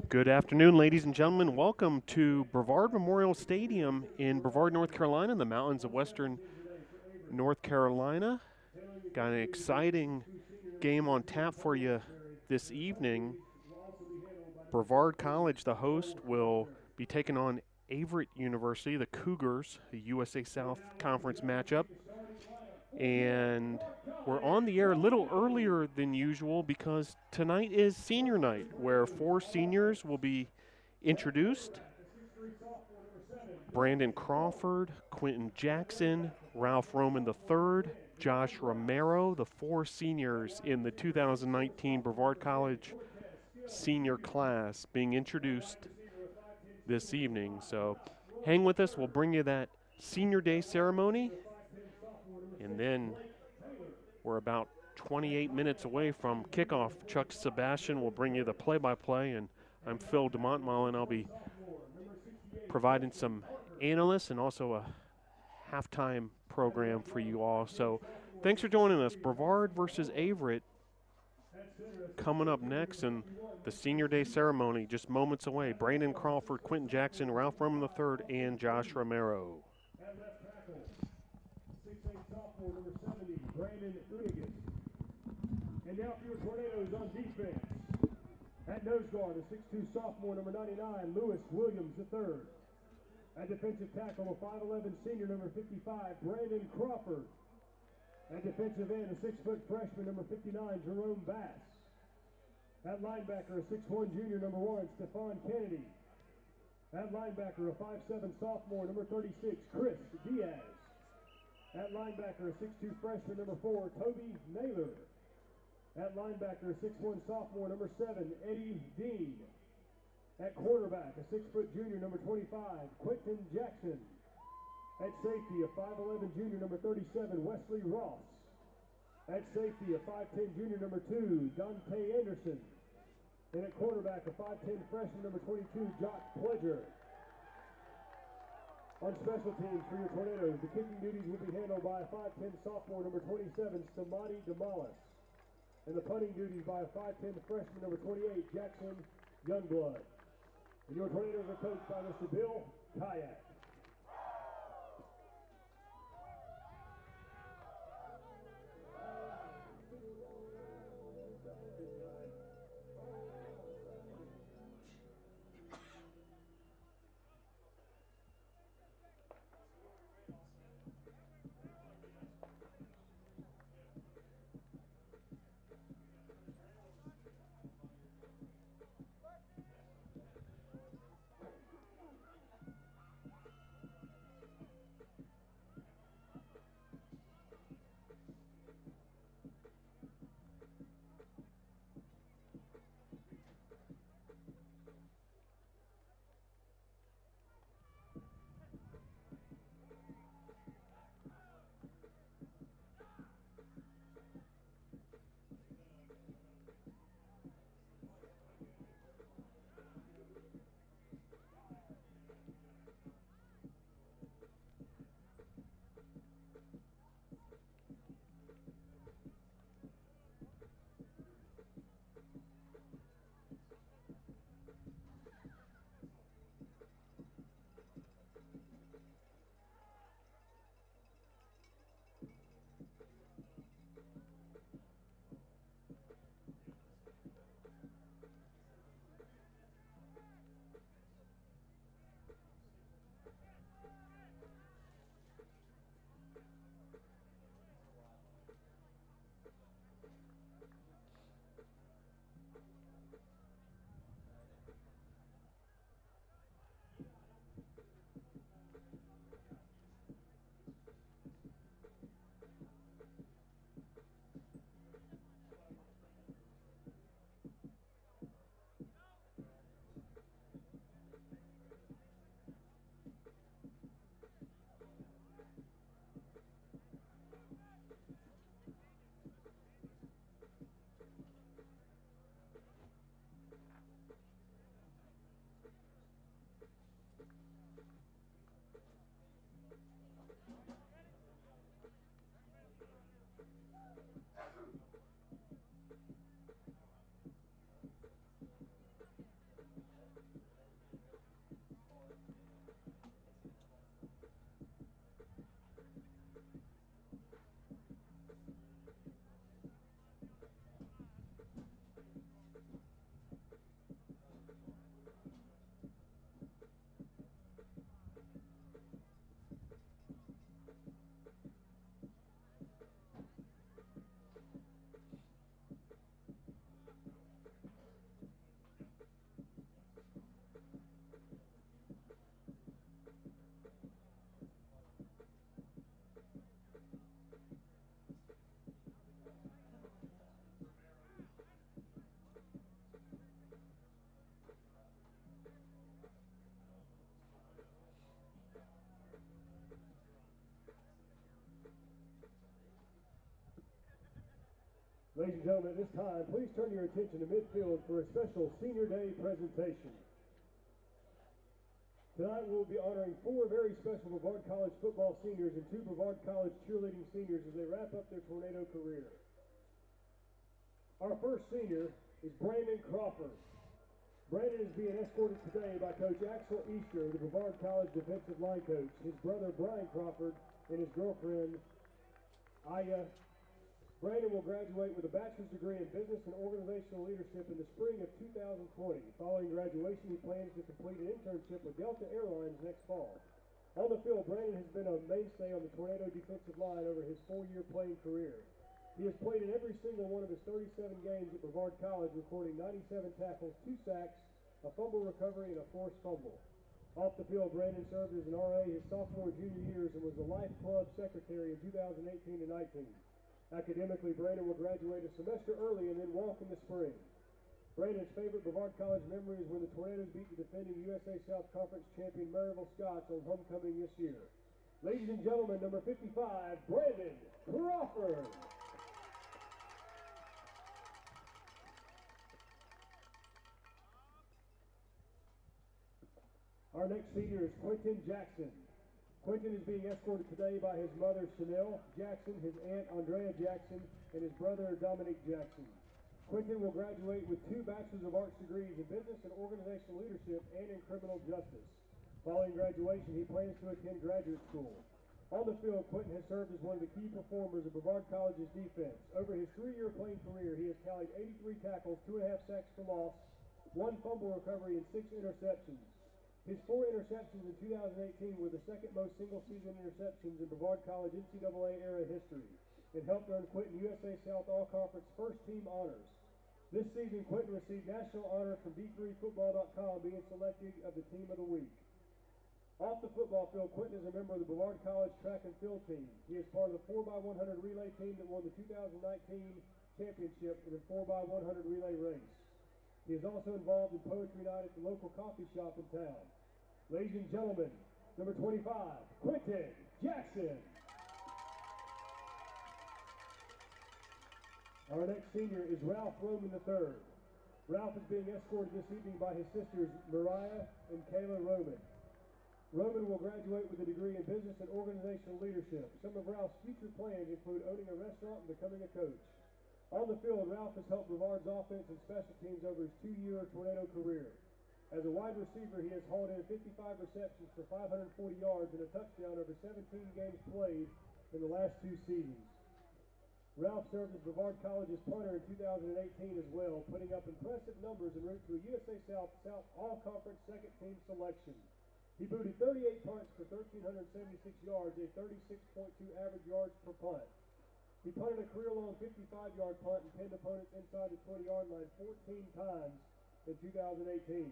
Good afternoon, ladies and gentlemen. Welcome to Brevard Memorial Stadium in Brevard, North Carolina, in the mountains of western North Carolina. Got an exciting game on tap for you this evening. Brevard College, the host, will be taking on Averett University, the Cougars, the USA South Conference matchup. And we're on the air a little earlier than usual because tonight is senior night, where 4 seniors will be introduced. Brandon Crawford, Quentin Jackson, Ralph Roman III, Josh Romero, the 4 seniors in the 2019 Brevard College senior class being introduced this evening. So hang with us. We'll bring you that senior day ceremony. And then we're about 28 minutes away from kickoff. Chuck Sebastian will bring you the play-by-play, and I'm Phil DeMontmall, and I'll be providing some analysts and also a halftime program for you all. So thanks for joining us. Brevard versus Averett coming up next, and the senior day ceremony just moments away. Brandon Crawford, Quentin Jackson, Ralph Roman III, and Josh Romero. Brandon Unigas. And now for your Tornadoes on defense. At nose guard, a 6'2 sophomore, number 99, Lewis Williams III. At defensive tackle, a 5'11 senior, number 55, Brandon Crawford. At defensive end, a 6-foot freshman, number 59, Jerome Bass. At linebacker, a 6'1 junior, number 1, Stephon Kennedy. At linebacker, a 5'7 sophomore, number 36, Chris Diaz. At linebacker, a 6'2 freshman, number 4, Toby Naylor. At linebacker, a 6'1 sophomore, number 7, Eddie Dean. At quarterback, a 6-foot junior, number 25, Quentin Jackson. At safety, a 5'11 junior, number 37, Wesley Ross. At safety, a 5'10 junior, number 2, Dante Anderson. And at quarterback, a 5'10 freshman, number 22, Jock Pledger. On special teams for your Tornadoes, the kicking duties will be handled by a 5'10 sophomore, number 27, Samadi Damalis. And the punting duties by a 5'10 freshman, number 28, Jackson Youngblood. And your Tornadoes are coached by Mr. Bill Kayak. Ladies and gentlemen, at this time, please turn your attention to midfield for a special Senior Day presentation. Tonight we'll be honoring 4 very special Brevard College football seniors and 2 Brevard College cheerleading seniors as they wrap up their tornado career. Our first senior is Brandon Crawford. Brandon is being escorted today by Coach Axel Easter, the Brevard College defensive line coach, his brother Brian Crawford, and his girlfriend, Aya. Brandon will graduate with a bachelor's degree in business and organizational leadership in the spring of 2020. Following graduation, he plans to complete an internship with Delta Airlines next fall. On the field, Brandon has been a mainstay on the Tornado defensive line over his 4-year playing career. He has played in every single one of his 37 games at Brevard College, recording 97 tackles, 2 sacks, a fumble recovery, and a forced fumble. Off the field, Brandon served as an RA his sophomore and junior years and was the Life Club secretary in 2018 and 19. Academically, Brandon will graduate a semester early and then walk in the spring. Brandon's favorite Brevard College memory is when the Tornadoes beat the defending USA South Conference champion Maryville Scots on homecoming this year. Ladies and gentlemen, number 55, Brandon Crawford. Our next senior is Quentin Jackson. Quentin is being escorted today by his mother, Chanel Jackson, his aunt, Andrea Jackson, and his brother, Dominic Jackson. Quentin will graduate with 2 Bachelor's of Arts degrees in Business and Organizational Leadership and in Criminal Justice. Following graduation, he plans to attend graduate school. On the field, Quentin has served as one of the key performers of Brevard College's defense. Over his 3-year playing career, he has tallied 83 tackles, 2.5 sacks for loss, 1 fumble recovery, and 6 interceptions. His 4 interceptions in 2018 were the second most single-season interceptions in Brevard College NCAA era history. It helped earn Quentin USA South All-Conference first-team honors. This season, Quentin received national honors from D3Football.com, being selected of the Team of the Week. Off the football field, Quentin is a member of the Brevard College track and field team. He is part of the 4x100 relay team that won the 2019 championship in the 4x100 relay race. He is also involved in poetry night at the local coffee shop in town. Ladies and gentlemen, number 25, Quentin Jackson. Our next senior is Ralph Roman III. Ralph is being escorted this evening by his sisters, Mariah and Kayla Roman. Roman will graduate with a degree in business and organizational leadership. Some of Ralph's future plans include owning a restaurant and becoming a coach. On the field, Ralph has helped Brevard's offense and special teams over his 2-year Tornado career. As a wide receiver, he has hauled in 55 receptions for 540 yards and a touchdown over 17 games played in the last 2 seasons. Ralph served as Brevard College's punter in 2018 as well, putting up impressive numbers en route to a USA South All-Conference second-team selection. He booted 38 punts for 1,376 yards, a 36.2 average yards per punt. He punted a career-long 55-yard punt and pinned opponents inside the 20-yard line 14 times in 2018.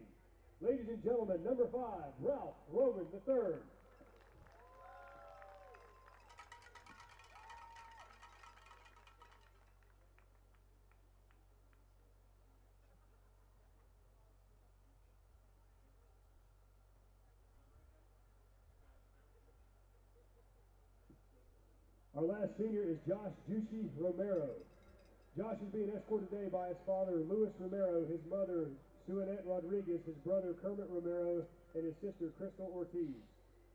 Ladies and gentlemen, number 5, Ralph Roman III. Our last senior is Josh Juicy Romero. Josh is being escorted today by his father, Luis Romero, his mother, Suanette Rodriguez, his brother, Kermit Romero, and his sister, Crystal Ortiz.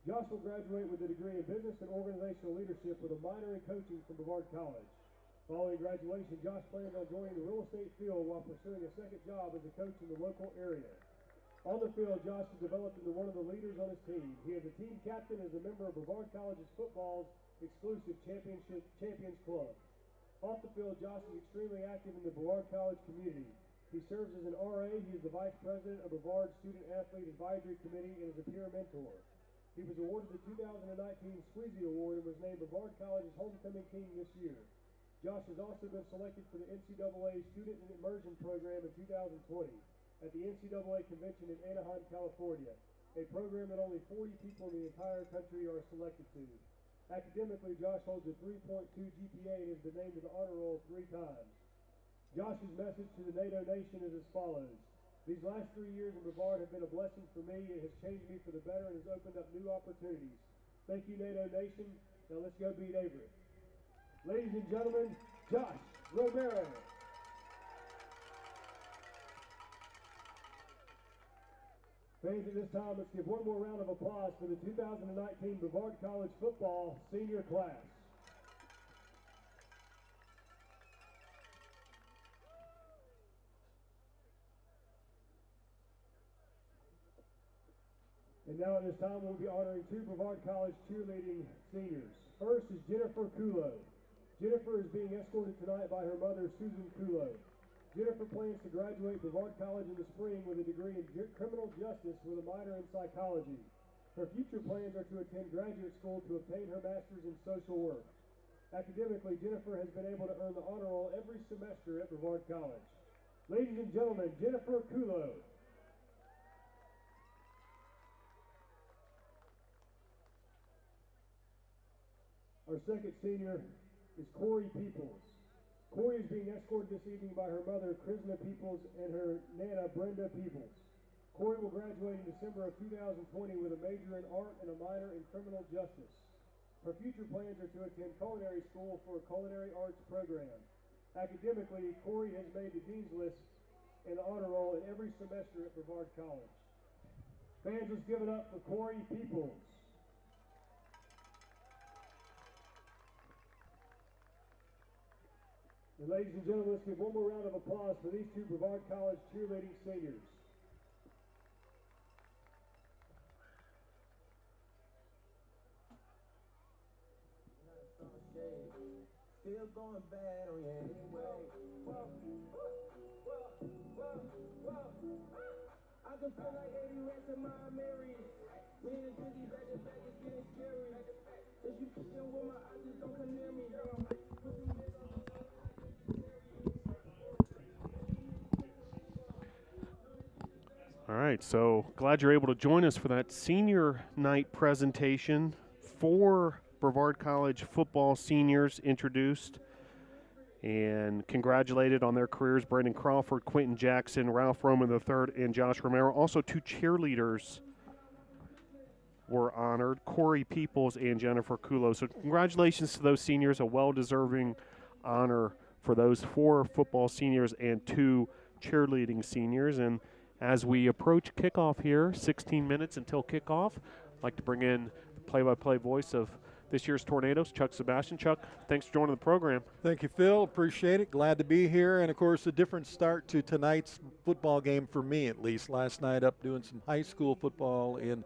Josh will graduate with a degree in business and organizational leadership with a minor in coaching from Brevard College. Following graduation, Josh plans on joining the real estate field while pursuing a second job as a coach in the local area. On the field, Josh has developed into one of the leaders on his team. He is a team captain as a member of Brevard College's football's exclusive Champions Club. Off the field, Josh is extremely active in the Brevard College community. He serves as an RA. He is the vice president of Brevard Student Athlete Advisory Committee and is a peer mentor. He was awarded the 2019 Squeezy Award and was named Brevard College's homecoming king this year. Josh has also been selected for the NCAA Student Immersion Program in 2020 at the NCAA Convention in Anaheim, California, a program that only 40 people in the entire country are selected to. Academically, Josh holds a 3.2 GPA and has been named to the honor roll 3 times. Josh's message to the NATO Nation is as follows. These last 3 years in Brevard have been a blessing for me. It has changed me for the better and has opened up new opportunities. Thank you, NATO Nation. Now let's go beat Averett. Ladies and gentlemen, Josh Romero. Fans, at this time, let's give one more round of applause for the 2019 Brevard College football senior class. And now at this time, we'll be honoring two Brevard College cheerleading seniors. First is Jennifer Kulo. Jennifer is being escorted tonight by her mother, Susan Kulo. Jennifer plans to graduate Brevard College in the spring with a degree in criminal justice with a minor in psychology. Her future plans are to attend graduate school to obtain her master's in social work. Academically, Jennifer has been able to earn the honor roll every semester at Brevard College. Ladies and gentlemen, Jennifer Kulo. Our second senior is Corey Peoples. Corey is being escorted this evening by her mother, Krishna Peoples, and her nana, Brenda Peoples. Corey will graduate in December of 2020 with a major in art and a minor in criminal justice. Her future plans are to attend culinary school for a culinary arts program. Academically, Corey has made the dean's list and the honor roll in every semester at Brevard College. Fans, let's give it up for Corey Peoples. And ladies and gentlemen, let's give one more round of applause for these two Brevard College cheerleading seniors. Still going bad on you anyway. I can feel like 80 rats in my Mary. Me and Dizzy back to back is getting scary. If you kicking with my eyes, just don't come near me. All right, so glad you're able to join us for that senior night presentation. 4 Brevard College football seniors introduced and congratulated on their careers. Brandon Crawford, Quentin Jackson, Ralph Roman III, and Josh Romero. Also 2 cheerleaders were honored, Corey Peoples and Jennifer Kulo. So congratulations to those seniors, a well-deserving honor for those 4 football seniors and 2 cheerleading seniors. And as we approach kickoff here, 16 minutes until kickoff, I'd like to bring in the play-by-play voice of this year's Tornadoes, Chuck Sebastian. Chuck, thanks for joining the program. Thank you, Phil. Appreciate it. Glad to be here. And, of course, a different start to tonight's football game for me, at least. Last night up doing some high school football in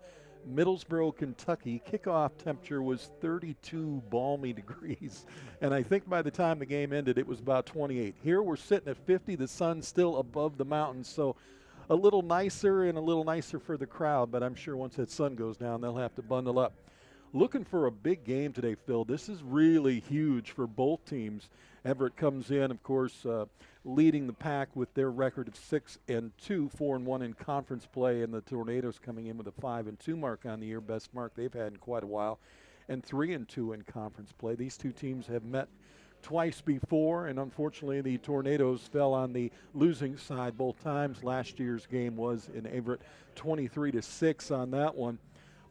Middlesboro, Kentucky. Kickoff temperature was 32 balmy degrees. And I think by the time the game ended, it was about 28. Here we're sitting at 50. The sun's still above the mountains. So a little nicer and a little nicer for the crowd. But I'm sure once that sun goes down, they'll have to bundle up. Looking for a big game today, Phil. This is really huge for both teams. Averett comes in, of course, leading the pack with their record of 6-2, 4-1 in conference play, and the Tornadoes coming in with a 5-2 mark on the year, best mark they've had in quite a while, and 3-2 in conference play. These two teams have met twice before, and unfortunately the Tornadoes fell on the losing side both times. Last year's game was in Averett, 23-6 on that one.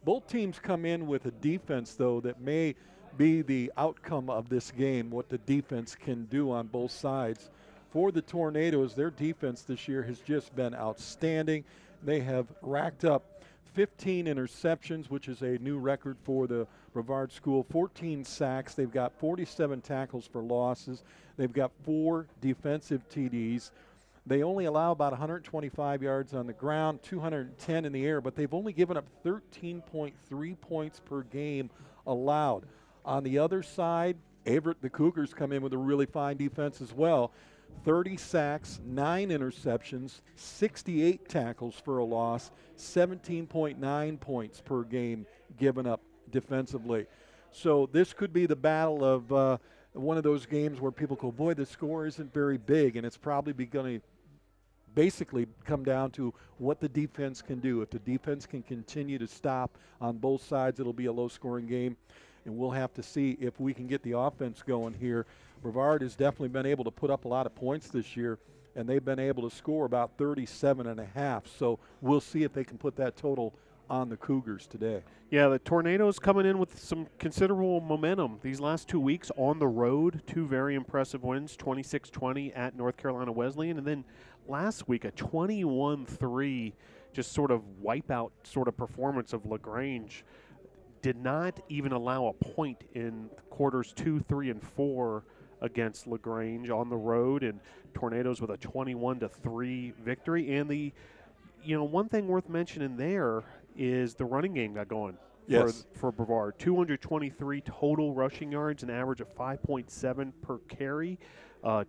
Both teams come in with a defense, though, that may be the outcome of this game, what the defense can do on both sides. For the Tornadoes, their defense this year has just been outstanding. They have racked up 15 interceptions, which is a new record for the Brevard School, 14 sacks. They've got 47 tackles for losses. They've got 4 defensive TDs. They only allow about 125 yards on the ground, 210 in the air, but they've only given up 13.3 points per game allowed. On the other side, Averett, the Cougars, come in with a really fine defense as well. 30 sacks, 9 interceptions, 68 tackles for a loss, 17.9 points per game given up defensively. So this could be the battle of one of those games where people go, boy, the score isn't very big, and it's probably going to basically come down to what the defense can do. If the defense can continue to stop on both sides, it'll be a low-scoring game, and we'll have to see if we can get the offense going here. Brevard has definitely been able to put up a lot of points this year, and they've been able to score about 37.5. So we'll see if they can put that total on the Cougars today. Yeah, the Tornadoes coming in with some considerable momentum. These last 2 weeks on the road, 2 very impressive wins, 26-20 at North Carolina Wesleyan, and then last week a 21-3 just sort of wipeout sort of performance of LaGrange. Did not even allow a point in quarters 2, 3, and 4 against LaGrange on the road, and Tornadoes with a 21-3 victory. And the, one thing worth mentioning there is the running game got going for Brevard. 223 total rushing yards, an average of 5.7 per carry.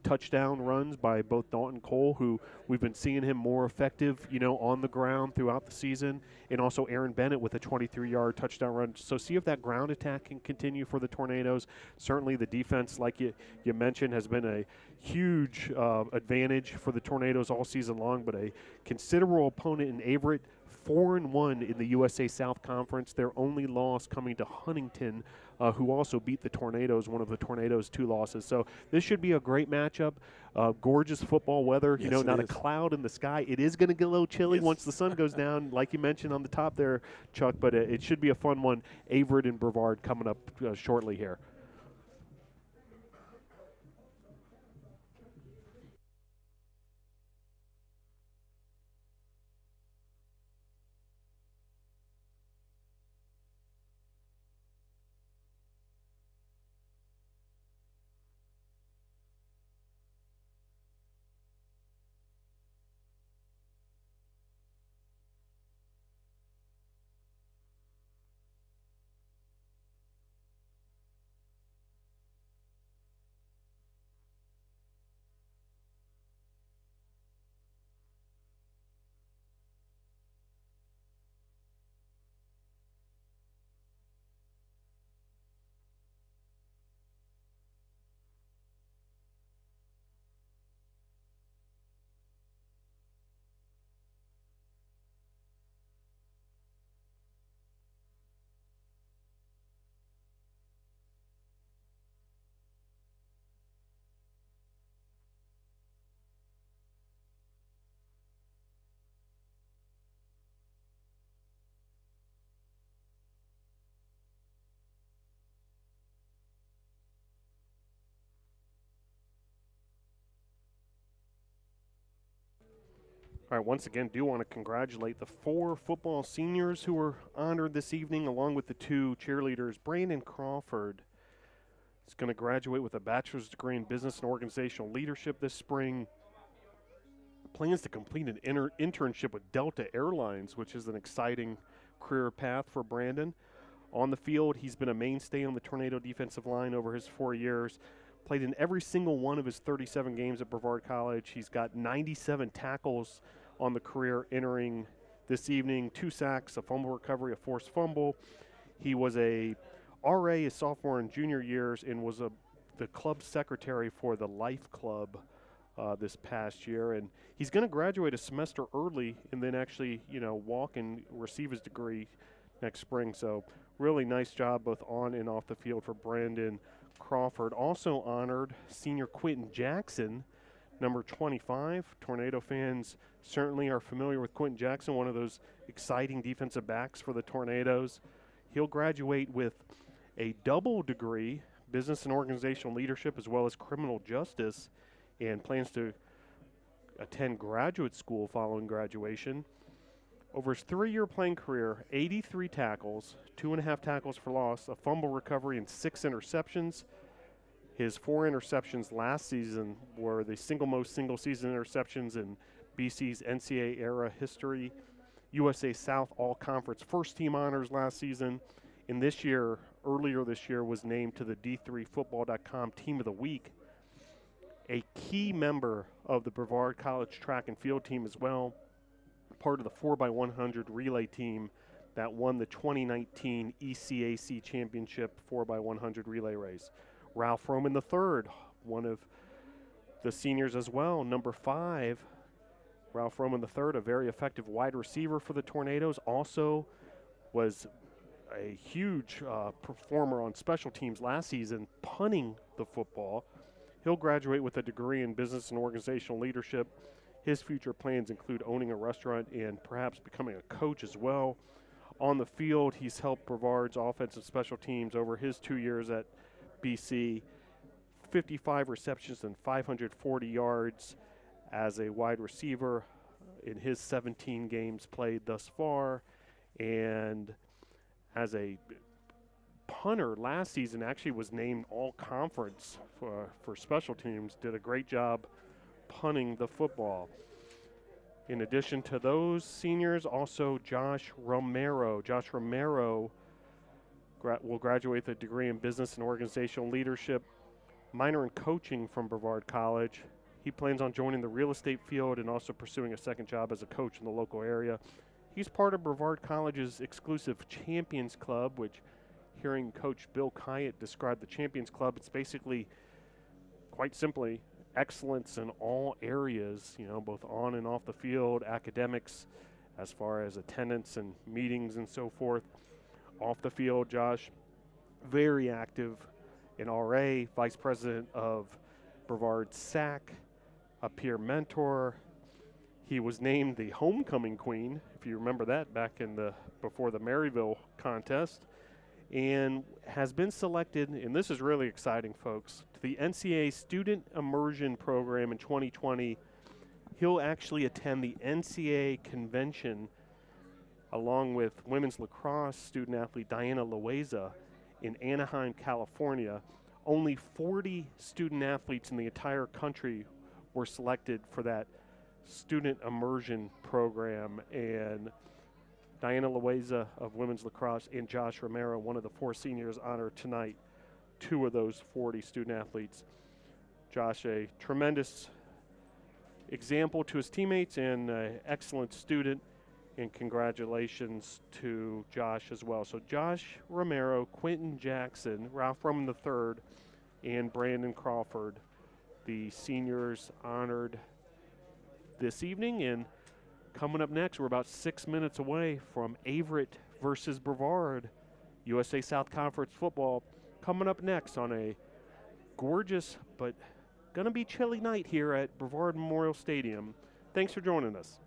Touchdown runs by both Dalton Cole, who we've been seeing him more effective, on the ground throughout the season, and also Aaron Bennett with a 23-yard touchdown run. So see if that ground attack can continue for the Tornadoes. Certainly the defense, like you mentioned, has been a huge advantage for the Tornadoes all season long, but a considerable opponent in Averett, 4-1 in the USA South Conference. Their only loss coming to Huntington, who also beat the Tornadoes, one of the Tornadoes' 2 losses. So this should be a great matchup. Gorgeous football weather, Yes, not a cloud in the sky. It is going to get a little chilly once the sun goes down, like you mentioned on the top there, Chuck, but it should be a fun one. Averett and Brevard coming up shortly here. All right, once again, do want to congratulate the 4 football seniors who were honored this evening, along with the 2 cheerleaders. Brandon Crawford is going to graduate with a bachelor's degree in business and organizational leadership this spring. Plans to complete an internship with Delta Airlines, which is an exciting career path for Brandon. On the field, he's been a mainstay on the Tornado defensive line over his 4 years. Played in every single one of his 37 games at Brevard College. He's got 97 tackles on the career entering this evening, 2 sacks, a fumble recovery, a forced fumble. He was a RA his sophomore and junior years and was the club secretary for the Life Club this past year. And he's going to graduate a semester early and then actually, walk and receive his degree next spring. So really nice job both on and off the field for Brandon Crawford. Also honored senior Quentin Jackson, number 25. Tornado fans certainly are familiar with Quentin Jackson, one of those exciting defensive backs for the Tornadoes. He'll graduate with a double degree, business and organizational leadership as well as criminal justice, and plans to attend graduate school following graduation. Over his 3-year playing career, 83 tackles, 2.5 tackles for loss, a fumble recovery, and 6 interceptions. His 4 interceptions last season were the single most single-season interceptions in BC's NCAA era history. USA South All-Conference first-team honors last season. And earlier this year, was named to the D3Football.com Team of the Week. A key member of the Brevard College track and field team as well. Part of the 4x100 relay team that won the 2019 ECAC Championship 4x100 relay race. Ralph Roman III, one of the seniors as well, number 5. Ralph Roman III, a very effective wide receiver for the Tornadoes, also was a huge performer on special teams last season, punting the football. He'll graduate with a degree in business and organizational leadership. His future plans include owning a restaurant and perhaps becoming a coach as well. On the field, he's helped Brevard's offensive special teams over his 2 years at BC. 55 receptions and 540 yards as a wide receiver in his 17 games played thus far. And as a punter last season, actually was named all-conference for special teams. Did a great job punting the football. In addition to those seniors, also Josh Romero. Josh Romero will graduate with a degree in business and organizational leadership, minor in coaching from Brevard College. He plans on joining the real estate field and also pursuing a second job as a coach in the local area. He's part of Brevard College's exclusive Champions Club, which, hearing Coach Bill Kyatt describe the Champions Club, it's basically, quite simply, excellence in all areas, both on and off the field, academics, as far as attendance and meetings and so forth. Off the field, Josh, very active in RA, vice president of Brevard SAC, a peer mentor. He was named the homecoming queen, if you remember that, back before the Maryville contest, and has been selected, and this is really exciting, folks, to the NCAA Student Immersion Program in 2020. He'll actually attend the NCAA convention along with women's lacrosse student athlete Diana Loaiza in Anaheim, California. Only 40 student athletes in the entire country were selected for that student immersion program, and Diana Loaiza of women's lacrosse and Josh Romero, one of the 4 seniors, honored tonight 2 of those 40 student athletes. Josh, a tremendous example to his teammates and an excellent student, and congratulations to Josh as well. So Josh Romero, Quentin Jackson, Ralph Roman III, and Brandon Crawford, the seniors honored this evening. And coming up next, we're about 6 minutes away from Averett versus Brevard, USA South Conference football. Coming up next on a gorgeous but going to be chilly night here at Brevard Memorial Stadium. Thanks for joining us.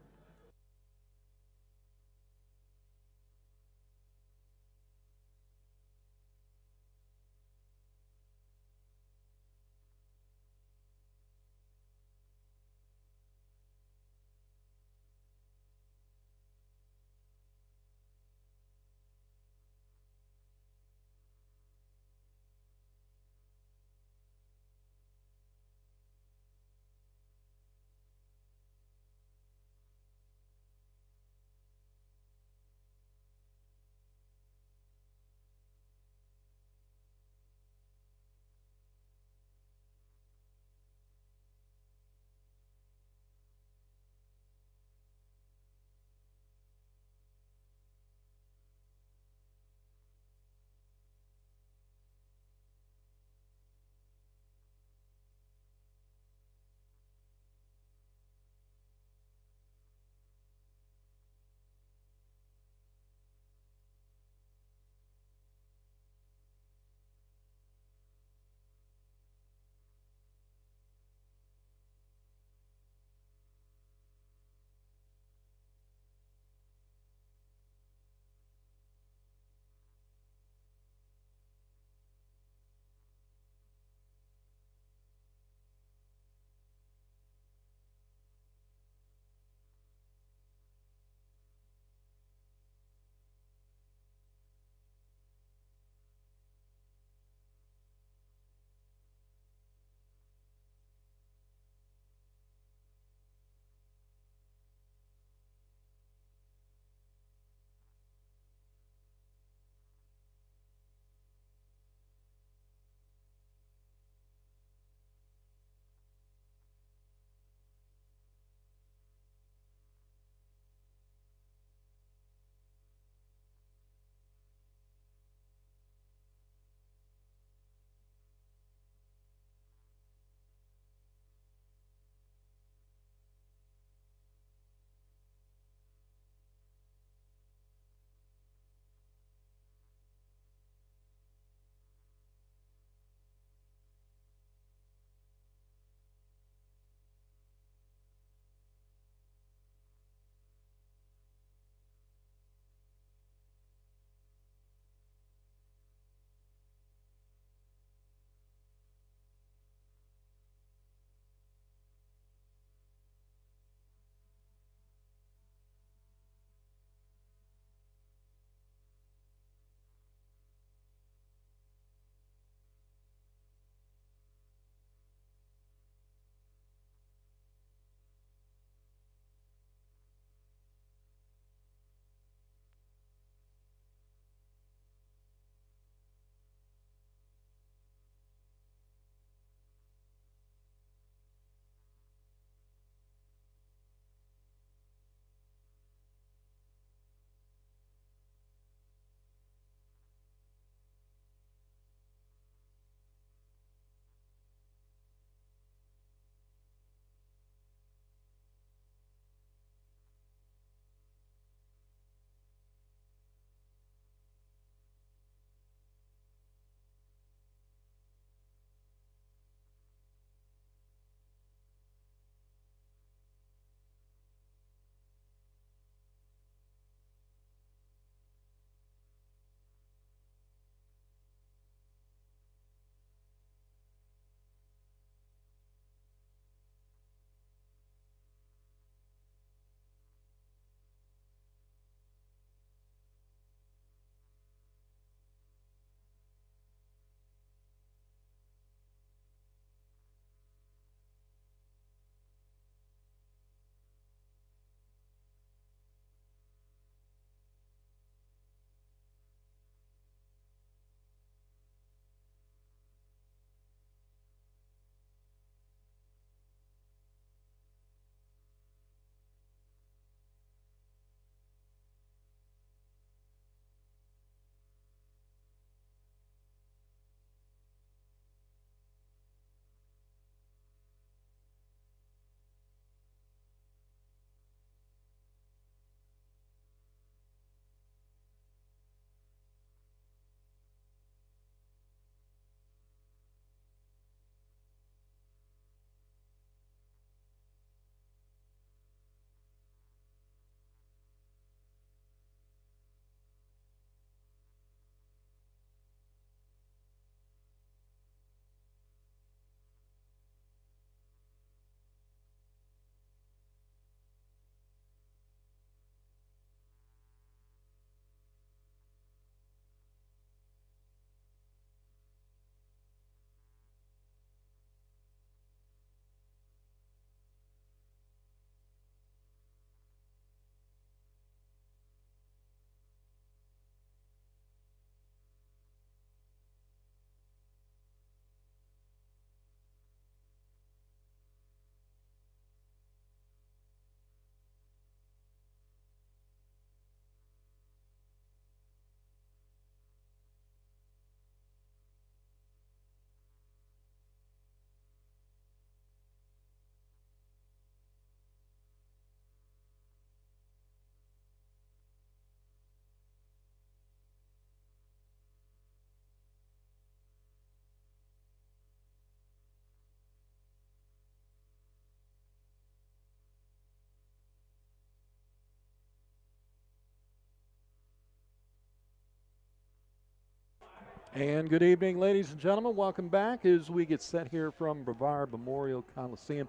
And good evening, ladies and gentlemen. Welcome back as we get set here from Brevard Memorial Coliseum.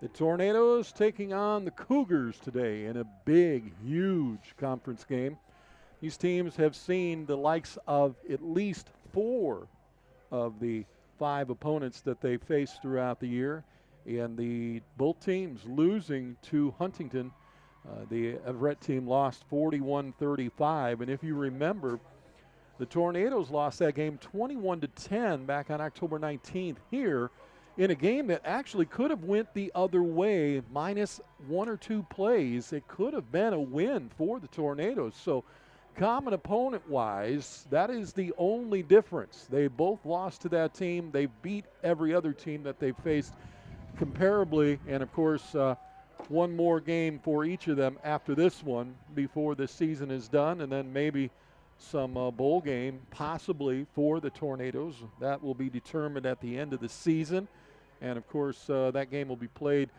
The Tornadoes taking on the Cougars today in a big, huge conference game. These teams have seen the likes of at least 4 of the 5 opponents that they faced throughout the year, and both teams losing to Huntington. The Averett team lost 41-35, and if you remember, the Tornadoes lost that game 21-10 back on October 19th here in a game that actually could have went the other way, minus 1 or 2 plays. It could have been a win for the Tornadoes. So common opponent-wise, that is the only difference. They both lost to that team. They beat every other team that they've faced comparably, and of course, one more game for each of them after this one before the season is done, and then maybe some bowl game possibly for the Tornadoes. That will be determined at the end of the season. And of course, that game will be played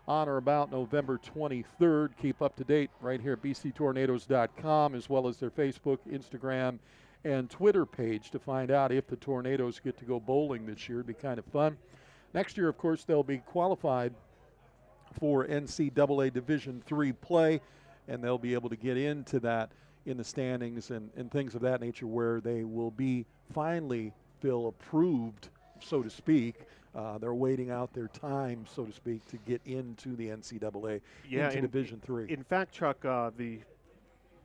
on or about November 23rd. Keep up to date right here at bctornadoes.com, as well as their Facebook, Instagram, and Twitter page to find out if the Tornadoes get to go bowling this year. It'd be kind of fun. Next year, of course, they'll be qualified for NCAA Division III play, and they'll be able to get into that in the standings and things of that nature, where they will be finally, Phil, approved, so to speak. They're waiting out their time, so to speak, to get into the NCAA, into Division III. In fact, Chuck, the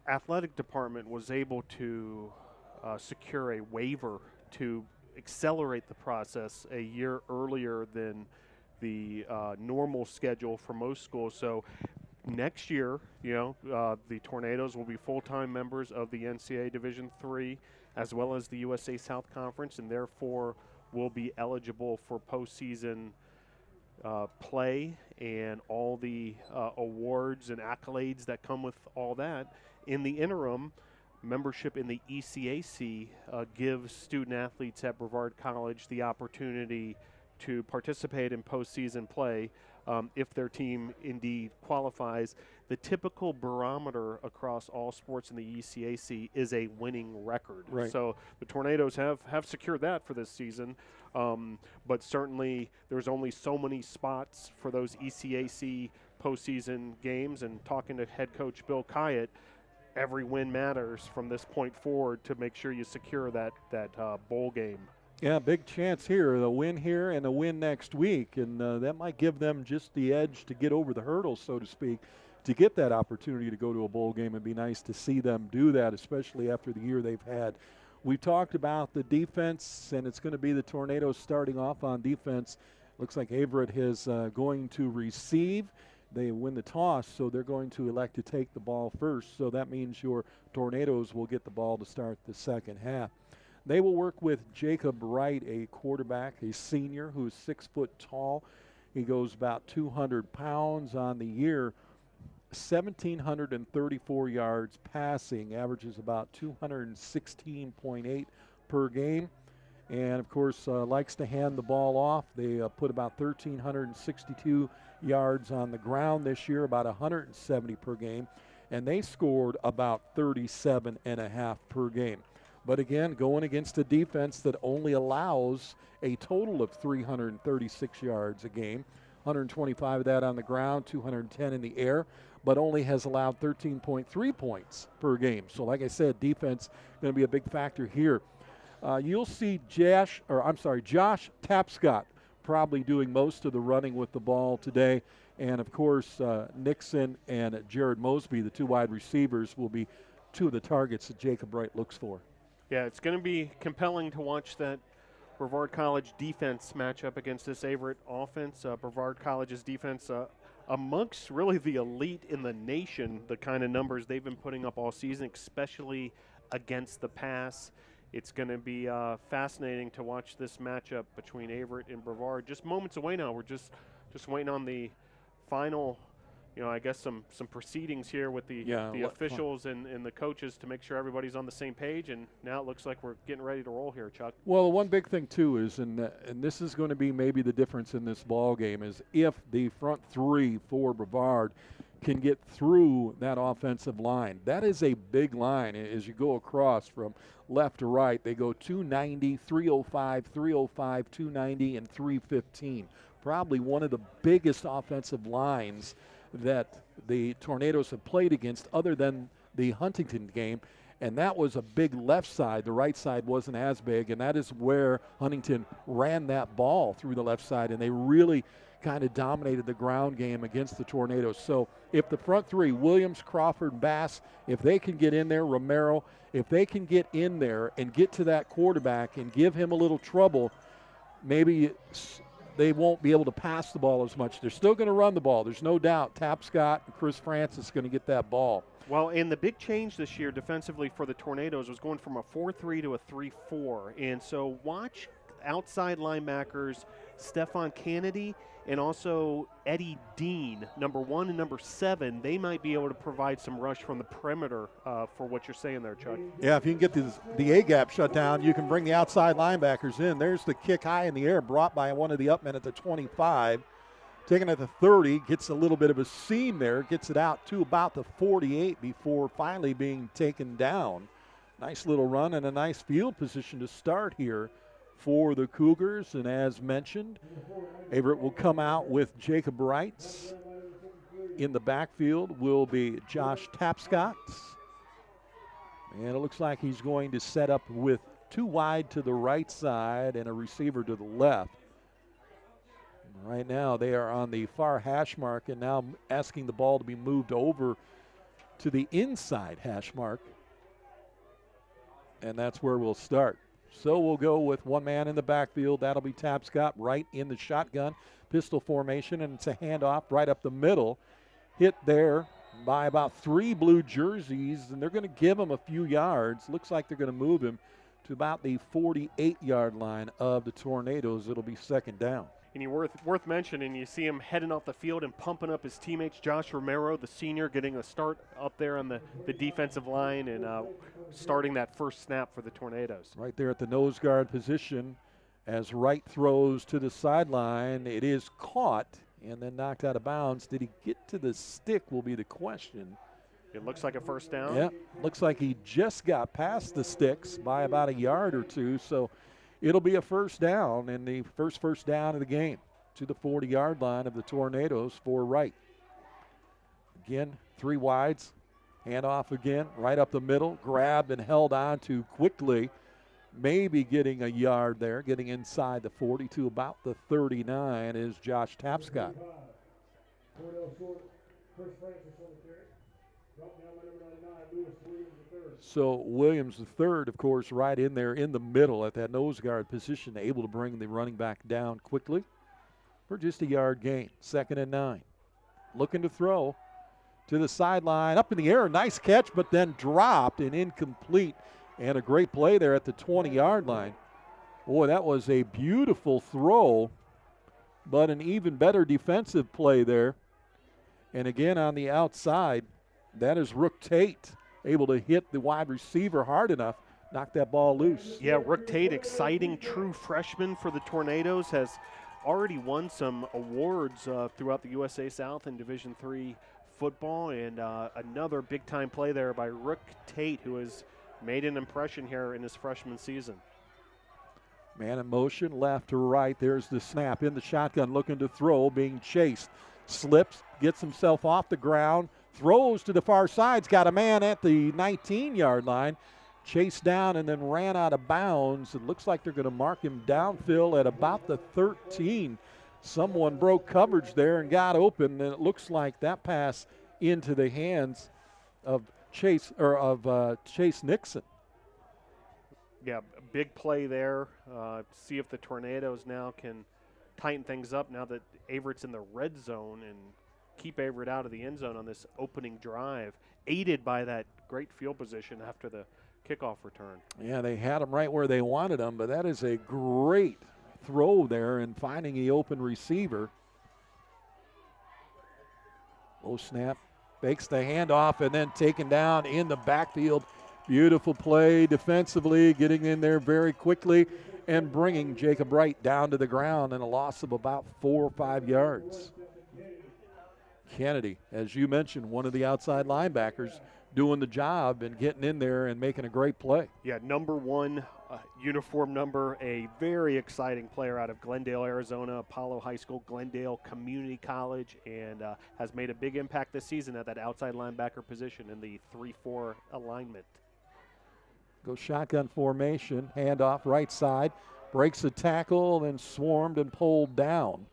athletic department was able to secure a waiver to accelerate the process a year earlier than the normal schedule for most schools. So next year, the Tornadoes will be full-time members of the NCAA Division III as well as the USA South Conference, and therefore will be eligible for postseason play and all the awards and accolades that come with all that. In the interim, membership in the ECAC gives student-athletes at Brevard College the opportunity to participate in postseason play if their team indeed qualifies. The typical barometer across all sports in the ECAC is a winning record. Right. So the Tornadoes have secured that for this season, but certainly there's only so many spots for those ECAC postseason games, and talking to head coach Bill Kyatt, every win matters from this point forward to make sure you secure that bowl game. Yeah, big chance here, the win here and a win next week, and that might give them just the edge to get over the hurdle, so to speak, to get that opportunity to go to a bowl game. It'd be nice to see them do that, especially after the year they've had. We talked about the defense, and it's going to be the Tornadoes starting off on defense. Looks like Averett is going to receive. They win the toss, so they're going to elect to take the ball first. So that means your Tornadoes will get the ball to start the second half. They will work with Jacob Wright, a quarterback, a senior who is 6 foot tall. He goes about 200 pounds on the year, 1,734 yards passing, averages about 216.8 per game. And, of course, likes to hand the ball off. They put about 1,362 yards on the ground this year, about 170 per game. And they scored about 37.5 per game. But again, going against a defense that only allows a total of 336 yards a game, 125 of that on the ground, 210 in the air, but only has allowed 13.3 points per game. So like I said, defense going to be a big factor here. You'll see Josh Tapscott probably doing most of the running with the ball today. And, of course, Nixon and Jared Mosby, the 2 wide receivers, will be 2 of the targets that Jacob Wright looks for. Yeah, it's going to be compelling to watch that Brevard College defense matchup against this Averett offense. Brevard College's defense amongst really the elite in the nation, the kind of numbers they've been putting up all season, especially against the pass. It's going to be fascinating to watch this matchup between Averett and Brevard. Just moments away now. We're just waiting on the final I guess some proceedings here with the officials and the coaches to make sure everybody's on the same page. And now it looks like we're getting ready to roll here, Chuck. Well, one big thing too is, and this is going to be maybe the difference in this ball game, is if the front three for Brevard can get through that offensive line. That is a big line as you go across from left to right. They go 290, 305, 305, 290, and 315. Probably one of the biggest offensive lines that the Tornadoes have played against other than the Huntington game, and that was a big left side. The right side wasn't as big, and that is where Huntington ran that ball through the left side, and they really kind of dominated the ground game against the Tornadoes. So if the front three, Williams, Crawford, Bass, if they can get in there, Romero, if they can get in there and get to that quarterback and give him a little trouble, maybe they won't be able to pass the ball as much. They're still going to run the ball. There's no doubt Tapscott and Chris Francis going to get that ball. Well, and the big change this year defensively for the Tornadoes was going from a 4-3 to a 3-4. And so watch outside linebackers Stefan Kennedy and also Eddie Dean, number 1 and number 7. They might be able to provide some rush from the perimeter for what you're saying there, Chuck. Yeah, if you can get the A-gap shut down, you can bring the outside linebackers in. There's the kick high in the air brought by one of the upmen at the 25. Taking at the 30, gets a little bit of a seam there, gets it out to about the 48 before finally being taken down. Nice little run and a nice field position to start here for the Cougars. And as mentioned, Averett will come out with Jacob Wrights. In the backfield will be Josh Tapscott. And it looks like he's going to set up with 2 wide to the right side and a receiver to the left. Right now they are on the far hash mark and now asking the ball to be moved over to the inside hash mark. And that's where we'll start. So we'll go with 1 man in the backfield. That'll be Tapscott right in the shotgun pistol formation, and it's a handoff right up the middle. Hit there by about 3 blue jerseys, and they're going to give him a few yards. Looks like they're going to move him to about the 48-yard line of the Tornadoes. It'll be second down. And you worth mentioning, you see him heading off the field and pumping up his teammates. Josh Romero, the senior, getting a start up there on the defensive line and starting that first snap for the Tornadoes. Right there at the nose guard position as Wright throws to the sideline. It is caught and then knocked out of bounds. Did he get to the stick will be the question. It looks like a first down. Yep, looks like he just got past the sticks by about a yard or two. So it'll be a first down, and the first down of the game to the 40-yard line of the Tornadoes for Wright. Again, 3 wides, handoff again, right up the middle, grabbed and held on to quickly, maybe getting a yard there, getting inside the 40 to about the 39 is Josh Tapscott. So Williams the third, of course, right in there in the middle at that nose guard position, able to bring the running back down quickly for just a yard gain. 2nd and 9. Looking to throw to the sideline, up in the air, nice catch, but then dropped and incomplete. And a great play there at the 20-yard line. Boy, that was a beautiful throw, but an even better defensive play there. And again on the outside, that is Rook Tate, able to hit the wide receiver hard enough, knock that ball loose. Yeah, Rook Tate, exciting true freshman for the Tornadoes, has already won some awards throughout the USA South in Division III football, and another big-time play there by Rook Tate, who has made an impression here in his freshman season. Man in motion, left to right. There's the snap in the shotgun, looking to throw, being chased. Slips, gets himself off the ground, throws to the far side's got a man at the 19-yard line, chased down and then ran out of bounds. It looks like they're going to mark him downfield at about the 13. Someone broke coverage there and got open, and it looks like that pass into the hands of Chase Nixon. Yeah, big play there. See if the Tornadoes now can tighten things up now that Averett's in the red zone and keep Averett out of the end zone on this opening drive, aided by that great field position after the kickoff return. Yeah, they had him right where they wanted him, but that is a great throw there and finding the open receiver. Low snap, fakes the handoff, and then taken down in the backfield. Beautiful play defensively, getting in there very quickly and bringing Jacob Wright down to the ground in a loss of about 4 or 5 yards. Kennedy, as you mentioned, one of the outside linebackers, doing the job and getting in there and making a great play. Yeah, number 1 uniform number, a very exciting player out of Glendale, Arizona, Apollo High School, Glendale Community College, and has made a big impact this season at that outside linebacker position in the 3-4 alignment. Go shotgun formation, handoff right side, breaks a tackle, then swarmed and pulled down.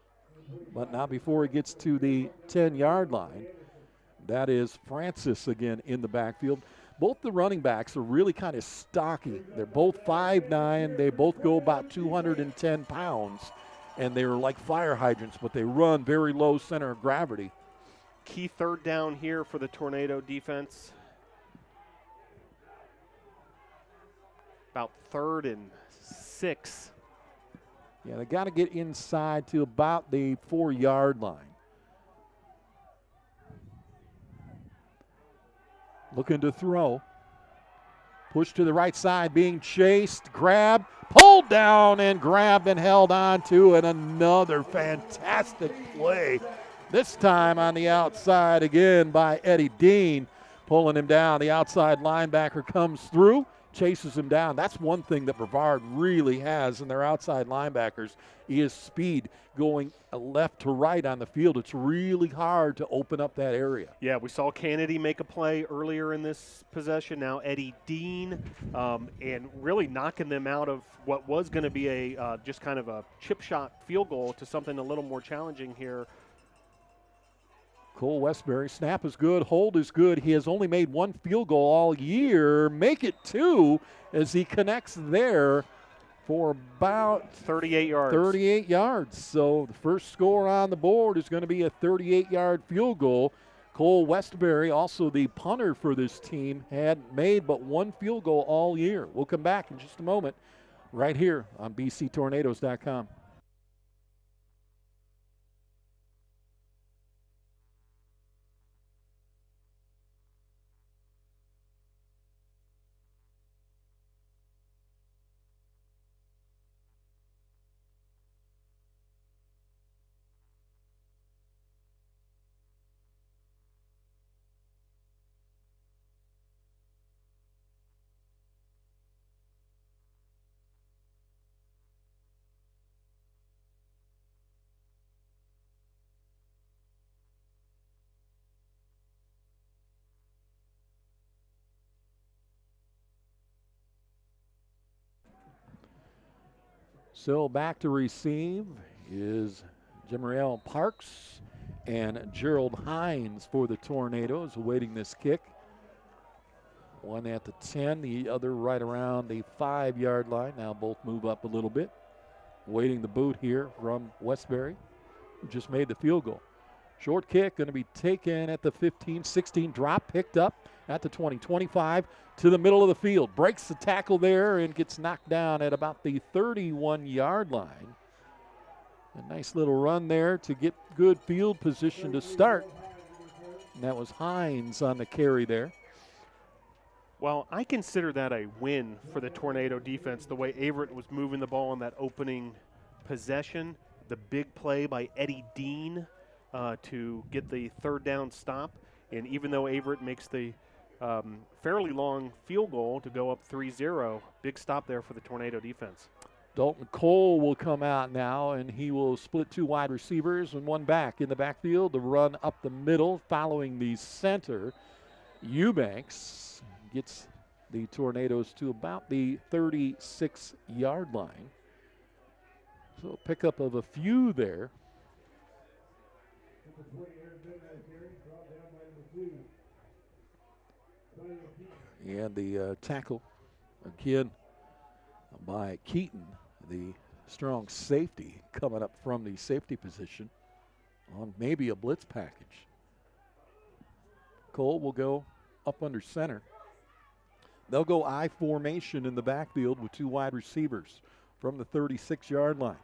But not before he gets to the 10-yard line. That is Francis again in the backfield. Both the running backs are really kind of stocky. They're both 5'9". They both go about 210 pounds, and they're like fire hydrants, but they run very low center of gravity. Key third down here for the Tornado defense. About 3rd and 6. Yeah, they got to get inside to about the 4-yard line. Looking to throw. Push to the right side, being chased, grabbed, pulled down, and grabbed and held on to, and another fantastic play. This time on the outside again by Eddie Dean, pulling him down. The outside linebacker comes through, chases him down. That's one thing that Brevard really has in their outside linebackers is speed going left to right on the field. It's really hard to open up that area. Yeah, we saw Kennedy make a play earlier in this possession. Now Eddie Dean, and really knocking them out of what was going to be a just kind of a chip shot field goal to something a little more challenging here. Cole Westbury, snap is good, hold is good. He has only made 1 field goal all year. Make it 2 as he connects there for about 38 yards. 38 yards. So the first score on the board is going to be a 38-yard field goal. Cole Westbury, also the punter for this team, had made but 1 field goal all year. We'll come back in just a moment right here on BCTornadoes.com. So back to receive is Jimariel Parks and Gerald Hines for the Tornadoes awaiting this kick. One at the 10, the other right around the 5-yard line. Now both move up a little bit. Waiting the boot here from Westbury, who just made the field goal. Short kick going to be taken at the 15, 16, drop, picked up at the 20, 25 to the middle of the field. Breaks the tackle there and gets knocked down at about the 31-yard line. A nice little run there to get good field position to start. And that was Hines on the carry there. Well, I consider that a win for the Tornado defense, the way Averett was moving the ball in that opening possession. The big play by Eddie Dean to get the 3rd down stop. And even though Averett makes the fairly long field goal to go up 3-0, big stop there for the Tornado defense. Dalton Cole will come out now, and he will split 2 wide receivers and 1 back in the backfield to run up the middle following the center. Eubanks gets the Tornadoes to about the 36-yard line. So a pickup of a few there. And the tackle again by Keaton, the strong safety, coming up from the safety position on maybe a blitz package. Cole will go up under center. They'll go I formation in the backfield with 2 wide receivers from the 36-yard line.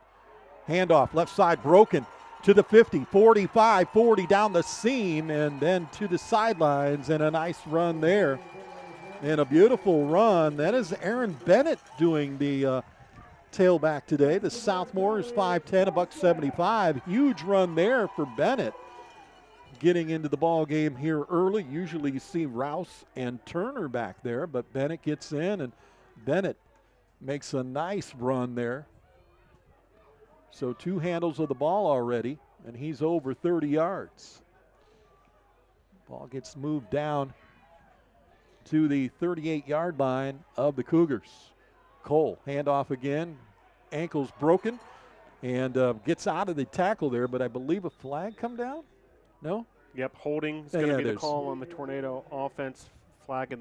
Handoff, left side broken. to the 50, 45, 40 down the seam, and then to the sidelines, and a nice run there. And a beautiful run. That is Aaron Bennett doing the tailback today. The sophomore is 5'10", $175. Huge run there for Bennett. Getting into the ball game here early. Usually you see Rouse and Turner back there, but Bennett gets in, and Bennett makes a nice run there. So 2 handles of the ball already, and he's over 30 yards. Ball gets moved down to the 38-yard line of the Cougars. Cole, handoff again. Ankle's broken, and gets out of the tackle there, but I believe a flag come down? No? Yep, holding is going to be the call on the Tornado offense. Flag in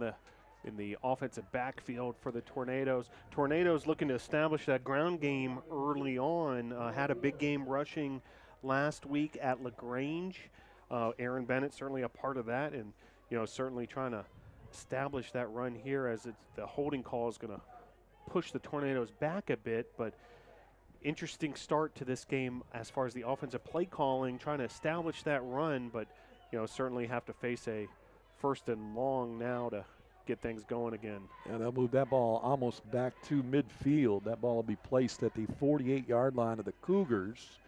the offensive backfield for the Tornadoes. Tornadoes looking to establish that ground game early on. Had a big game rushing last week at LaGrange. Aaron Bennett certainly a part of that, and certainly trying to establish that run here as the holding call is going to push the Tornadoes back a bit. But interesting start to this game as far as the offensive play calling, trying to establish that run, but certainly have to face a 1st and long now to get things going again. And they'll move that ball almost back to midfield. That ball will be placed at the 48-yard line of the Cougars,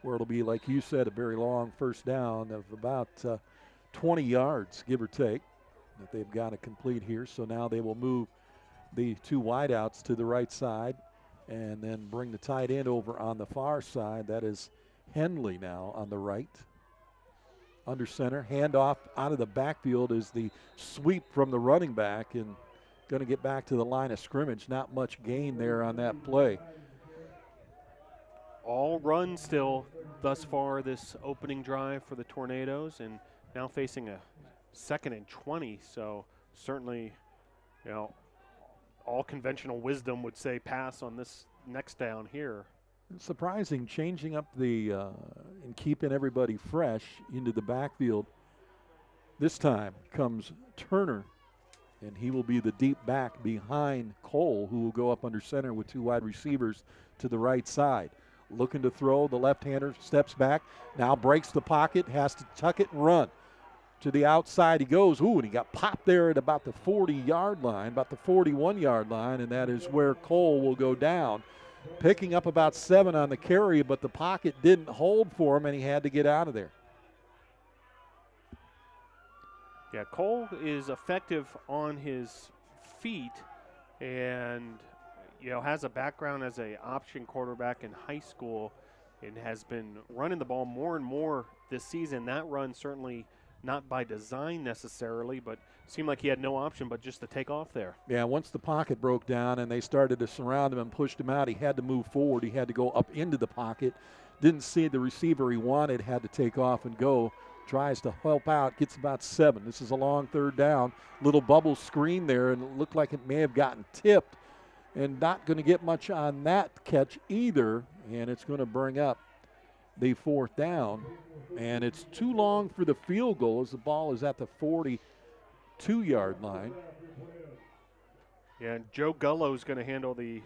where it'll be, like you said, a very long first down of about 20 yards, give or take, that they've got to complete here. So now they will move the 2 wideouts to the right side and then bring the tight end over on the far side. That is Henley now on the right. Under center, handoff out of the backfield is the sweep from the running back, and going to get back to the line of scrimmage. Not much gain there on that play. All run still thus far this opening drive for the Tornadoes, and now facing a 2nd and 20. So certainly, all conventional wisdom would say pass on this next down here. Surprising, changing up the and keeping everybody fresh into the backfield. This time comes Turner, and he will be the deep back behind Cole, who will go up under center with 2 wide receivers to the right side. Looking to throw, the left-hander steps back, now breaks the pocket, has to tuck it and run. To the outside he goes, and he got popped there at about the 40-yard line, about the 41-yard line, and that is where Cole will go down. Picking up about 7 on the carry, but the pocket didn't hold for him, and he had to get out of there. Yeah, Cole is effective on his feet and, has a background as an option quarterback in high school and has been running the ball more and more this season. That run certainly not by design necessarily, but seemed like he had no option but just to take off there. Yeah, once the pocket broke down and they started to surround him and pushed him out, he had to move forward. He had to go up into the pocket. Didn't see the receiver he wanted, had to take off and go. Tries to help out, gets about 7. This is a long 3rd down. Little bubble screen there, and it looked like it may have gotten tipped. And not going to get much on that catch either, and it's going to bring up the 4th down. And it's too long for the field goal as the ball is at the 42-yard line. Yeah, and Joe Gullo is going to handle the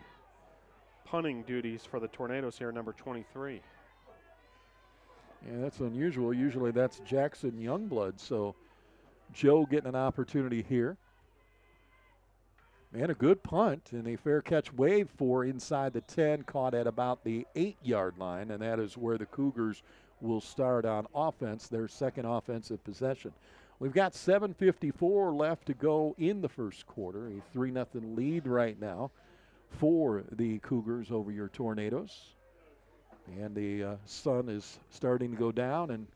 punting duties for the Tornadoes here, number 23. Yeah, that's unusual. Usually that's Jackson Youngblood. So Joe getting an opportunity here. And a good punt and a fair catch wave for inside the 10, caught at about the 8-yard line, and that is where the Cougars will start on offense, their 2nd offensive possession. We've got 7:54 left to go in the first quarter, a 3-0 lead right now for the Cougars over your Tornadoes. And the sun is starting to go down, and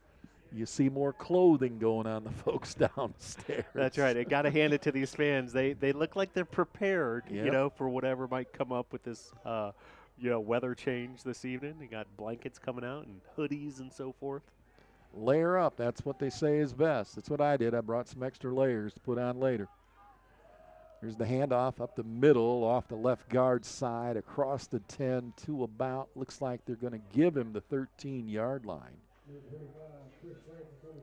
you see more clothing going on the folks downstairs. That's right. I got to hand it to these fans. They look like they're prepared, Yep. for whatever might come up with this, weather change this evening. They got blankets coming out and hoodies and so forth. Layer up. That's what they say is best. That's what I did. I brought some extra layers to put on later. Here's the handoff up the middle, off the left guard side, across the 10 to about, looks like they're going to give him the 13-yard line.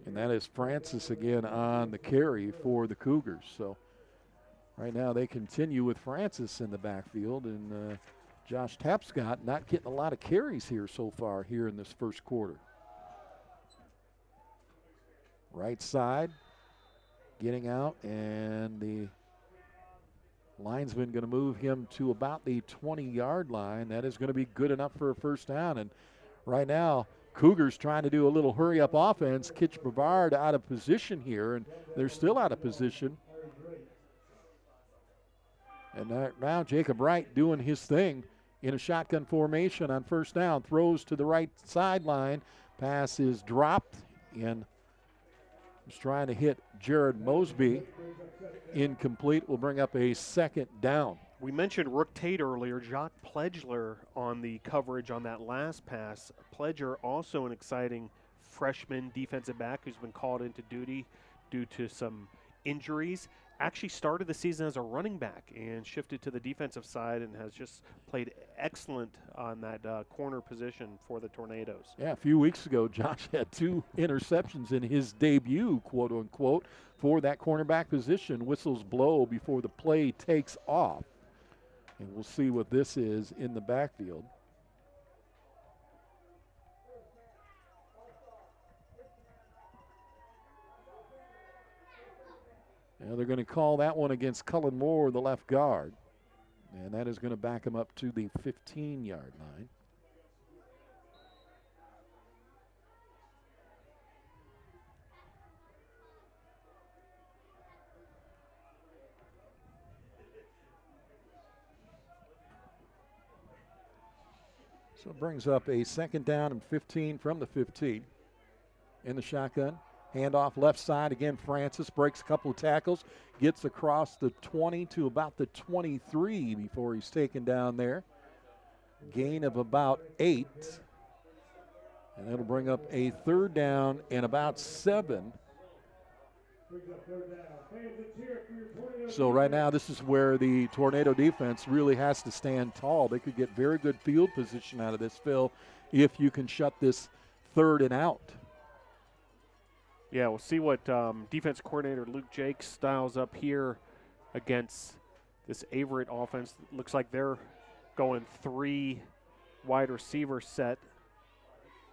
And that is Francis again on the carry for the Cougars. So right now they continue with Francis in the backfield, and Josh Tapscott not getting a lot of carries here so far here in this first quarter. Right side, getting out, and the linesman going to move him to about the 20-yard line. That is going to be good enough for a first down. And right now, Cougars trying to do a little hurry-up offense. Kitch Brevard out of position here, and they're still out of position. And now Jacob Wright doing his thing in a shotgun formation on first down. Throws to the right sideline. Pass is dropped, and he's trying to hit Jared Mosby. Incomplete. Will bring up a second down. We mentioned Rook Tate earlier. Jacques Pledger on the coverage on that last pass. Pledger, also an exciting freshman defensive back who's been called into duty due to some injuries. Actually started the season as a running back and shifted to the defensive side and has just played excellent on that corner position for the Tornadoes. Yeah, a few weeks ago, Josh had 2 interceptions in his debut, quote unquote, for that cornerback position. Whistles blow before the play takes off. And we'll see what this is in the backfield. Now they're going to call that one against Cullen Moore, the left guard. And that is going to back him up to the 15-yard line. So it brings up a second down and 15 from the 15 in the shotgun. Handoff left side again. Francis breaks a couple of tackles, gets across the 20 to about the 23 before he's taken down there. Gain of about 8. And that'll bring up a third down and about 7. So right now this is where the Tornado defense really has to stand tall. They could get very good field position out of this, Phil, if you can shut this third and out. Yeah, we'll see what defense coordinator Luke Jakes styles up here against this Averett offense. Looks like they're going 3 wide receiver set.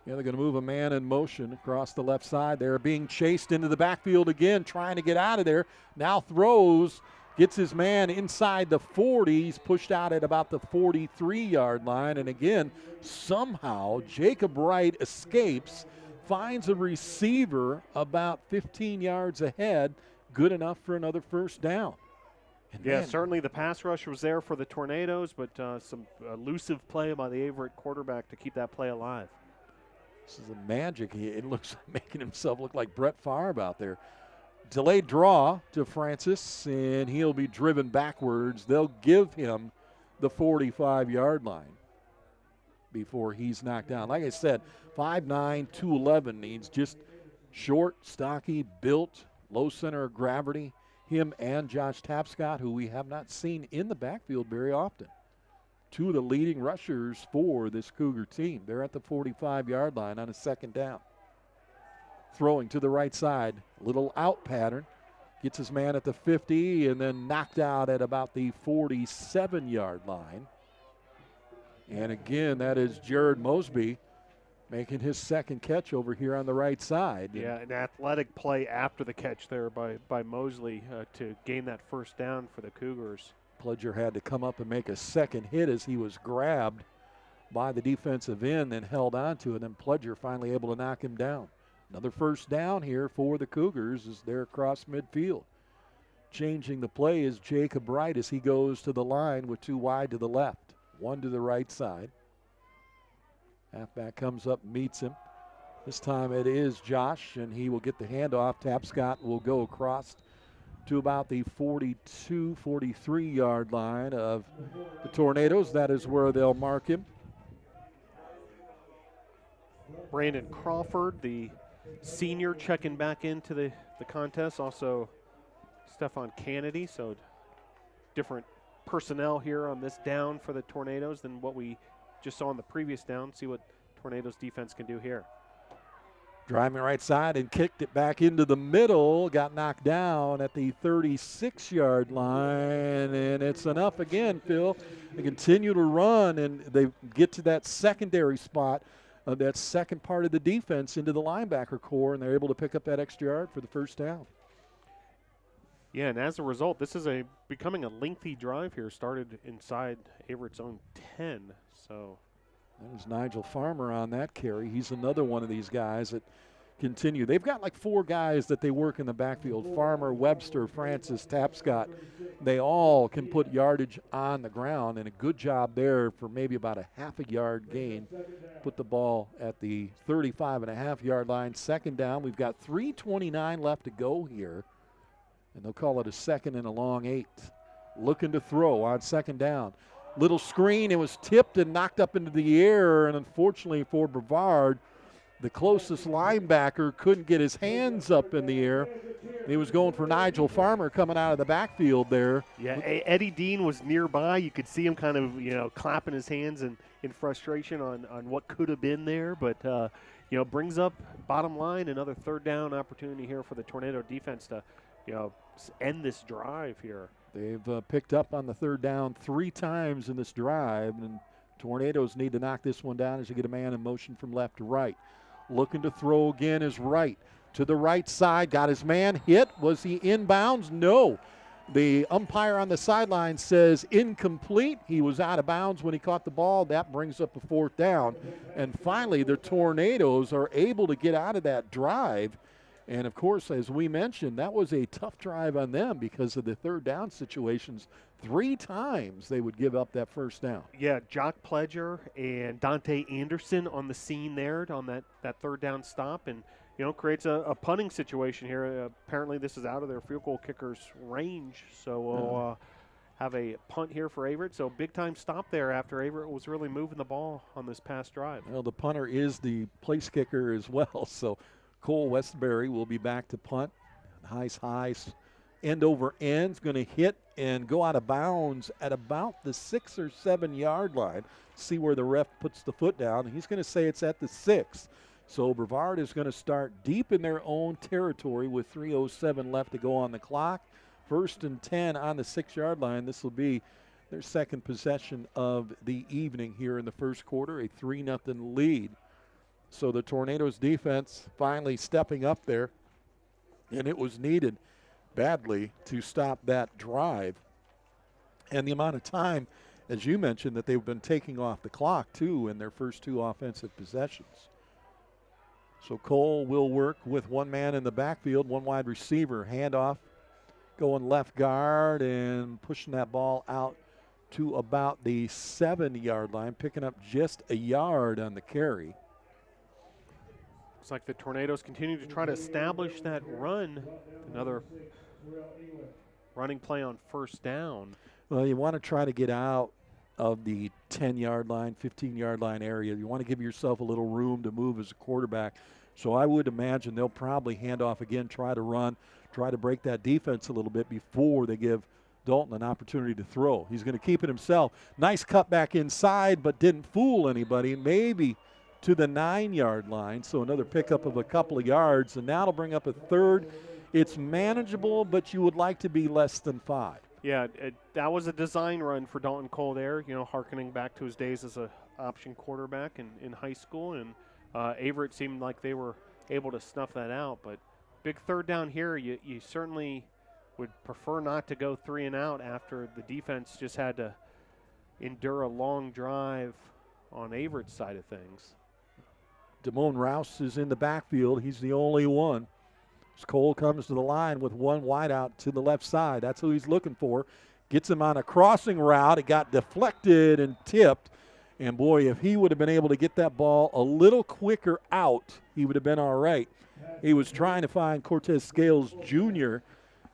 Yeah, they're going to move a man in motion across the left side. They're being chased into the backfield again, trying to get out of there. Now throws, gets his man inside the 40. He's pushed out at about the 43-yard line. And again, somehow Jacob Wright escapes, finds a receiver about 15 yards ahead, good enough for another first down. And yeah, certainly the pass rush was there for the Tornadoes, but some elusive play by the Averett quarterback to keep that play alive. This is a magic. It looks like making himself look like Brett Favre out there. Delayed draw to Francis, and he'll be driven backwards. They'll give him the 45-yard line before he's knocked down. Like I said, 5'9", 211. He's just short, stocky, built, low center of gravity. Him and Josh Tapscott, who we have not seen in the backfield very often. 2 of the leading rushers for this Cougar team. They're at the 45-yard line on a second down. Throwing to the right side, little out pattern. Gets his man at the 50 and then knocked out at about the 47-yard line. And again, that is Jared Mosby making his second catch over here on the right side. Yeah, an athletic play after the catch there by Mosley to gain that first down for the Cougars. Pledger had to come up and make a second hit as he was grabbed by the defensive end and held on to it, and Pledger finally able to knock him down. Another first down here for the Cougars as they're across midfield. Changing the play is Jacob Wright as he goes to the line with 2 wide to the left, 1 to the right side. Halfback comes up and meets him. This time it is Josh, and he will get the handoff. Tapscott will go across to about the 42, 43-yard line of the Tornadoes. That is where they'll mark him. Brandon Crawford, the senior, checking back into the contest. Also Stefan Kennedy, so different personnel here on this down for the Tornadoes than what we just saw on the previous down. See what Tornadoes defense can do here. Driving right side and kicked it back into the middle. Got knocked down at the 36-yard line, and it's enough again, Phil. They continue to run, and they get to that secondary spot of that second part of the defense into the linebacker core, and they're able to pick up that extra yard for the first down. Yeah, and as a result, this is becoming a lengthy drive here. Started inside Averett's own 10. So there's Nigel Farmer on that carry. He's another one of these guys that continue. They've got like 4 guys that they work in the backfield. Farmer, Webster, Francis, Tapscott. They all can put yardage on the ground, and a good job there for maybe about a half a yard gain. Put the ball at the 35.5-yard line. Second down. We've got 3:29 left to go here, and they'll call it a second and a long 8. Looking to throw on second down. Little screen. It was tipped and knocked up into the air, and unfortunately for Brevard, the closest linebacker couldn't get his hands up in the air. He was going for Nigel Farmer coming out of the backfield there. Yeah, Eddie Dean was nearby. You could see him kind of, clapping his hands in frustration on what could have been there. But, brings up, bottom line, another third down opportunity here for the Tornado defense to, end this drive here. They've picked up on the third down 3 times in this drive, and Tornadoes need to knock this one down as you get a man in motion from left to right. Looking to throw again is right. To the right side, got his man hit. Was he inbounds? No. The umpire on the sideline says incomplete. He was out of bounds when he caught the ball. That brings up a 4th down. And finally, the Tornadoes are able to get out of that drive. And, of course, as we mentioned, that was a tough drive on them because of the third down situations. 3 times they would give up that first down. Yeah, Jock Pledger and Dante Anderson on the scene there on that third down stop, and creates a punting situation here. Apparently this is out of their field goal kicker's range, so we'll have a punt here for Averett. So big time stop there after Averett was really moving the ball on this past drive. Well, the punter is the place kicker as well, so Cole Westbury will be back to punt. High, end over end, is going to hit and go out of bounds at about the 6 or 7 yard line. See where the ref puts the foot down. He's going to say it's at the 6. So Brevard is going to start deep in their own territory with 3:07 left to go on the clock. 1st and 10 on the 6 yard line. This will be their second possession of the evening here in the first quarter, a 3-0 lead. So the Tornadoes defense finally stepping up there, and it was needed badly to stop that drive. And the amount of time, as you mentioned, that they've been taking off the clock, too, in their first 2 offensive possessions. So Cole will work with 1 man in the backfield, 1 wide receiver. Handoff going left guard and pushing that ball out to about the 7 yard line, picking up just a yard on the carry. Looks like the Tornadoes continue to try to establish that run. Another running play on first down. Well, you want to try to get out of the 10-yard line, 15-yard line area. You want to give yourself a little room to move as a quarterback. So I would imagine they'll probably hand off again, try to run, try to break that defense a little bit before they give Dalton an opportunity to throw. He's going to keep it himself. Nice cut back inside, but didn't fool anybody. Maybe to the 9-yard line, so another pickup of a couple of yards, and now it'll bring up a 3rd. It's manageable, but you would like to be less than 5. Yeah, that was a design run for Dalton Cole there, hearkening back to his days as an option quarterback in high school, and Averett seemed like they were able to snuff that out, but big third down here, you certainly would prefer not to go 3 and out after the defense just had to endure a long drive on Averett's side of things. Damone Rouse is in the backfield. He's the only one. As Cole comes to the line with 1 wide out to the left side. That's who he's looking for. Gets him on a crossing route. It got deflected and tipped. And, boy, if he would have been able to get that ball a little quicker out, he would have been all right. He was trying to find Cortez Scales Jr.,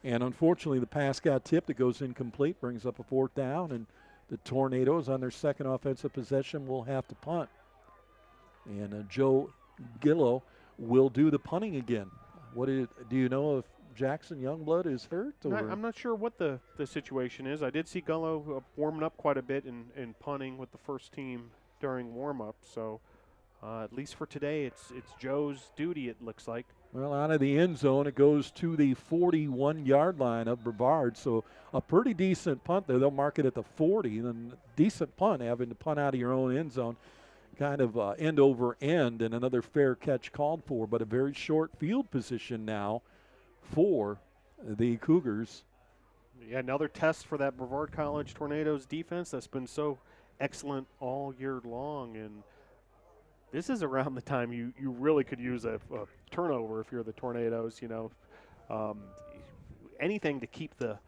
and unfortunately the pass got tipped. It goes incomplete, brings up a 4th down, and the Tornadoes on their second offensive possession will have to punt. And Joe Gillow will do the punting again. Do you know if Jackson Youngblood is hurt? Or? I'm not sure what the situation is. I did see Gullo warming up quite a bit in punting with the first team during warm-up. So at least for today, it's Joe's duty, it looks like. Well, out of the end zone, it goes to the 41-yard line of Brevard. So a pretty decent punt there. They'll mark it at the 40. And then decent punt, having to punt out of your own end zone. kind of end over end, and another fair catch called for, but a very short field position now for the Cougars. Yeah, another test for that Brevard College Tornadoes defense that's been so excellent all year long. And this is around the time you really could use a turnover if you're the Tornadoes, anything to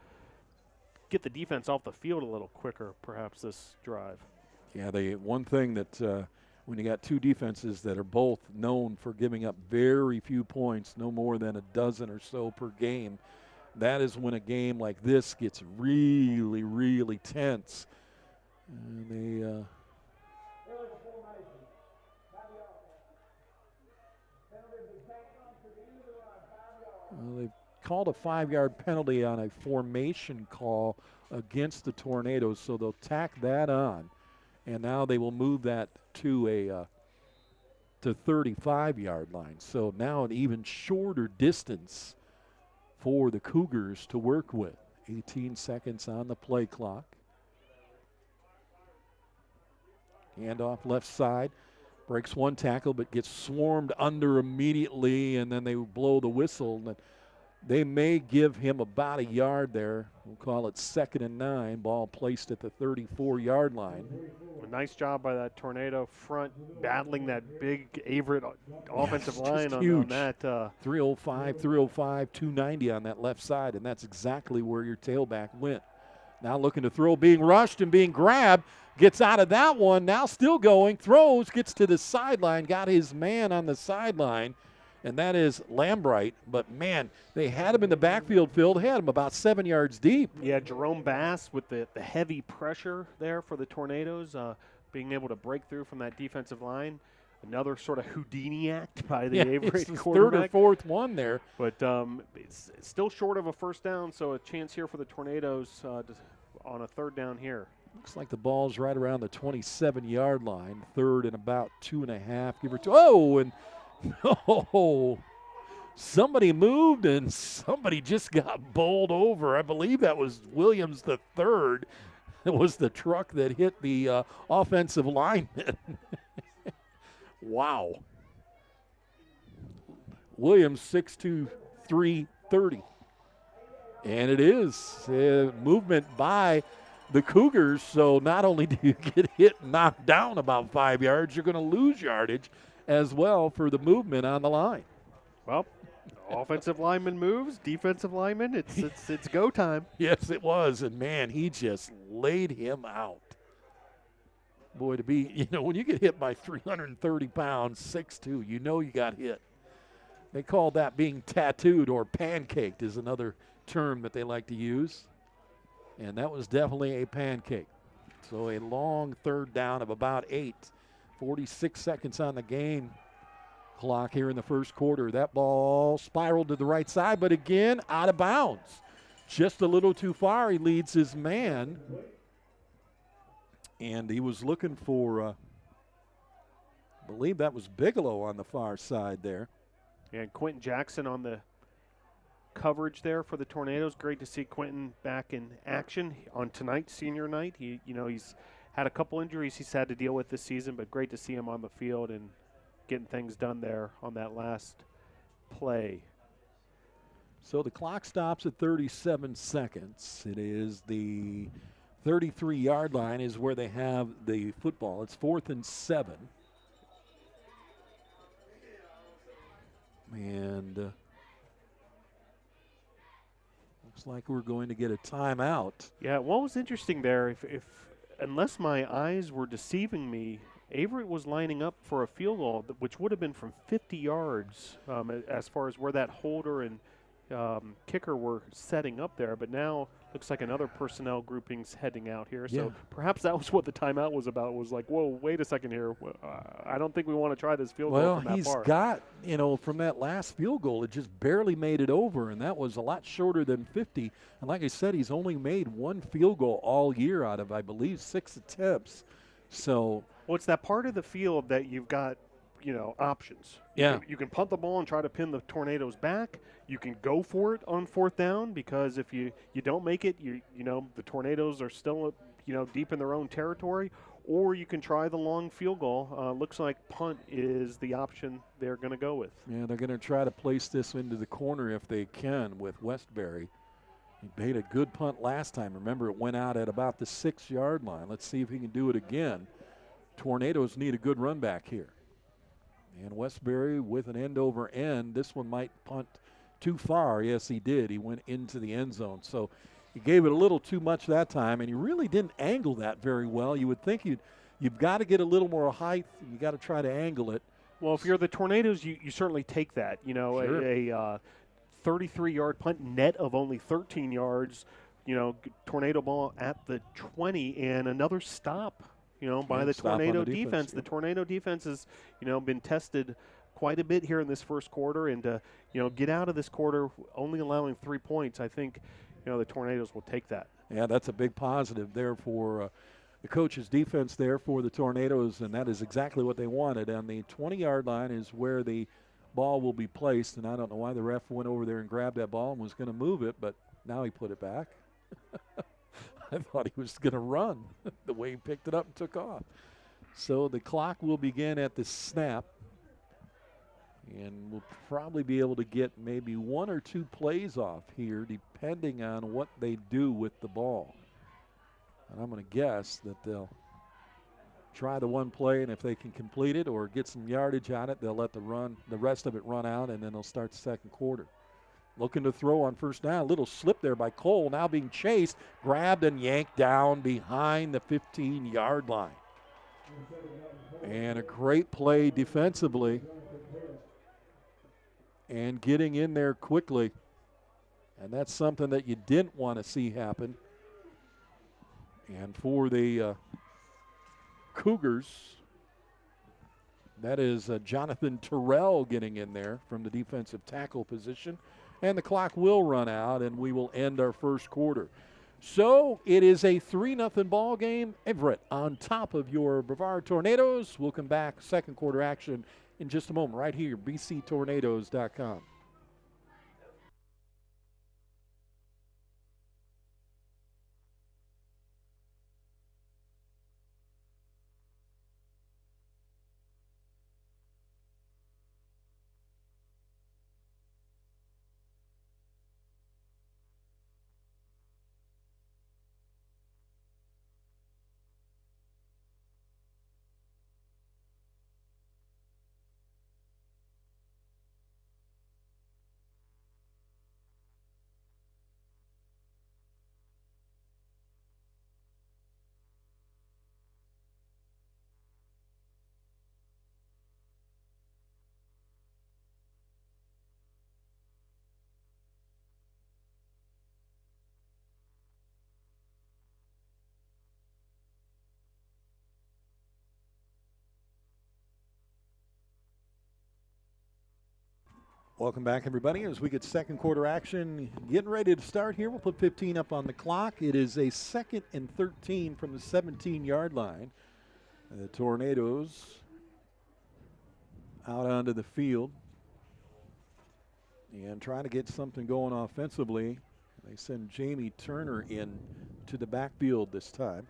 get the defense off the field a little quicker, perhaps, this drive. Yeah, one thing that when you got two defenses that are both known for giving up very few points, no more than a dozen or so per game, that is when a game like this gets really, really tense. And they've called a 5-yard penalty on a formation call against the Tornadoes, so they'll tack that on. And now they will move that to 35-yard line. So now an even shorter distance for the Cougars to work with. 18 seconds on the play clock. Handoff left side. Breaks one tackle but gets swarmed under immediately, and then they blow the whistle. They may give him about a yard there. We'll call it 2nd and 9. Ball placed at the 34-yard line. A nice job by that Tornado front, battling that big Averett offensive line on that. 305, 290 on that left side, and that's exactly where your tailback went. Now looking to throw, being rushed and being grabbed. Gets out of that one, now still going, throws, gets to the sideline, got his man on the sideline, and that is Lambright. But, man, they had him in the backfield, Phil. They had him about 7 yards deep. Yeah, Jerome Bass with the heavy pressure there for the Tornadoes, being able to break through from that defensive line. Another sort of Houdini act by the Averett quarterback. 3rd or 4th one there. But it's still short of a first down, so a chance here for the Tornadoes on a 3rd down here. Looks like the ball's right around the 27-yard line. 3rd and about 2.5, give or two. Oh, and somebody moved and somebody just got bowled over. I believe that was Williams the third. It was the truck that hit the offensive lineman. Wow. Williams 6'2", 330. And it is movement by the Cougars, so not only do you get hit and knocked down about 5 yards, you're going to lose yardage as well for the movement on the line. Well, offensive lineman moves, defensive lineman, it's go time. Yes, it was, and man, he just laid him out. Boy, to be, when you get hit by 330 pounds, 6'2", you know you got hit. They call that being tattooed or pancaked is another term that they like to use. And that was definitely a pancake. So a long 3rd down of about 8. 46 seconds on the game clock here in the first quarter. That ball spiraled to the right side, but again, out of bounds. Just a little too far. He leads his man. And he was looking for, I believe that was Bigelow on the far side there. And Quentin Jackson on the coverage there for the Tornadoes. Great to see Quentin back in action on tonight's senior night. He's had a couple injuries he's had to deal with this season, but great to see him on the field and getting things done there on that last play. So the clock stops at 37 seconds. It is the 33-yard line is where they have the football. It's 4th and 7. And looks like we're going to get a timeout. Yeah, what was interesting there, if unless my eyes were deceiving me, Averett was lining up for a field goal, which would have been from 50 yards as far as where that holder and kicker were setting up there. But now looks like another personnel grouping's heading out here. Yeah. So perhaps that was what the timeout was about, was like, whoa, wait a second here. I don't think we want to try this field goal from that far. Well, he's got, from that last field goal, it just barely made it over, and that was a lot shorter than 50. And like I said, he's only made one field goal all year out of, I believe, 6 attempts. So – well, it's that part of the field that you've got, options. Yeah. You can punt the ball and try to pin the Tornadoes back. You can go for it on 4th down, because if you don't make it, the Tornadoes are still, deep in their own territory. or you can try the long field goal. Looks like punt is the option they're going to go with. Yeah, they're going to try to place this into the corner if they can with Westbury. He made a good punt last time. Remember, it went out at about the 6-yard line. Let's see if he can do it again. Tornadoes need a good run back here. And Westbury with an end over end. This one might punt too far. Yes, he did. He went into the end zone. So he gave it a little too much that time, and he really didn't angle that very well. You would think you've got to get a little more height. You got to try to angle it. Well, if you're the Tornadoes, you certainly take that. You know, Sure. a 33-yard punt net of only 13 yards, tornado ball at the 20 and another stop, by the Tornado defense. The Tornado defense has, been tested quite a bit here in this first quarter, and to, get out of this quarter only allowing 3 points, I think, the Tornadoes will take that. Yeah, that's a big positive there for the coach's defense there for the Tornadoes, and that is exactly what they wanted. And the 20-yard line is where the ball will be placed, and I don't know why the ref went over there and grabbed that ball and was going to move it, but now he put it back. I thought he was going to run the way he picked it up and took off. So the clock will begin at the snap, and we'll probably be able to get maybe 1 or 2 plays off here depending on what they do with the ball. And I'm going to guess that they'll try the one play, and if they can complete it or get some yardage on it, they'll let the rest of it run out, and then they'll start the second quarter. Looking to throw on first down. A little slip there by Cole, now being chased, grabbed and yanked down behind the 15-yard line. And a great play defensively and getting in there quickly. And that's something that you didn't want to see happen. And for the Cougars, that is Jonathan Terrell getting in there from the defensive tackle position. And the clock will run out, and we will end our first quarter. So it is a 3-0 ball game. Averett on top of your Brevard Tornadoes. We'll come back, second quarter action in just a moment right here, bctornadoes.com. Welcome back, everybody, as we get second quarter action. Getting ready to start here. We'll put 15 up on the clock. It is a 2nd and 13 from the 17-yard line. The Tornadoes out onto the field and trying to get something going offensively. They send Jamie Turner in to the backfield this time.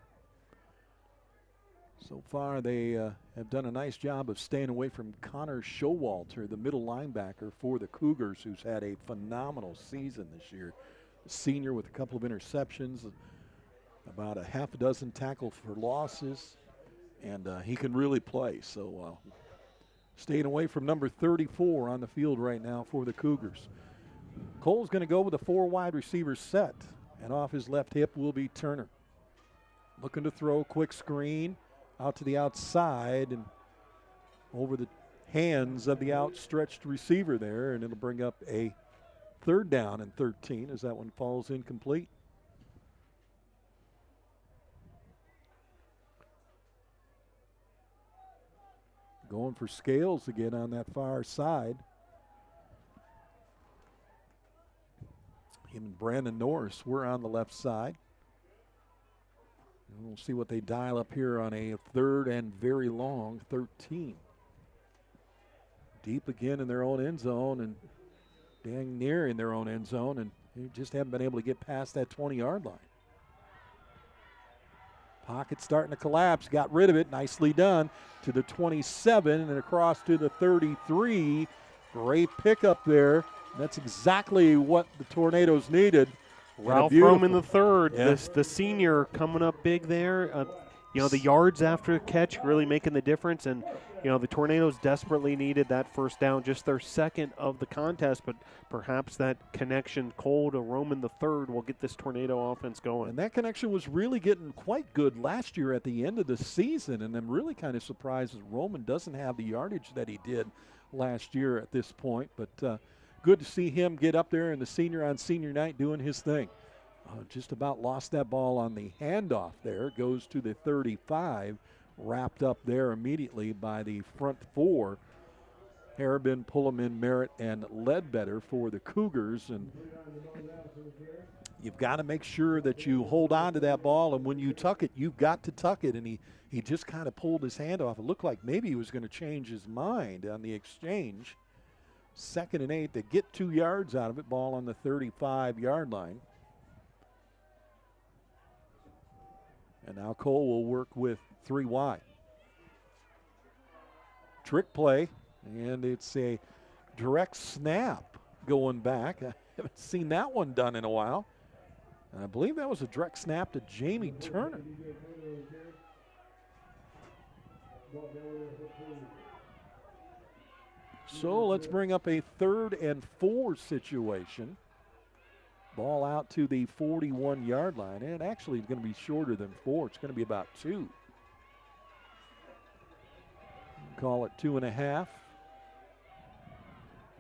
So far, they have done a nice job of staying away from Connor Showalter, the middle linebacker for the Cougars, who's had a phenomenal season this year. A senior with a couple of interceptions, about a half a dozen tackle for losses, and he can really play. So staying away from number 34 on the field right now for the Cougars. Cole's going to go with a 4 wide receiver set, and off his left hip will be Turner. Looking to throw, quick screen. Out to the outside and over the hands of the outstretched receiver there, and it'll bring up a 3rd down and 13 as that one falls incomplete. Going for Scales again on that far side. Him and Brandon Norris were on the left side. We'll see what they dial up here on a 3rd and very long 13. Deep again in their own end zone and dang near in their own end zone, and they just haven't been able to get past that 20-yard line. Pocket starting to collapse. Got rid of it. Nicely done. To the 27 and across to the 33. Great pickup there. That's exactly what the Tornadoes needed. Ralph Roman the third, the senior coming up big there. The yards after the catch really making the difference. And, the Tornadoes desperately needed that first down, just their second of the contest. But perhaps that connection, Cole to Roman the third, will get this Tornado offense going. And that connection was really getting quite good last year at the end of the season. And I'm really kind of surprised that Roman doesn't have the yardage that he did last year at this point. But good to see him get up there and the senior on senior night doing his thing. Just about lost that ball on the handoff there. Goes to the 35, wrapped up there immediately by the front four. Harabin, Pullman, Merritt, and Ledbetter for the Cougars. And you've got to make sure that you hold on to that ball, and when you tuck it, you've got to tuck it. And he just kind of pulled his hand off. It looked like maybe he was going to change his mind on the exchange. 2nd and 8. They get 2 yards out of it. Ball on the 35-yard line. And now Cole will work with 3 wide. Trick play, and it's a direct snap going back. I haven't seen that one done in a while. And I believe that was a direct snap to Jamie Turner. So let's bring up a 3rd and 4 situation. Ball out to the 41-yard line, and actually it's going to be shorter than 4. It's going to be about 2. Call it 2.5.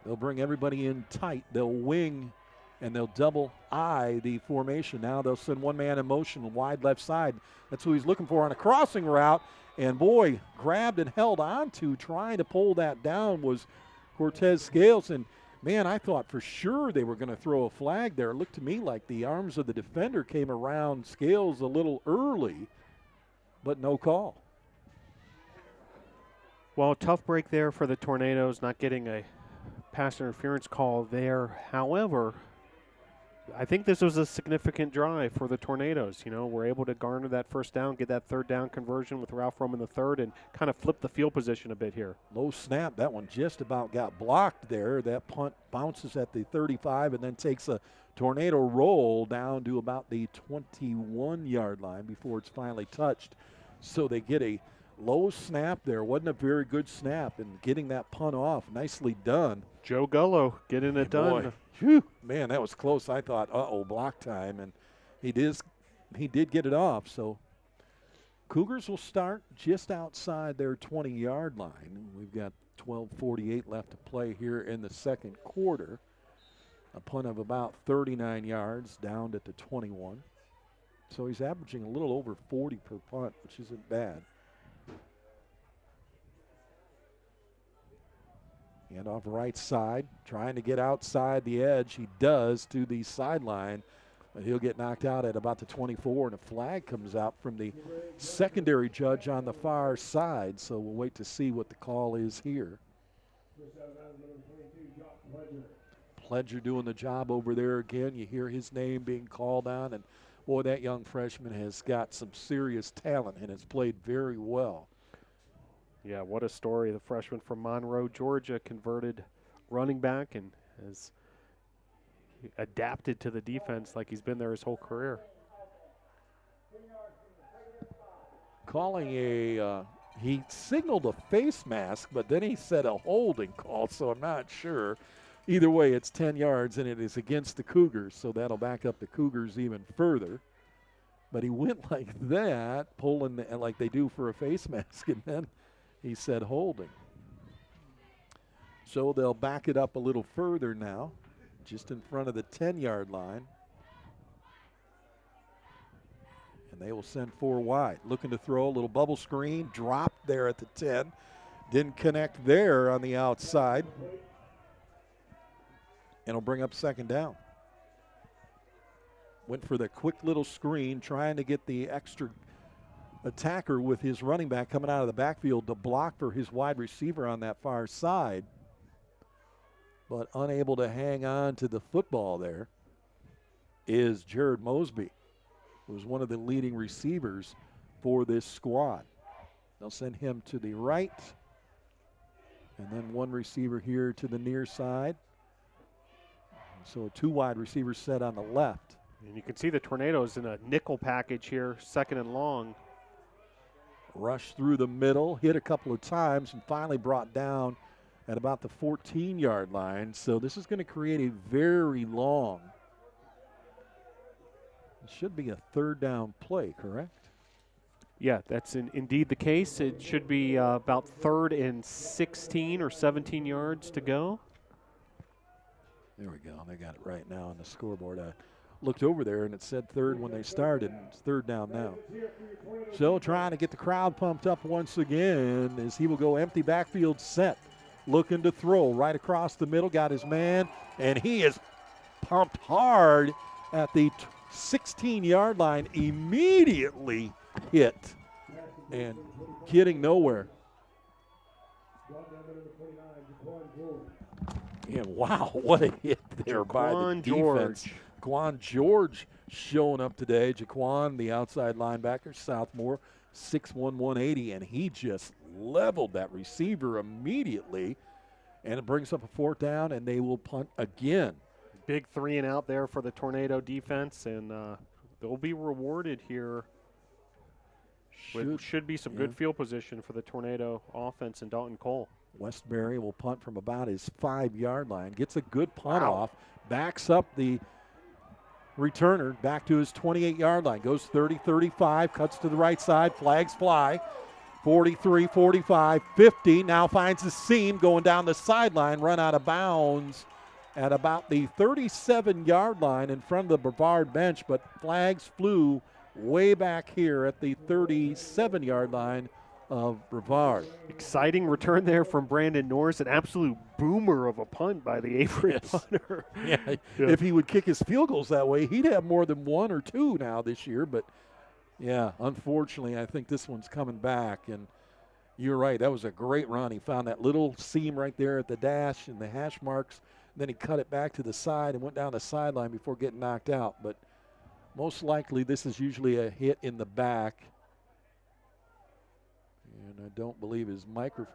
They'll bring everybody in tight. They'll wing and they'll double eye the formation. Now they'll send one man in motion wide left side. That's who he's looking for on a crossing route. And boy, grabbed and held on to, trying to pull that down was Cortez Scales. And man, I thought for sure they were going to throw a flag there. It looked to me like the arms of the defender came around Scales a little early, but no call. Well, tough break there for the Tornadoes, not getting a pass interference call there. However, I think this was a significant drive for the Tornadoes. We're able to garner that first down, get that 3rd down conversion with Ralph Roman the third, and kind of flip the field position a bit here. Low snap. That one just about got blocked there. That punt bounces at the 35 and then takes a Tornado roll down to about the 21-yard line before it's finally touched. So they get a low snap there. Wasn't a very good snap, and getting that punt off, nicely done. Joe Gullo getting it done. Boy, whew, man, that was close. I thought, block time, and he did get it off. So Cougars will start just outside their 20-yard line. We've got 12:48 left to play here in the second quarter. A punt of about 39 yards down at the 21. So he's averaging a little over 40 per punt, which isn't bad. And off right side, trying to get outside the edge. He does to the sideline, but he'll get knocked out at about the 24, and a flag comes out from the secondary judge on the far side. So we'll wait to see what the call is here. Pledger doing the job over there again. You hear his name being called on, and boy, that young freshman has got some serious talent and has played very well. Yeah, what a story. The freshman from Monroe, Georgia, converted running back and has adapted to the defense like he's been there his whole career. Calling he signaled a face mask, but then he said a holding call, so I'm not sure. Either way, it's 10 yards, and it is against the Cougars, so that'll back up the Cougars even further. But he went like that, pulling like they do for a face mask, and then he said holding. So they'll back it up a little further now, just in front of the 10-yard line. And they will send 4 wide. Looking to throw a little bubble screen, dropped there at the 10. Didn't connect there on the outside. And it'll bring up 2nd down. Went for the quick little screen, trying to get the extra attacker with his running back coming out of the backfield to block for his wide receiver on that far side, but unable to hang on to the football there is Jared Mosby, who's one of the leading receivers for this squad. They'll send him to the right. And then one receiver here to the near side. So a 2 wide receiver set on the left. And you can see the Tornadoes in a nickel package here, second and long. Rush through the middle, hit a couple of times, and finally brought down at about the 14-yard line. So this is going to create a very long, it should be a 3rd down play, correct? Yeah, that's indeed the case. It should be about 3rd and 16 or 17 yards to go. There we go. They got it right now on the scoreboard. I looked over there, and it said 3rd when they started. It's 3rd down now. So trying to get the crowd pumped up once again as he will go empty backfield set. Looking to throw right across the middle. Got his man, and he is pumped hard at the 16-yard line. Immediately hit and getting nowhere. And wow, what a hit there by the defense. Jaquan George showing up today. Jaquan, the outside linebacker, sophomore, 6'1", 180, and he just leveled that receiver immediately. And it brings up a 4th down, and they will punt again. Big 3 and out there for the Tornado defense, and they'll be rewarded here. Should be some good field position for the Tornado offense and Dalton Cole. Westbury will punt from about his 5-yard line. Gets a good punt off. Backs up the returner back to his 28-yard line. Goes 30, 35. Cuts to the right side. Flags fly. 43, 45, 50. Now finds the seam going down the sideline. Run out of bounds at about the 37-yard line in front of the Brevard bench. But flags flew way back here at the 37-yard line of Brevard. Exciting return there from Brandon Norris. An absolute boomer of a punt by the Averett punter. Yeah, if he would kick his field goals that way, he'd have more than 1 or 2 now this year. But, yeah, unfortunately, I think this one's coming back. And you're right, that was a great run. He found that little seam right there at the dash and the hash marks. Then he cut it back to the side and went down the sideline before getting knocked out. But most likely this is usually a hit in the back. And I don't believe his microphone.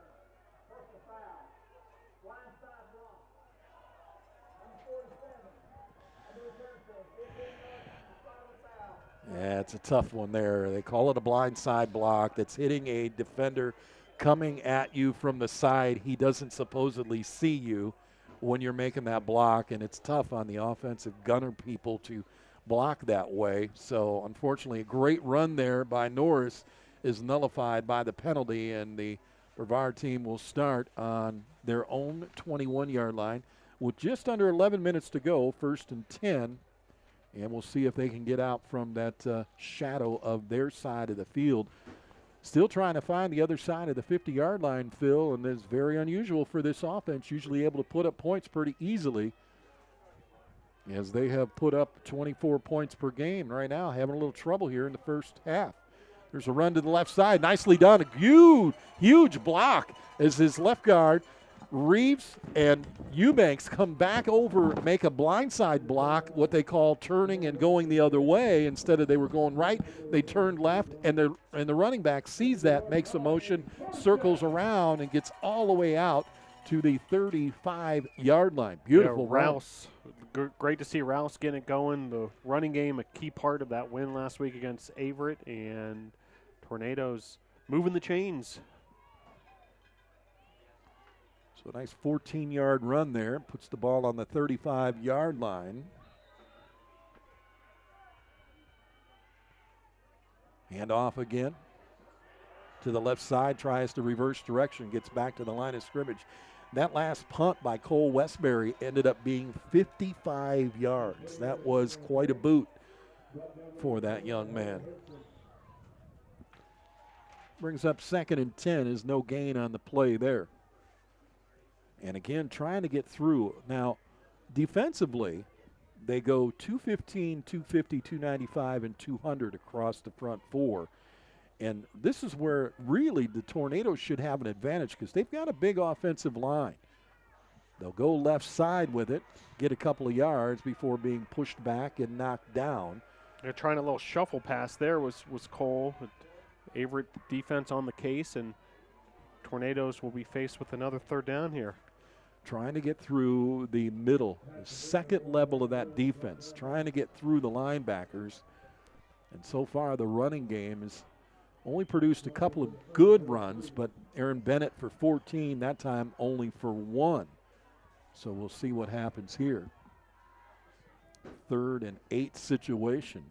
Yeah, it's a tough one there. They call it a blindside block that's hitting a defender coming at you from the side. He doesn't supposedly see you when you're making that block, and it's tough on the offensive gunner people to block that way. So, unfortunately, a great run there by Norris is nullified by the penalty, and the Brevard team will start on their own 21-yard line with just under 11 minutes to go, 1st and 10. And we'll see if they can get out from that shadow of their side of the field. Still trying to find the other side of the 50-yard line, Phil, and it's very unusual for this offense, usually able to put up points pretty easily, as they have put up 24 points per game right now, having a little trouble here in the first half. There's a run to the left side. Nicely done. A huge block as his left guard, Reeves and Eubanks, come back over, make a blindside block, what they call turning and going the other way. Instead of they were going right, they turned left, and the running back sees that, makes a motion, circles around, and gets all the way out to the 35-yard line. Beautiful Rouse. Great to see Rouse getting it going. The running game, a key part of that win last week against Averett, and Tornadoes moving the chains. So a nice 14-yard run there. Puts the ball on the 35-yard line. Hand off again to the left side. Tries to reverse direction. Gets back to the line of scrimmage. That last punt by Cole Westbury ended up being 55 yards. That was quite a boot for that young man. Brings up 2nd and 10. Is no gain on the play there. And again, trying to get through. Now, defensively, they go 215, 250, 295, and 200 across the front 4. And this is where really the Tornadoes should have an advantage, because they've got a big offensive line. They'll go left side with it, get a couple of yards before being pushed back and knocked down. They're trying a little shuffle pass there was Cole. Averett defense on the case, and Tornadoes will be faced with another third down here. Trying to get through the middle, the second level of that defense, trying to get through the linebackers. And so far, the running game has only produced a couple of good runs, but Aaron Bennett for 14, that time only for 1. So we'll see what happens here. 3rd and 8 situation.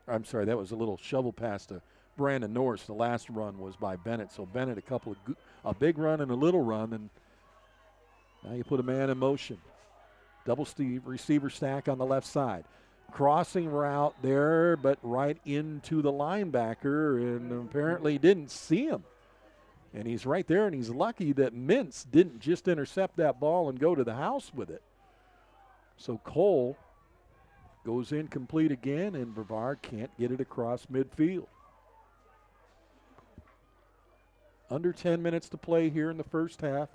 I'm sorry, that was a little shovel pass to Brandon Norris. The last run was by Bennett. So Bennett, a big run and a little run, and now you put a man in motion. Double receiver stack on the left side. Crossing route there, but right into the linebacker, and apparently didn't see him. And he's right there, and he's lucky that Mintz didn't just intercept that ball and go to the house with it. So Cole goes incomplete again, and Brevard can't get it across midfield. Under 10 minutes to play here in the first half.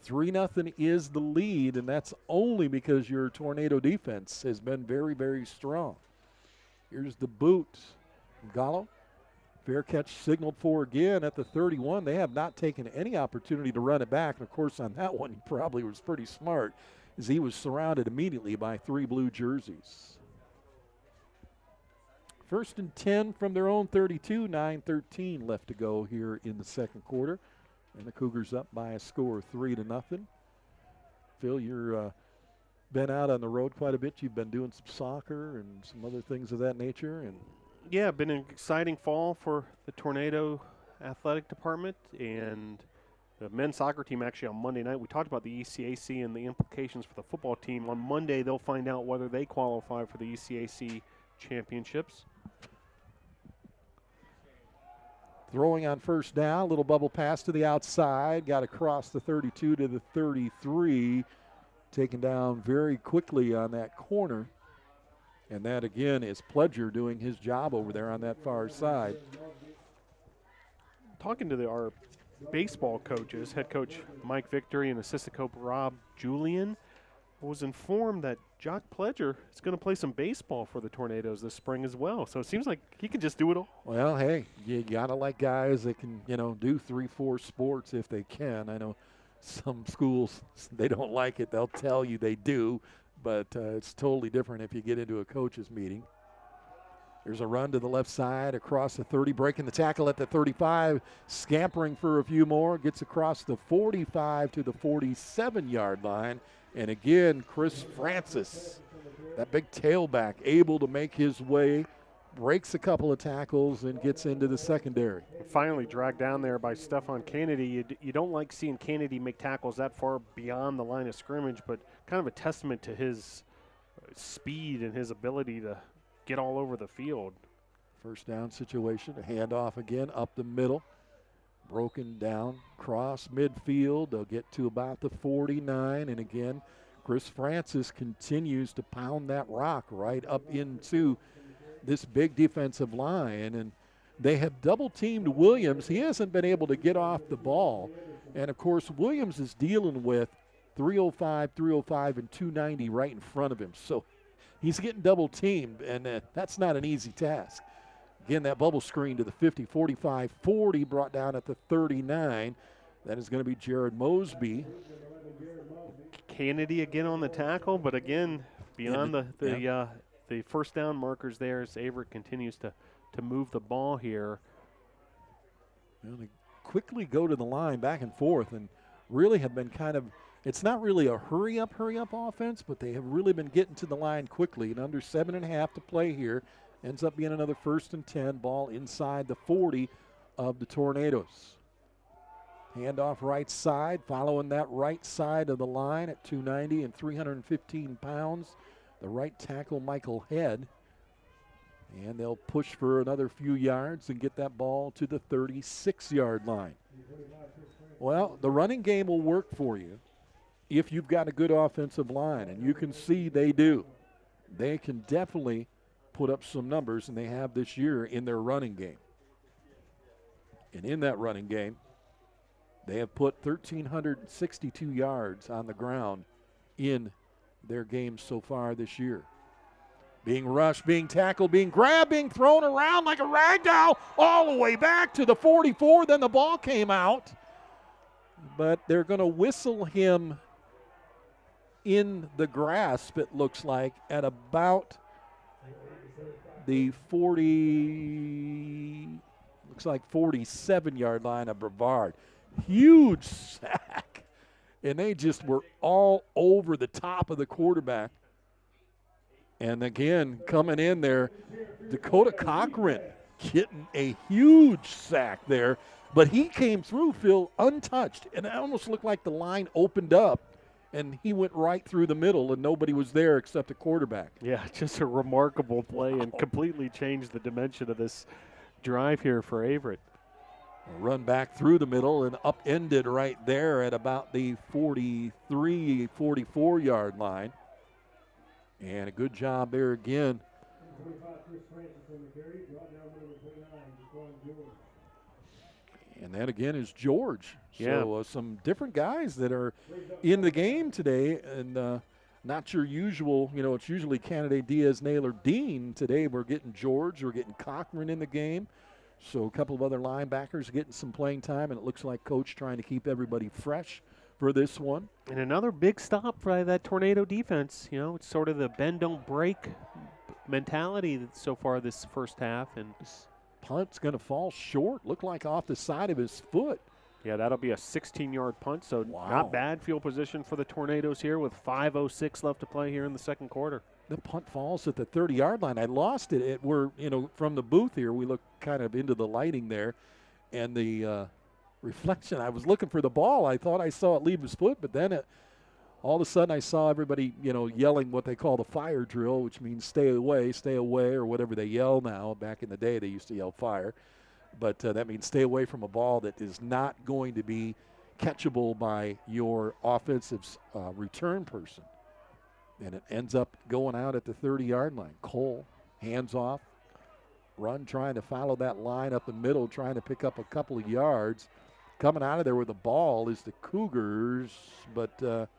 3-0 is the lead, and that's only because your Tornado defense has been very, very strong. Here's the boot. Gallo, fair catch signaled for again at the 31. They have not taken any opportunity to run it back, and of course on that one he probably was pretty smart, as he was surrounded immediately by 3 blue jerseys. 1st and 10 from their own 32, 9:13 left to go here in the second quarter. And the Cougars up by a score of 3-0. Phil, you're been out on the road quite a bit. You've been doing some soccer and some other things of that nature. And yeah, been an exciting fall for the Tornado athletic department, and the men's soccer team actually on Monday night. We talked about the ECAC and the implications for the football team. On Monday, they'll find out whether they qualify for the ECAC championships. Throwing on first down, little bubble pass to the outside, got across the 32 to the 33, taken down very quickly on that corner. And that again is Pledger doing his job over there on that far side. Talking to our baseball coaches, head coach Mike Victory and assistant coach Rob Julian, was informed that Jock Pledger is going to play some baseball for the Tornadoes this spring as well. So it seems like he can just do it all. Well, hey, you got to like guys that can, do 3-4 sports if they can. I know some schools, they don't like it. They'll tell you they do, but it's totally different if you get into a coach's meeting. There's a run to the left side across the 30, breaking the tackle at the 35, scampering for a few more, gets across the 45 to the 47-yard line. And again, Chris Francis, that big tailback, able to make his way, breaks a couple of tackles and gets into the secondary. Finally dragged down there by Stefan Kennedy. You don't like seeing Kennedy make tackles that far beyond the line of scrimmage, but kind of a testament to his speed and his ability to get all over the field. First down situation, a handoff again up the middle. Broken down, cross midfield. They'll get to about the 49. And again, Chris Francis continues to pound that rock right up into this big defensive line. And they have double-teamed Williams. He hasn't been able to get off the ball. And, of course, Williams is dealing with 305, and 290 right in front of him. So he's getting double-teamed, and that's not an easy task. Again, that bubble screen to the 50, 45, 40, brought down at the 39. That is going to be Jared Mosby. Kennedy again on the tackle, but again, beyond the first down markers there as Averett continues to move the ball here. Well, they quickly go to the line back and forth and really have been kind of, it's not really a hurry up offense, but they have really been getting to the line quickly. And under 7.5 to play here. Ends up being another 1st and 10, ball inside the 40 of the Tornadoes. Handoff right side, following that right side of the line at 290 and 315 pounds. The right tackle, Michael Head. And they'll push for another few yards and get that ball to the 36-yard line. Well, the running game will work for you if you've got a good offensive line, and you can see they do. They can definitely put up some numbers, and they have this year in their running game. And in that running game, they have put 1,362 yards on the ground in their games so far this year. Being rushed, being tackled, being grabbed, being thrown around like a rag doll all the way back to the 44. Then the ball came out. But they're going to whistle him in the grasp, it looks like, at about the 47-yard line of Brevard. Huge sack. And they just were all over the top of the quarterback. And again, coming in there, Dakota Cochran getting a huge sack there. But he came through, Phil, untouched. And it almost looked like the line opened up, and he went right through the middle, and nobody was there except the quarterback. Yeah, just a remarkable play and completely changed the dimension of this drive here for Averett. A run back through the middle and upended right there at about the 43, 44-yard line. And a good job there again. And that again is George. Yeah. So some different guys that are in the game today, and not your usual, it's usually candidate Diaz, Naylor, Dean. Today we're getting George, we're getting Cochran in the game. So a couple of other linebackers getting some playing time, and it looks like Coach trying to keep everybody fresh for this one. And another big stop for that Tornado defense. It's sort of the bend, don't break mentality so far this first half. And this punt's going to fall short. Look like off the side of his foot. Yeah, that'll be a 16-yard punt, so wow. Not bad field position for the Tornadoes here with 5:06 left to play here in the second quarter. The punt falls at the 30-yard line. I lost it. We're, from the booth here, we look kind of into the lighting there, and the reflection, I was looking for the ball. I thought I saw it leave his foot, but then all of a sudden I saw everybody, yelling what they call the fire drill, which means stay away, or whatever they yell now. Back in the day, they used to yell fire. But that means stay away from a ball that is not going to be catchable by your offensive return person. And it ends up going out at the 30-yard line. Cole, hands off, run, trying to follow that line up the middle, trying to pick up a couple of yards. Coming out of there with the ball is the Cougars, but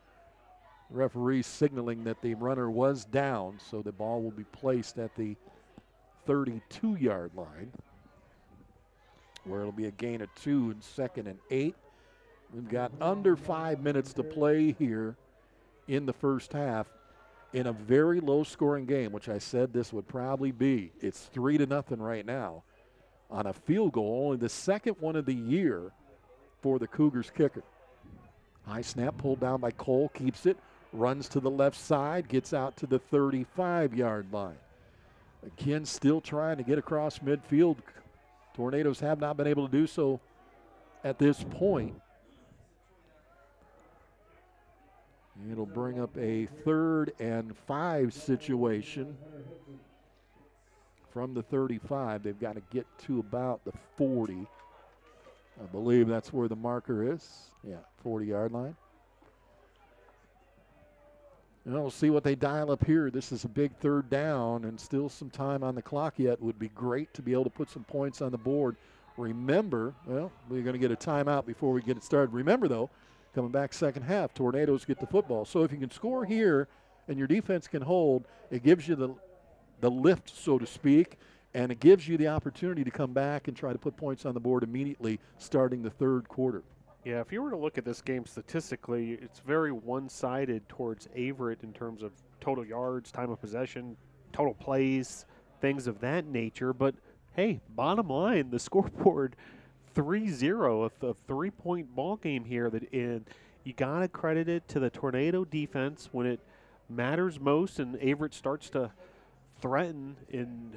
referee signaling that the runner was down, so the ball will be placed at the 32-yard line, where it'll be a gain of 2 and 2nd and 8. We've got under 5 minutes to play here in the first half in a very low-scoring game, which I said this would probably be. It's 3-0 right now on a field goal, only the second one of the year for the Cougars kicker. High snap pulled down by Cole, keeps it, runs to the left side, gets out to the 35-yard line. Again, still trying to get across midfield. Tornadoes have not been able to do so at this point. It'll bring up a 3rd and 5 situation from the 35. They've got to get to about the 40. I believe that's where the marker is. Yeah, 40-yard line. And we'll see what they dial up here. This is a big 3rd down and still some time on the clock yet. Would be great to be able to put some points on the board. Remember, well, we're going to get a timeout before we get it started. Remember, though, coming back second half, Tornadoes get the football. So if you can score here and your defense can hold, it gives you the lift, so to speak, and it gives you the opportunity to come back and try to put points on the board immediately starting the 3rd quarter. Yeah, if you were to look at this game statistically, it's very one-sided towards Averett in terms of total yards, time of possession, total plays, things of that nature. But, hey, bottom line, the scoreboard 3-0, a 3-point ball game here. And you got to credit it to the Tornado defense when it matters most and Averett starts to threaten in,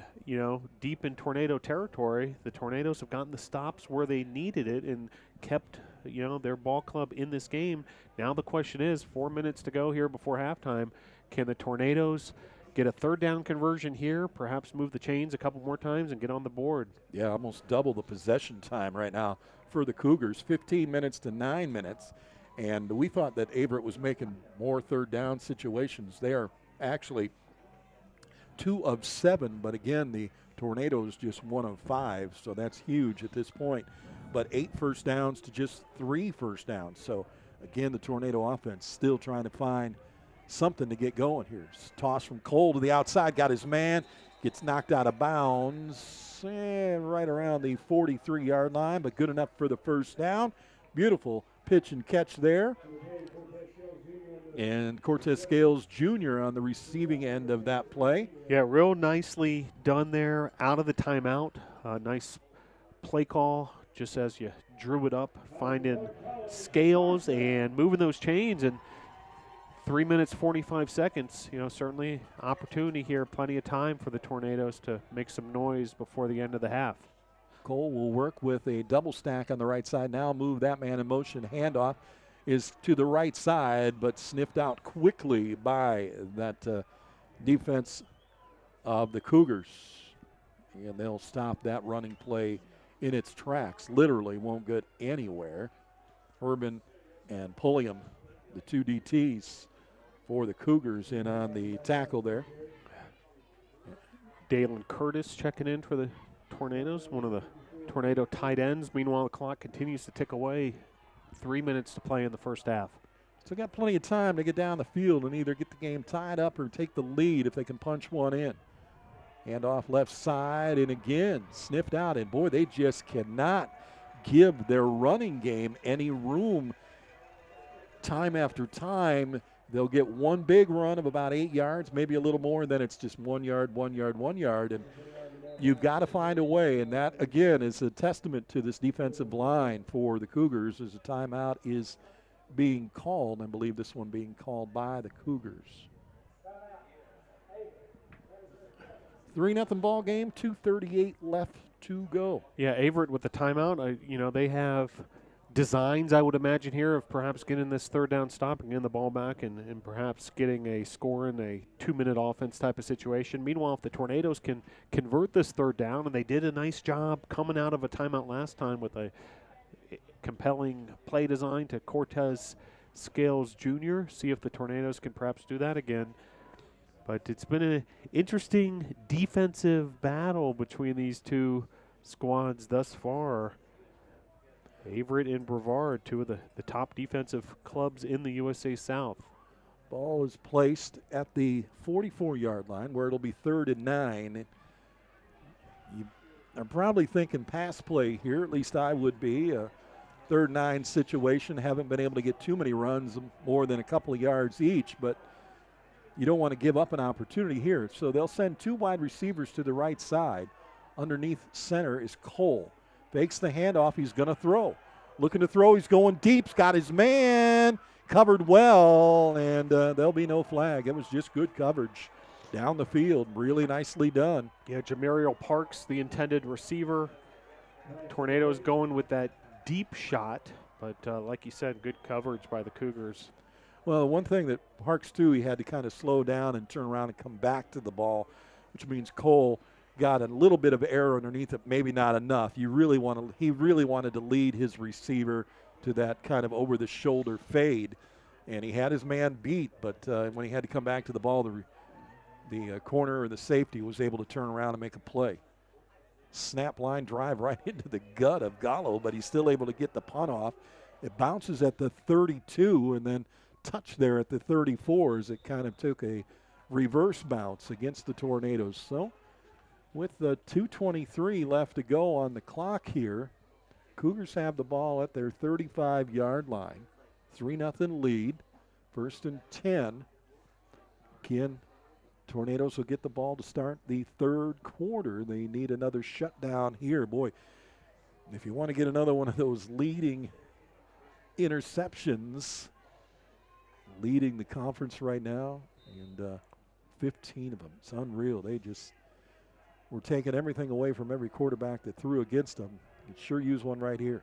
deep in Tornado territory. The Tornadoes have gotten the stops where they needed it and kept, their ball club in this game. Now the question is, 4 minutes to go here before halftime. Can the Tornadoes get a 3rd down conversion here, perhaps move the chains a couple more times and get on the board? Yeah, almost double the possession time right now for the Cougars, 15 minutes to 9 minutes. And we thought that Averett was making more 3rd down situations. They are actually 2 of 7, but again, the Tornadoes just 1 of 5, so that's huge at this point. But 8 first downs to just 3 first downs. So again, the Tornado offense still trying to find something to get going here. Toss from Cole to the outside, got his man, gets knocked out of bounds, and right around the 43-yard line, but good enough for the first down. Beautiful pitch and catch there. And Cortez Scales Jr. on the receiving end of that play. Yeah, real nicely done there out of the timeout. Nice play call just as you drew it up, finding Scales and moving those chains. And 3 minutes, 45 seconds, certainly opportunity here. Plenty of time for the Tornadoes to make some noise before the end of the half. Cole will work with a double stack on the right side now, move that man in motion. Handoff is to the right side, but sniffed out quickly by that defense of the Cougars. And they'll stop that running play in its tracks. Literally won't get anywhere. Urban and Pulliam, the two DTs for the Cougars, in on the tackle there. Dalen Curtis checking in for the Tornadoes, one of the Tornado tight ends. Meanwhile, the clock continues to tick away. 3 minutes to play in the first half. So got plenty of time to get down the field and either get the game tied up or take the lead if they can punch one in. Hand off left side, and again, sniffed out. And boy, they just cannot give their running game any room. Time after time, they'll get one big run of about 8 yards, maybe a little more, and then it's just 1 yard, 1 yard, 1 yard. And you've got to find a way, and that, again, is a testament to this defensive line for the Cougars as a timeout is being called. I believe this one being called by the Cougars. 3-0 ball game, 2:38 left to go. Yeah, Averett with the timeout. They have designs, I would imagine, here of perhaps getting this third down stop and getting the ball back and perhaps getting a score in a 2-minute offense type of situation. Meanwhile, if the Tornadoes can convert this third down, and they did a nice job coming out of a timeout last time with a compelling play design to Cortez Scales Jr., see if the Tornadoes can perhaps do that again. But it's been an interesting defensive battle between these two squads thus far. Averett and Brevard, two of the top defensive clubs in the USA South. Ball is placed at the 44-yard line where it'll be 3rd and 9. You are probably thinking pass play here, at least I would be. A 3rd and 9 situation. Haven't been able to get too many runs, more than a couple of yards each, but you don't want to give up an opportunity here. So they'll send 2 wide receivers to the right side. Underneath center is Cole. Fakes the handoff. He's going to throw. Looking to throw. He's going deep. He's got his man covered well, and there'll be no flag. It was just good coverage down the field. Really nicely done. Yeah, Jamariel Parks, the intended receiver. Tornadoes going with that deep shot, but like you said, good coverage by the Cougars. Well, one thing that Parks, too, he had to kind of slow down and turn around and come back to the ball, which means Cole got a little bit of air underneath it, maybe not enough. He really wanted to lead his receiver to that kind of over-the-shoulder fade, and he had his man beat, but when he had to come back to the ball, the corner or the safety was able to turn around and make a play. Snap line drive right into the gut of Gallo, but he's still able to get the punt off. It bounces at the 32 and then touch there at the 34 as it kind of took a reverse bounce against the Tornadoes. So with the 2:23 left to go on the clock here, Cougars have the ball at their 35-yard line. 3-0 lead, 1st and 10. Again, Tornadoes will get the ball to start the 3rd quarter. They need another shutdown here. Boy, if you want to get another one of those leading interceptions, leading the conference right now, and 15 of them. It's unreal. They just were taking everything away from every quarterback that threw against them. You could sure use one right here.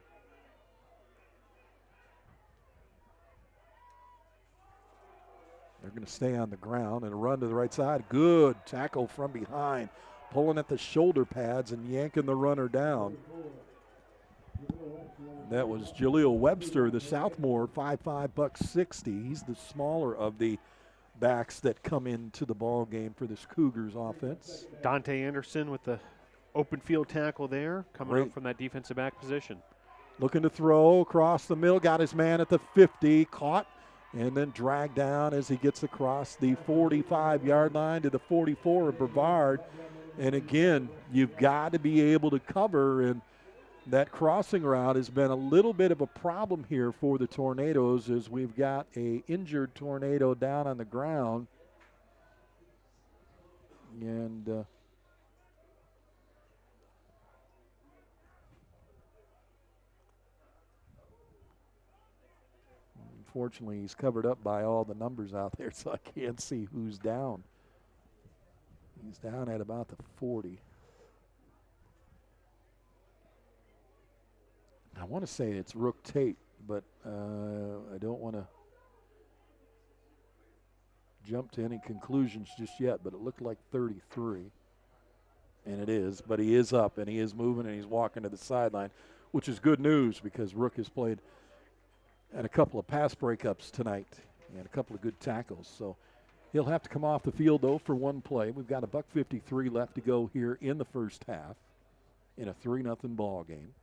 They're going to stay on the ground and run to the right side. Good tackle from behind, pulling at the shoulder pads and yanking the runner down. That was Jaleel Webster, the sophomore, 5'5", $160. He's the smaller of the backs that come into the ball game for this Cougars offense. Dante Anderson with the open field tackle there, coming up from that defensive back position. Looking to throw across the middle, got his man at the 50, caught and then dragged down as he gets across the 45-yard line to the 44 of Brevard. And again, you've got to be able to cover, and that crossing route has been a little bit of a problem here for the Tornadoes as we've got a injured Tornado down on the ground. And unfortunately, he's covered up by all the numbers out there, so I can't see who's down. He's down at about the 40. I want to say it's Rook Tate, but I don't want to jump to any conclusions just yet, but it looked like 33. And it is, but he is up, and he is moving, and he's walking to the sideline, which is good news because Rook has played at a couple of pass breakups tonight and a couple of good tackles. So he'll have to come off the field, though, for one play. We've got $1:53 left to go here in the first half in a 3-0 ball game.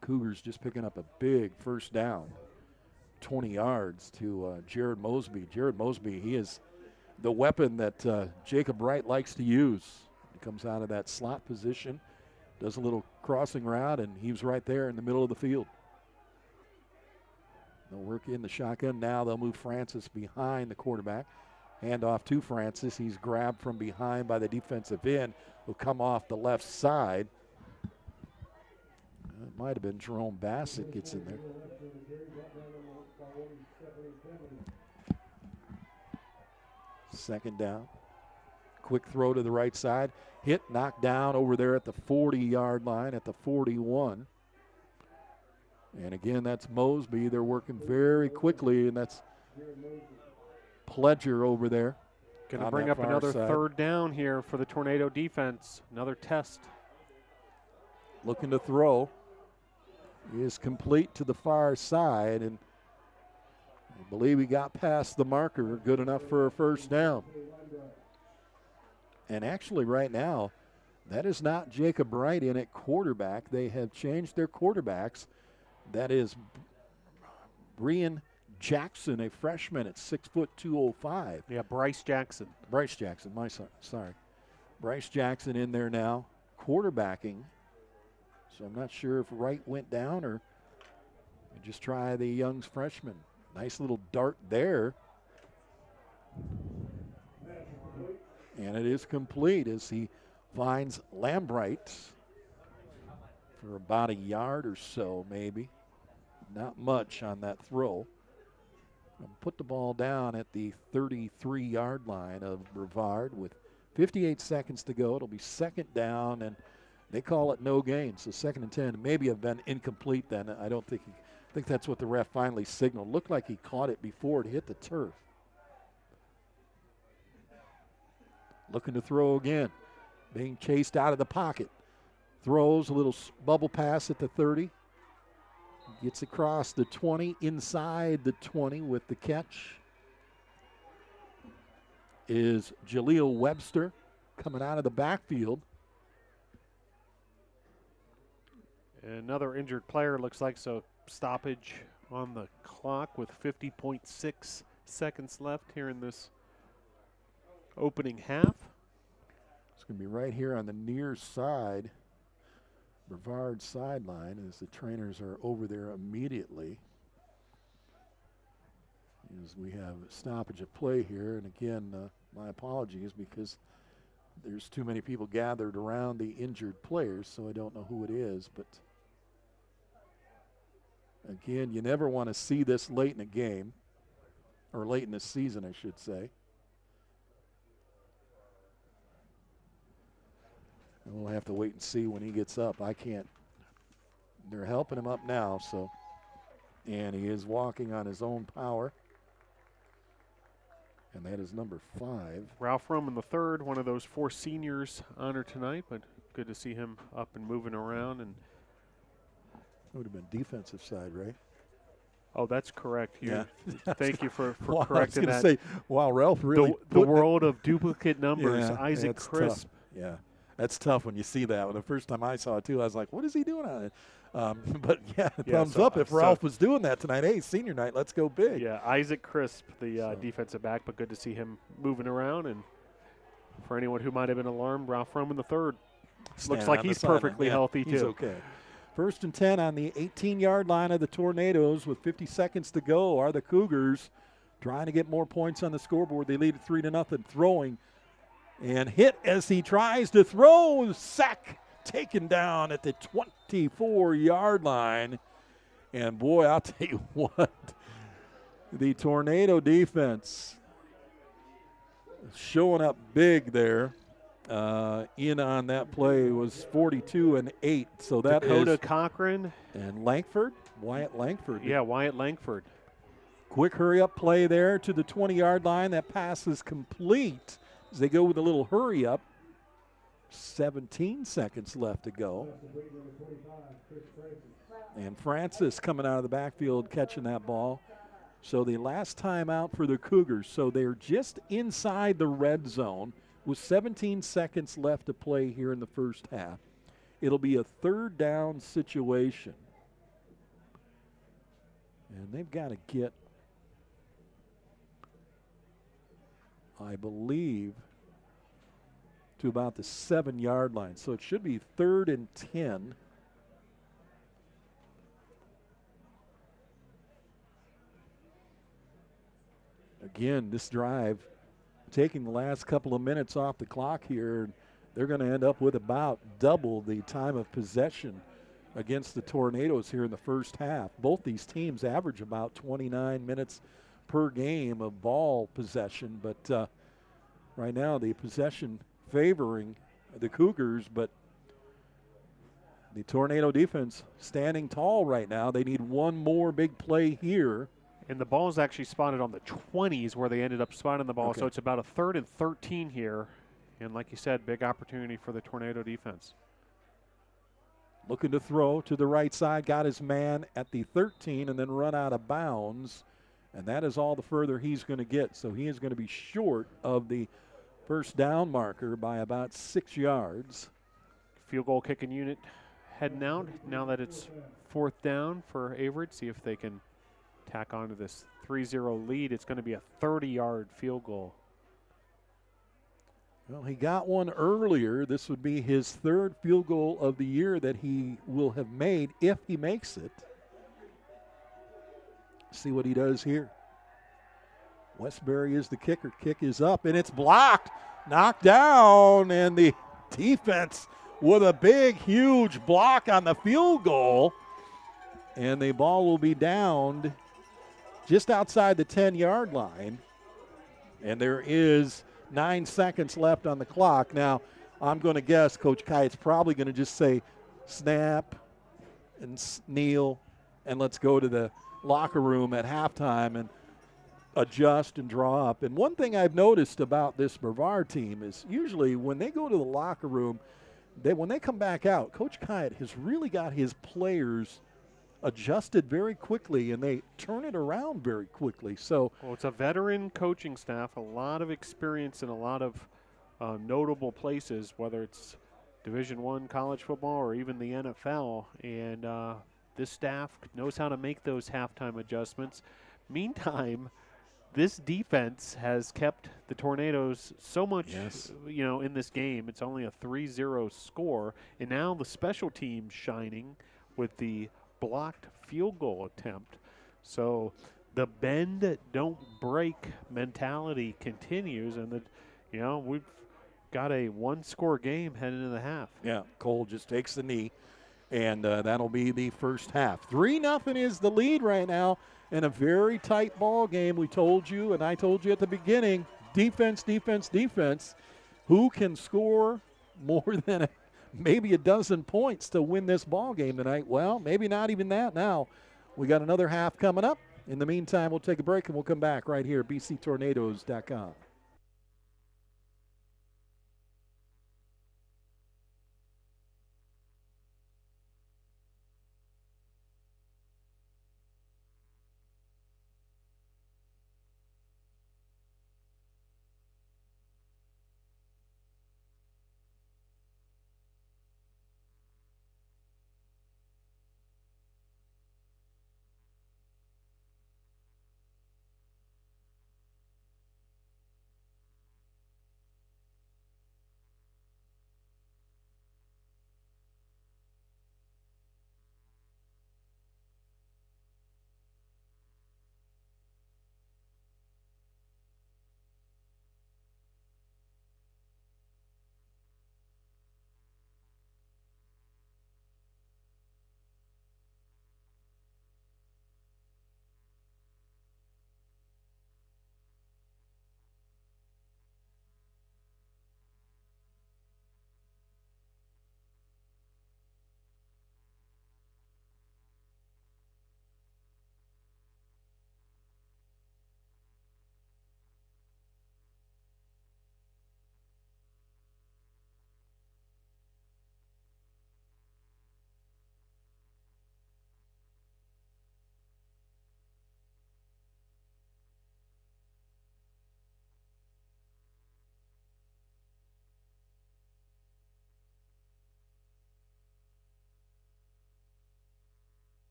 Cougars just picking up a big first down, 20 yards to Jared Mosby. Jared Mosby, he is the weapon that Jacob Wright likes to use. He comes out of that slot position, does a little crossing route, and he was right there in the middle of the field. They'll work in the shotgun. Now they'll move Francis behind the quarterback. Hand off to Francis. He's grabbed from behind by the defensive end. Will come off the left side. It might have been Jerome Bassett gets in there. Second down. Quick throw to the right side. Hit, knocked down over there at the 40-yard line at the 41. And again, that's Mosby. They're working very quickly, and that's Pledger over there. Going to bring up another third down here for the Tornado defense. Another test. Looking to throw. He is complete to the far side, and I believe he got past the marker. Good enough for a first down. And actually right now, that is not Jacob Wright in at quarterback. They have changed their quarterbacks. That is Brian Jackson, a freshman at 6'205". Yeah, Bryce Jackson. Bryce Jackson, my son, sorry. Bryce Jackson in there now, quarterbacking. So I'm not sure if Wright went down or just try the Young's freshman. Nice little dart there. And it is complete as he finds Lambright for about a yard or so, maybe. Not much on that throw. Put the ball down at the 33-yard line of Brevard with 58 seconds to go. It'll be second down, and they call it no gain. So 2nd and 10. Maybe have been incomplete then. I think that's what the ref finally signaled. Looked like he caught it before it hit the turf. Looking to throw again. Being chased out of the pocket. Throws a little bubble pass at the 30. Gets across the 20, inside the 20 with the catch is Jaleel Webster coming out of the backfield. Another injured player, looks like, so stoppage on the clock with 50.6 seconds left here in this opening half. It's going to be right here on the near side, Brevard sideline, as the trainers are over there immediately. As we have a stoppage of play here, and again, my apologies because there's too many people gathered around the injured players, so I don't know who it is, but again, you never want to see this late in a game, or late in the season, I should say. And we'll have to wait and see when he gets up. I can't. They're helping him up now, so. And he is walking on his own power. And that is number 5. Ralph Roman III, one of those 4 seniors honored tonight, but good to see him up and moving around. And it would have been defensive side, right? Oh, that's correct. Yeah. Thank you for well, correcting that. I was going to say, wow, Ralph really. The world of duplicate numbers. Yeah, Isaac Crisp. Tough. Yeah, that's tough when you see that. When the first time I saw it, too, I was like, what is he doing on it? But, yeah, thumbs up if Ralph was doing that tonight. Hey, senior night, let's go big. Yeah, Isaac Crisp, the defensive back, but good to see him moving around. And for anyone who might have been alarmed, Ralph Roman III looks like he's perfectly healthy, too. He's okay. 1st and 10 on the 18-yard line of the Tornadoes with 50 seconds to go are the Cougars trying to get more points on the scoreboard. They lead at 3-0, throwing and hit as he tries to throw. Sack taken down at the 24-yard line. And, boy, I'll tell you what, the Tornado defense showing up big there. In on that play was 42-8. So that Dakota is Cochran. And Langford, Wyatt Langford. Yeah, Wyatt Langford. Quick hurry-up play there to the 20-yard line. That pass is complete as they go with a little hurry-up. 17 seconds left to go. And Francis coming out of the backfield catching that ball. So the last time out for the Cougars. So they're just inside the red zone with 17 seconds left to play here in the first half. It'll be a 3rd down situation. And they've got to get, I believe, to about the 7-yard line. So it should be 3rd and 10. Again, this drive taking the last couple of minutes off the clock here. They're going to end up with about double the time of possession against the Tornadoes here in the first half. Both these teams average about 29 minutes per game of ball possession, but right now the possession favoring the Cougars, but the Tornado defense standing tall right now. They need one more big play here. And the ball is actually spotted on the 20s where they ended up spotting the ball. Okay. So it's about a 3rd and 13 here. And like you said, big opportunity for the Tornado defense. Looking to throw to the right side. Got his man at the 13 and then run out of bounds. And that is all the further he's going to get. So he is going to be short of the first down marker by about 6 yards. Field goal kicking unit heading out now that it's 4th down for Averett. See if they can tack onto this 3-0 lead. It's going to be a 30-yard field goal. Well, he got one earlier. This would be his 3rd field goal of the year that he will have made if he makes it. See what he does here. Westbury is the kicker. Kick is up, and it's blocked. Knocked down, and the defense with a big, huge block on the field goal. And the ball will be downed just outside the 10-yard line. And there is 9 seconds left on the clock. Now, I'm going to guess Coach Kite's probably going to just say snap and kneel and let's go to the locker room at halftime and adjust and draw up. And one thing I've noticed about this Brevard team is usually when they go to the locker room, when they come back out, Coach Kite has really got his players adjusted very quickly, and they turn it around very quickly. So, well, it's a veteran coaching staff, a lot of experience in a lot of notable places, whether it's Division I college football or even the NFL. And this staff knows how to make those halftime adjustments. Meantime, this defense has kept the Tornadoes so much, in this game. It's only a 3-0 score, and now the special team shining with the blocked field goal attempt. So the bend don't break mentality continues, and we've got a 1-score game heading into the half. Yeah, Cole just takes the knee, and that'll be the first half. 3-0 is the lead right now in a very tight ball game. We told you, and I told you at the beginning, defense, defense, defense. Who can score more than maybe a dozen points to win this ball game tonight? Well, maybe not even that now. We got another half coming up. In the meantime, we'll take a break and we'll come back right here at bctornadoes.com.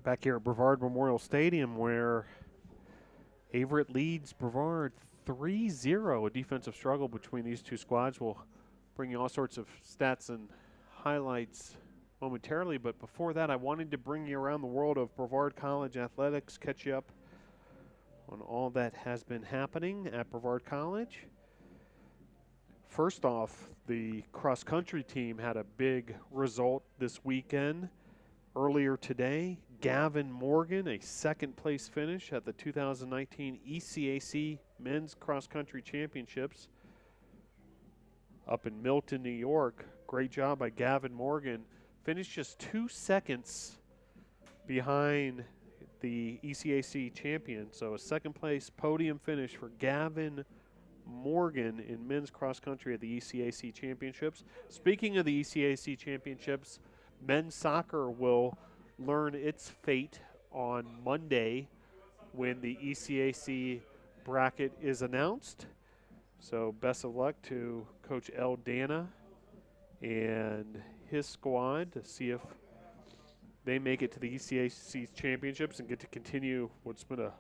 back here at Brevard Memorial Stadium, where Averett leads Brevard 3-0. A defensive struggle between these two squads. We'll bring you all sorts of stats and highlights momentarily, but before that, I wanted to bring you around the world of Brevard College athletics, catch you up on all that has been happening at Brevard College. First off, the cross-country team had a big result this weekend. Earlier today, Gavin Morgan, a second-place finish at the 2019 ECAC Men's Cross-Country Championships up in Milton, New York. Great job by Gavin Morgan. Finished just 2 seconds behind the ECAC champion. So a second-place podium finish for Gavin Morgan in men's cross-country at the ECAC Championships. Speaking of the ECAC Championships, men's soccer will learn its fate on Monday when the ECAC bracket is announced. So best of luck to Coach El Dana and his squad to see if they make it to the ECAC Championships and get to continue what's been a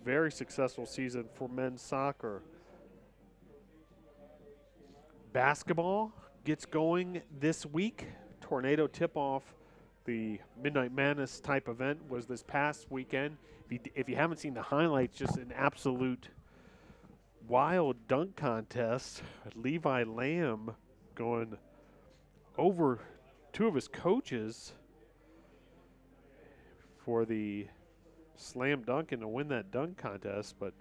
very successful season for men's soccer. Basketball gets going this week. Tornado tip-off, the Midnight Madness type event, was this past weekend. If you haven't seen the highlights, just an absolute wild dunk contest. Levi Lamb going over two of his coaches for the slam dunk and to win that dunk contest. But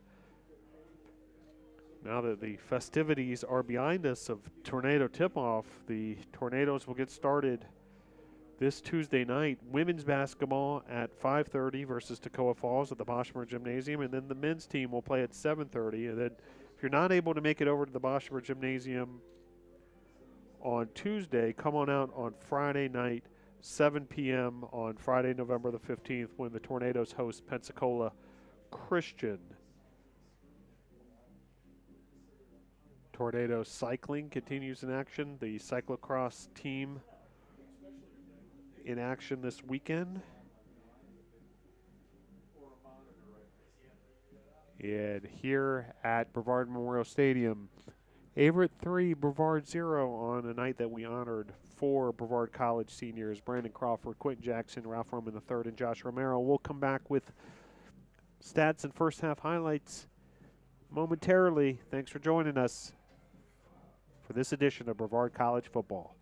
now that the festivities are behind us of Tornado tip-off, the Tornadoes will get started this Tuesday night. Women's basketball at 5:30 versus Toccoa Falls at the Boschmer Gymnasium, and then the men's team will play at 7:30. And then if you're not able to make it over to the Boschmer Gymnasium on Tuesday, come on out on Friday night, 7 p.m. on Friday, November the 15th, when the Tornadoes host Pensacola Christian. Tornado cycling continues in action. The cyclocross team in action this weekend. And here at Brevard Memorial Stadium, Averett 3, Brevard 0 on a night that we honored 4 Brevard College seniors, Brandon Crawford, Quentin Jackson, Ralph Roman III, and Josh Romero. We'll come back with stats and first half highlights momentarily. Thanks for joining us for this edition of Brevard College Football.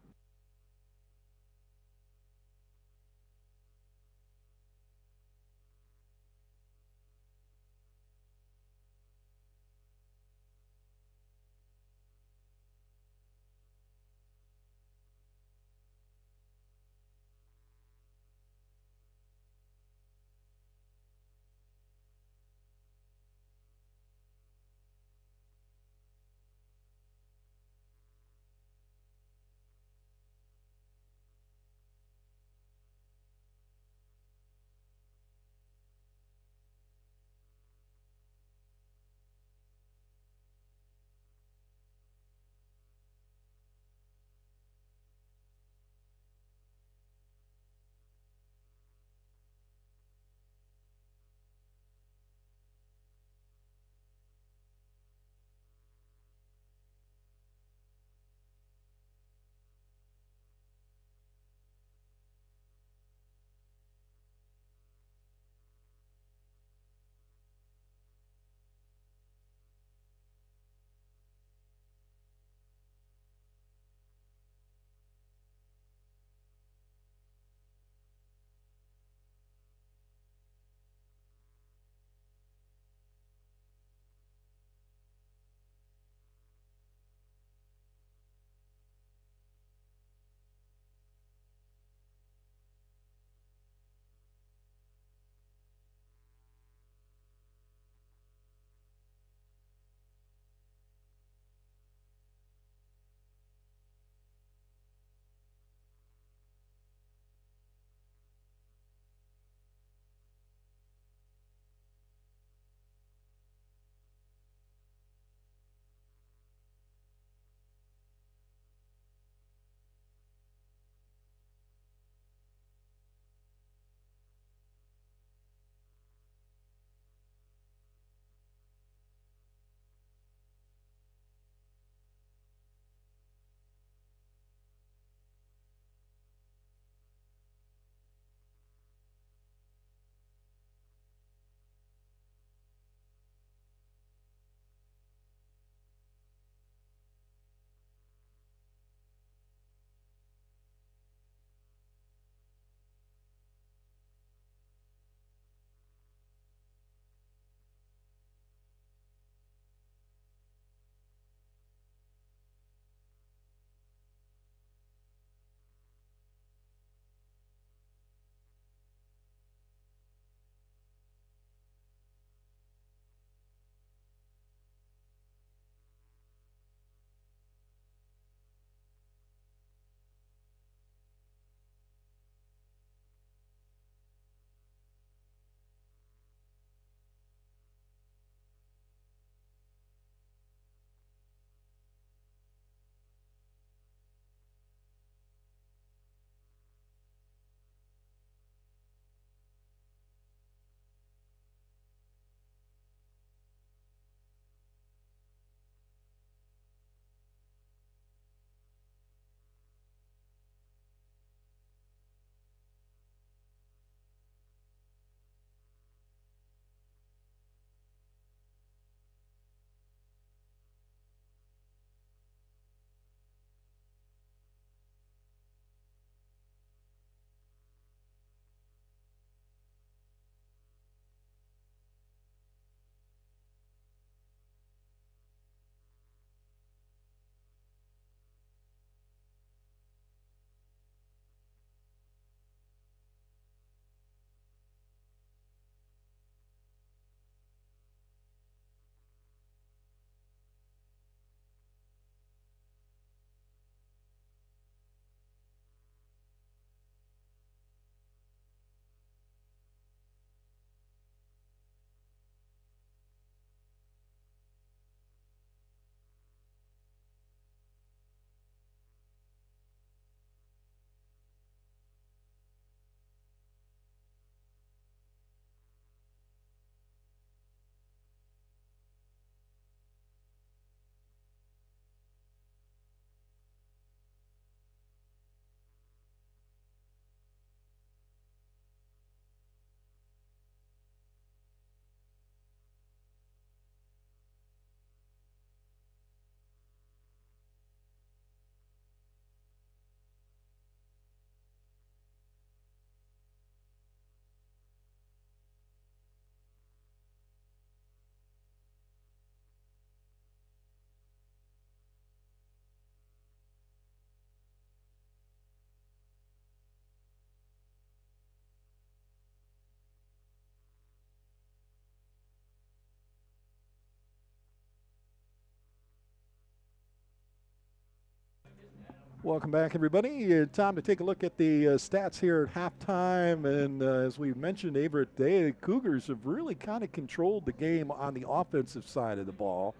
Welcome back, everybody. Time to take a look at the stats here at halftime. And as we mentioned, Averett, the Cougars have really kind of controlled the game on the offensive side of the ball.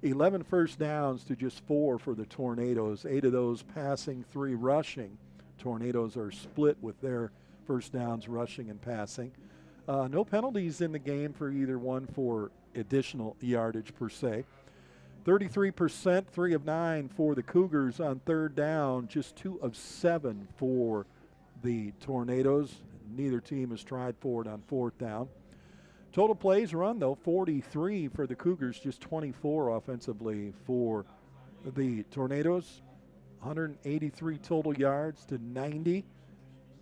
11 first downs to just 4 for the Tornadoes, 8 of those passing, 3 rushing. Tornadoes are split with their first downs rushing and passing. No penalties in the game for either one for additional yardage per se. 33%, 3 of 9 for the Cougars on third down, just 2 of 7 for the Tornadoes. Neither team has tried for it on fourth down. Total plays run, though, 43 for the Cougars, just 24 offensively for the Tornadoes. 183 total yards to 90.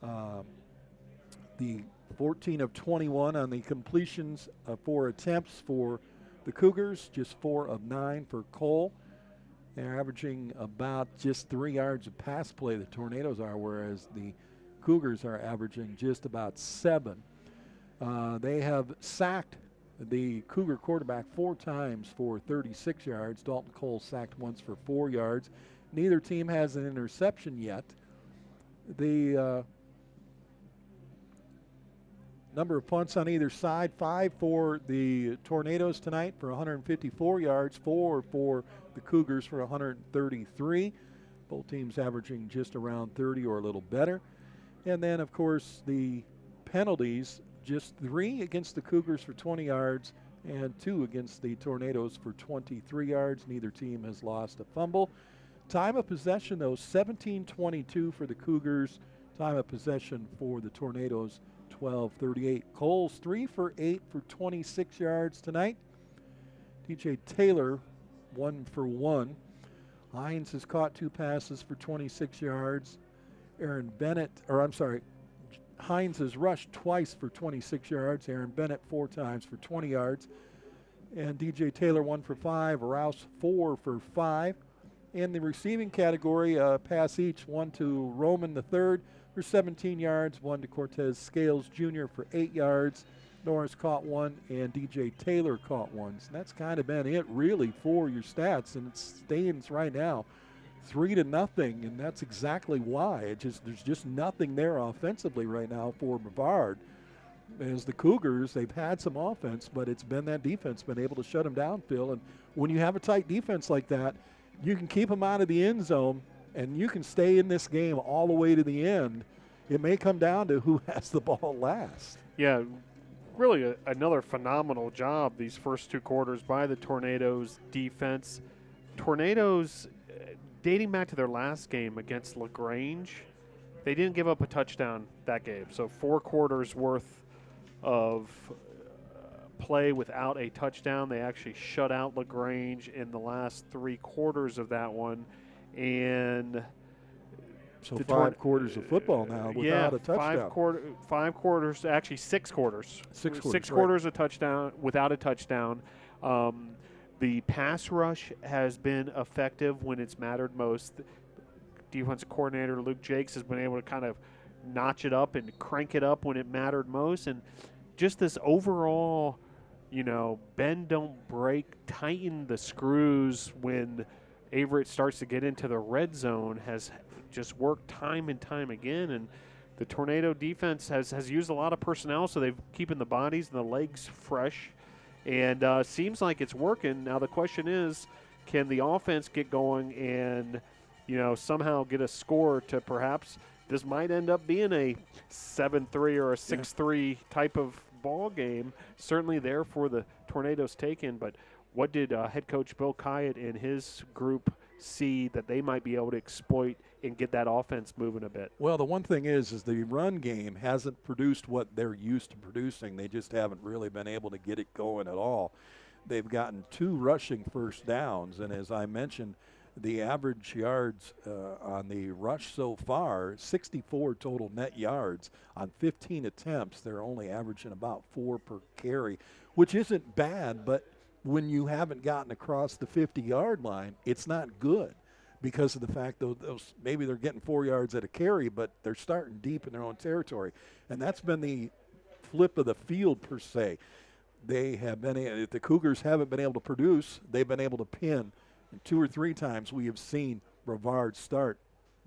The 14 of 21 on the completions for attempts for the Cougars, just 4 of 9 for Cole. They're averaging about just 3 yards of pass play, the Tornadoes are, whereas the Cougars are averaging just about 7. They have sacked the Cougar quarterback 4 times for 36 yards. Dalton Cole sacked once for 4 yards. Neither team has an interception yet. The number of punts on either side, 5 for the Tornadoes tonight for 154 yards, 4 for the Cougars for 133. Both teams averaging just around 30 or a little better. And then, of course, the penalties, just 3 against the Cougars for 20 yards and 2 against the Tornadoes for 23 yards. Neither team has lost a fumble. Time of possession, though, 17:22 for the Cougars. Time of possession for the Tornadoes, 12:38. Cole's 3 for 8 for 26 yards tonight. DJ Taylor, 1 for 1. Hines has caught 2 passes for 26 yards. Hines has rushed twice for 26 yards. Aaron Bennett 4 times for 20 yards. And DJ Taylor 1 for 5. Rouse 4 for 5. In the receiving category, pass each, 1 to Roman III for 17 yards, 1 to Cortez Scales Jr. for 8 yards. Norris caught 1, and DJ Taylor caught 1. So that's kind of been it, really, for your stats, and it stands right now 3-0, and that's exactly why. There's just nothing there offensively right now for Brevard. As the Cougars, they've had some offense, but it's been that defense been able to shut them down, Phil. And when you have a tight defense like that, you can keep them out of the end zone, and you can stay in this game all the way to the end. It may come down to who has the ball last. Yeah, really another phenomenal job these first 2 quarters by the Tornadoes defense. Tornadoes, dating back to their last game against LaGrange, they didn't give up a touchdown that game. So 4 quarters worth of play without a touchdown. They actually shut out LaGrange in the last 3 quarters of that one. And so 5 quarters of football now without a touchdown. 5 quarters, actually 6 quarters. 6 quarters, 6 quarters of touchdown without a touchdown. The pass rush has been effective when it's mattered most. Defensive coordinator Luke Jakes has been able to kind of notch it up and crank it up when it mattered most. And just this overall, bend, don't break, tighten the screws when Averett starts to get into the red zone has just worked time and time again. And the Tornado defense has used a lot of personnel, so they've keeping the bodies and the legs fresh. And seems like it's working. Now the question is, can the offense get going and, somehow get a score to perhaps this might end up being a 7-3 or a 6-3 type of ball game. Certainly there for the Tornadoes taken, but what did head coach Bill Kyatt and his group see that they might be able to exploit and get that offense moving a bit? Well, the one thing is the run game hasn't produced what they're used to producing. They just haven't really been able to get it going at all. They've gotten 2 rushing first downs, and as I mentioned, the average yards on the rush so far, 64 total net yards on 15 attempts. They're only averaging about 4 per carry, which isn't bad, but when you haven't gotten across the 50-yard line, it's not good because of the fact those maybe they're getting 4 yards at a carry, but they're starting deep in their own territory. And that's been the flip of the field per se. They have been, if the Cougars haven't been able to produce, they've been able to pin. And 2 or 3 times we have seen Brevard start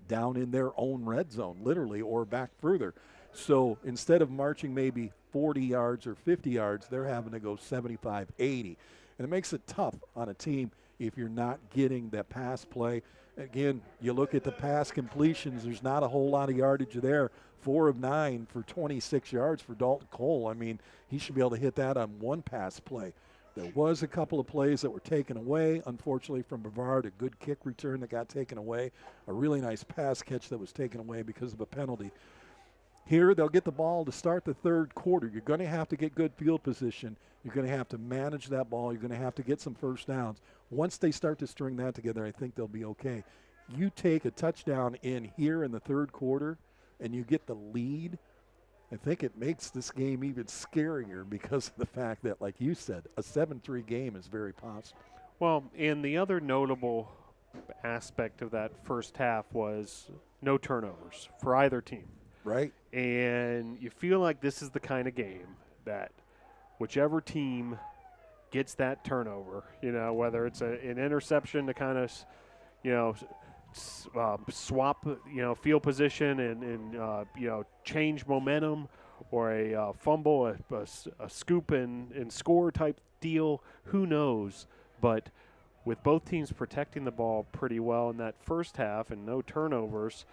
down in their own red zone, literally, or back further. So instead of marching maybe 40 yards or 50 yards, they're having to go 75, 80. And it makes it tough on a team if you're not getting that pass play. Again, you look at the pass completions, there's not a whole lot of yardage there. 4 of 9 for 26 yards for Dalton Cole. I mean, he should be able to hit that on one pass play. There was a couple of plays that were taken away, unfortunately, from Brevard, a good kick return that got taken away, a really nice pass catch that was taken away because of a penalty. Here, they'll get the ball to start the third quarter. You're going to have to get good field position. You're going to have to manage that ball. You're going to have to get some first downs. Once they start to string that together, I think they'll be okay. You take a touchdown in here in the third quarter, and you get the lead, I think it makes this game even scarier because of the fact that, like you said, a 7-3 game is very possible. Well, and the other notable aspect of that first half was no turnovers for either team. Right. And you feel like this is the kind of game that whichever team gets that turnover, whether it's an interception to kind of, swap, field position and change momentum, or a fumble, a scoop and score type deal, who knows. But with both teams protecting the ball pretty well in that first half and no turnovers,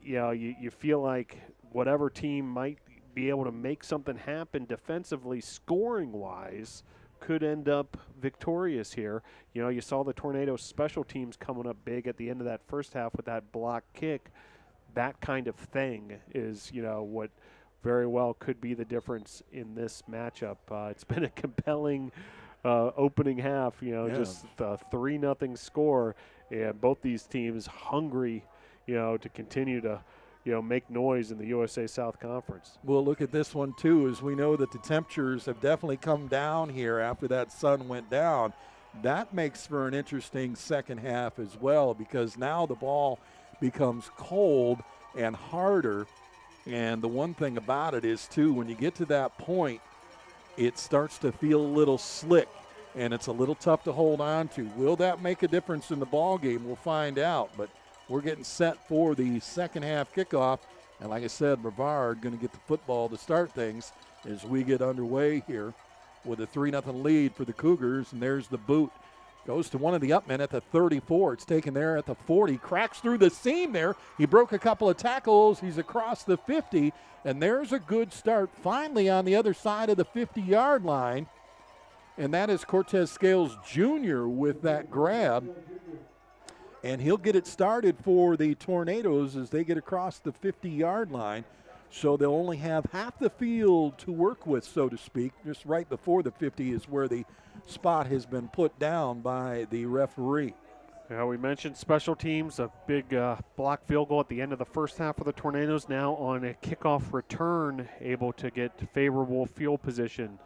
you feel like whatever team might be able to make something happen defensively, scoring-wise, could end up victorious here. You saw the Tornadoes special teams coming up big at the end of that first half with that block kick. That kind of thing is, what very well could be the difference in this matchup. It's been a compelling opening half, just the 3-0 score, and both these teams hungry, to continue to, make noise in the USA South Conference. We'll look at this one, too, as we know that the temperatures have definitely come down here after that sun went down. That makes for an interesting second half as well, because now the ball becomes cold and harder. And the one thing about it is, too, when you get to that point, it starts to feel a little slick, and it's a little tough to hold on to. Will that make a difference in the ball game? We'll find out. But we're getting set for the second half kickoff. And like I said, Brevard going to get the football to start things as we get underway here with a 3-0 lead for the Cougars. And there's the boot. Goes to one of the upmen at the 34. It's taken there at the 40. Cracks through the seam there. He broke a couple of tackles. He's across the 50. And there's a good start finally on the other side of the 50-yard line. And that is Cortez Scales Jr. with that grab. And he'll get it started for the Tornadoes as they get across the 50-yard line. So they'll only have half the field to work with, so to speak. Just right before the 50 is where the spot has been put down by the referee. Yeah, we mentioned special teams, a big block field goal at the end of the first half for the Tornadoes. Now on a kickoff return, able to get favorable field position.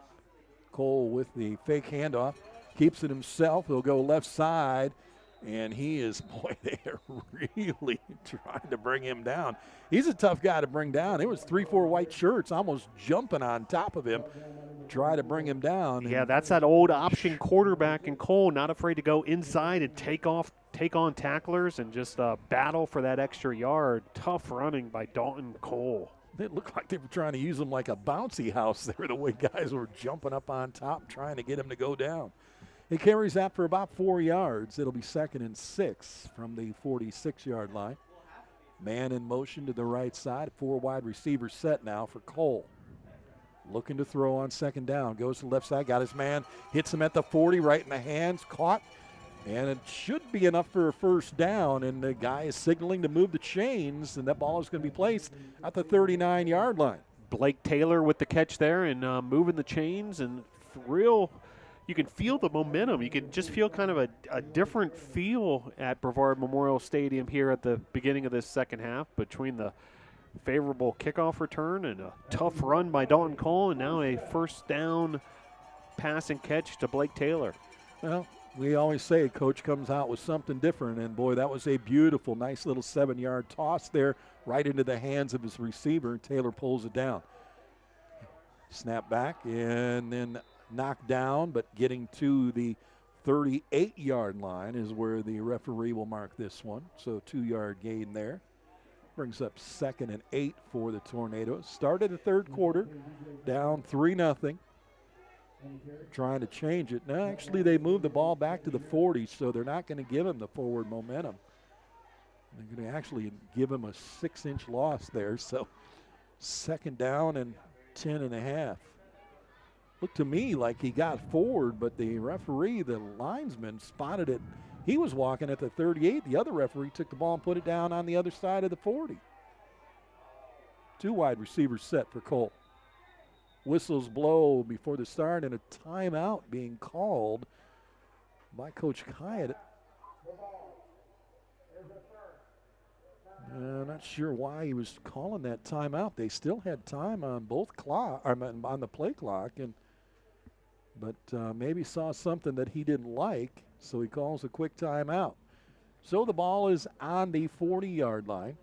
Cole with the fake handoff, keeps it himself. He'll go left side. And he is, boy, they are really trying to bring him down. He's a tough guy to bring down. It was 3-4 white shirts almost jumping on top of him, try to bring him down. Yeah, that's that old option quarterback in Cole, not afraid to go inside and take on tacklers and just battle for that extra yard. Tough running by Dalton Cole. It looked like they were trying to use him like a bouncy house there, the way guys were jumping up on top trying to get him to go down. He carries that for about 4 yards. It'll be 2nd and 6 from the 46-yard line. Man in motion to the right side. 4 wide receivers set now for Cole. Looking to throw on second down. Goes to the left side. Got his man. Hits him at the 40. Right in the hands. Caught. And it should be enough for a first down. And the guy is signaling to move the chains. And that ball is going to be placed at the 39-yard line. Blake Taylor with the catch there and moving the chains. And you can feel the momentum. You can just feel kind of a different feel at Brevard Memorial Stadium here at the beginning of this second half between the favorable kickoff return and a tough run by Dalton Cole and now a first down pass and catch to Blake Taylor. Well, we always say Coach comes out with something different, and, boy, that was a beautiful, nice little 7-yard toss there right into the hands of his receiver, and Taylor pulls it down. Snap back and then knocked down, but getting to the 38-yard line is where the referee will mark this one. So 2-yard gain there. Brings up 2nd and 8 for the Tornadoes. Started the third quarter, down 3-0. Trying to change it. Now, actually, they moved the ball back to the 40, so they're not going to give him the forward momentum. They're going to actually give him a 6-inch loss there. So 2nd down and 10.5. Looked to me like he got forward, but the referee, the linesman, spotted it. He was walking at the 38. The other referee took the ball and put it down on the other side of the 40. 2 wide receivers set for Colt. Whistles blow before the start, and a timeout being called by Coach Kyatt. Not sure why he was calling that timeout. They still had time on on the play clock, but maybe saw something that he didn't like, so he calls a quick timeout. So the ball is on the 40-yard line.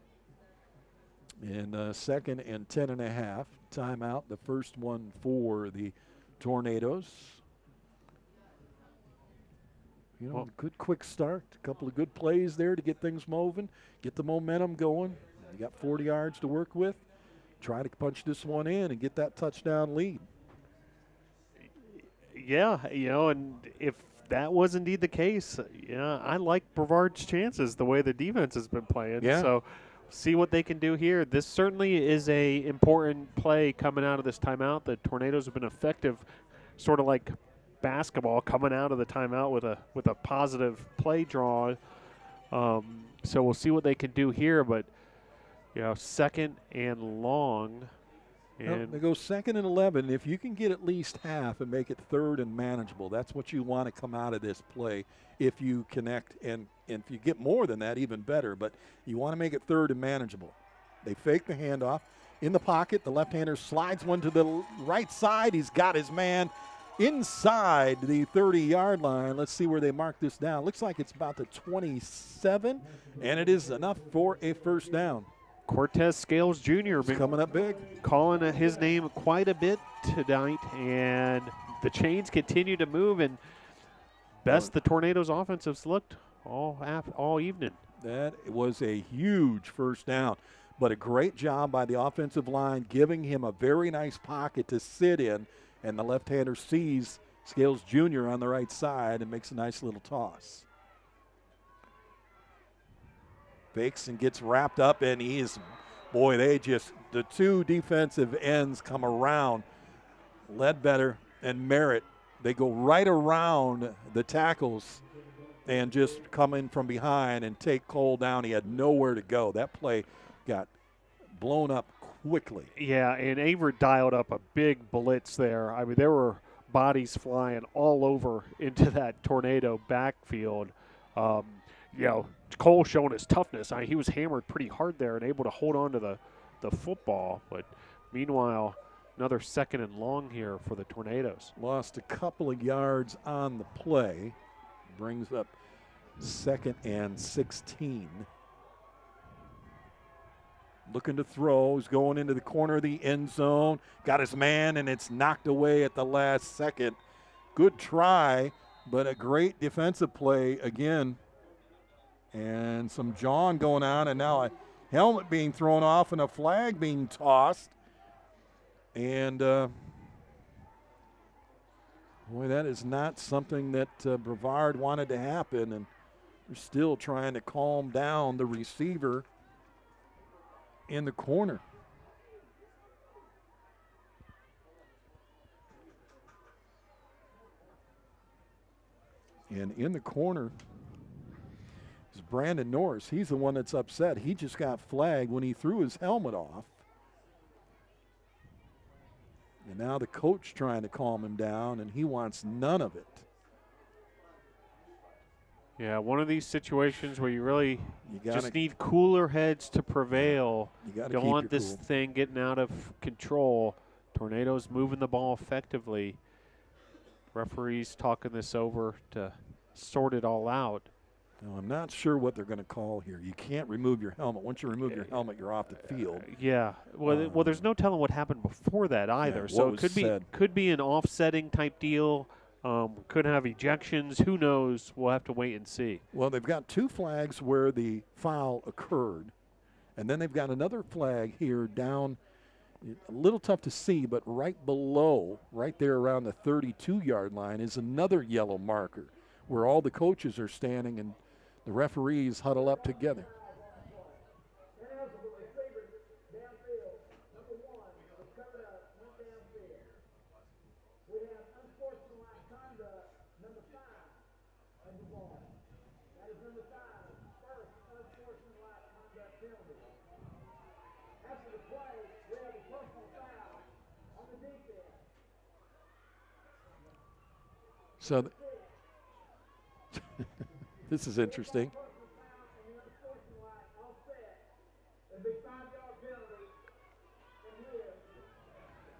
And 2nd and 10.5. Timeout, the first one for the Tornadoes. You know, good quick start. A couple of good plays there to get things moving, get the momentum going. You got 40 yards to work with. Try to punch this one in and get that touchdown lead. Yeah, you know, and if that was indeed the case, yeah, I like Brevard's chances the way the defense has been playing. Yeah. So see what they can do here. This certainly is a important play coming out of this timeout. The Tornadoes have been effective, sort of like basketball, coming out of the timeout with a positive play draw. So we'll see what they can do here. But you know, 2nd and long. And they go 2nd and 11. If you can get at least half and make it 3rd and manageable, that's what you want to come out of this play. If you connect and if you get more than that, even better. But you want to make it 3rd and manageable. They fake the handoff in the pocket. The left-hander slides one to the right side. He's got his man inside the 30-yard line. Let's see where they mark this down. Looks like it's about the 27, and it is enough for a first down. Cortez Scales Jr. He's coming up big. Calling his name quite a bit tonight, and the chains continue to move, and best the Tornadoes offense has looked all evening. That was a huge first down, but a great job by the offensive line giving him a very nice pocket to sit in, and the left-hander sees Scales Jr. on the right side and makes a nice little toss. Fakes and gets wrapped up, and the 2 defensive ends come around. Ledbetter and Merritt, they go right around the tackles and just come in from behind and take Cole down. He had nowhere to go. That play got blown up quickly. Yeah, and Averett dialed up a big blitz there. I mean, there were bodies flying all over into that Tornado backfield. You know, Cole showing his toughness. He was hammered pretty hard there and able to hold on to the football. But meanwhile, another 2nd and long here for the Tornadoes. Lost a couple of yards on the play. Brings up 2nd and 16. Looking to throw. He's going into the corner of the end zone. Got his man, and it's knocked away at the last second. Good try, but a great defensive play again. And some jawing going on, and now a helmet being thrown off and a flag being tossed. And, boy, that is not something that Brevard wanted to happen. And they're still trying to calm down the receiver in the corner. And in the corner is Brandon Norris. He's the one that's upset. He just got flagged when he threw his helmet off. And now the coach trying to calm him down, and he wants none of it. Yeah, one of these situations where you really just need cooler heads to prevail. You don't want this thing getting out of control. Tornadoes moving the ball effectively. Referees talking this over to sort it all out. Now, I'm not sure what they're going to call here. You can't remove your helmet. Once you remove your helmet, you're off the field. Yeah. Well, there's no telling what happened before that either. Yeah, so it could be an offsetting type deal. Could have ejections. Who knows? We'll have to wait and see. Well, they've got 2 flags where the foul occurred, and then they've got another flag here down, a little tough to see, but right below, right there around the 32-yard line is another yellow marker where all the coaches are standing and the referees huddle up together. So this is interesting.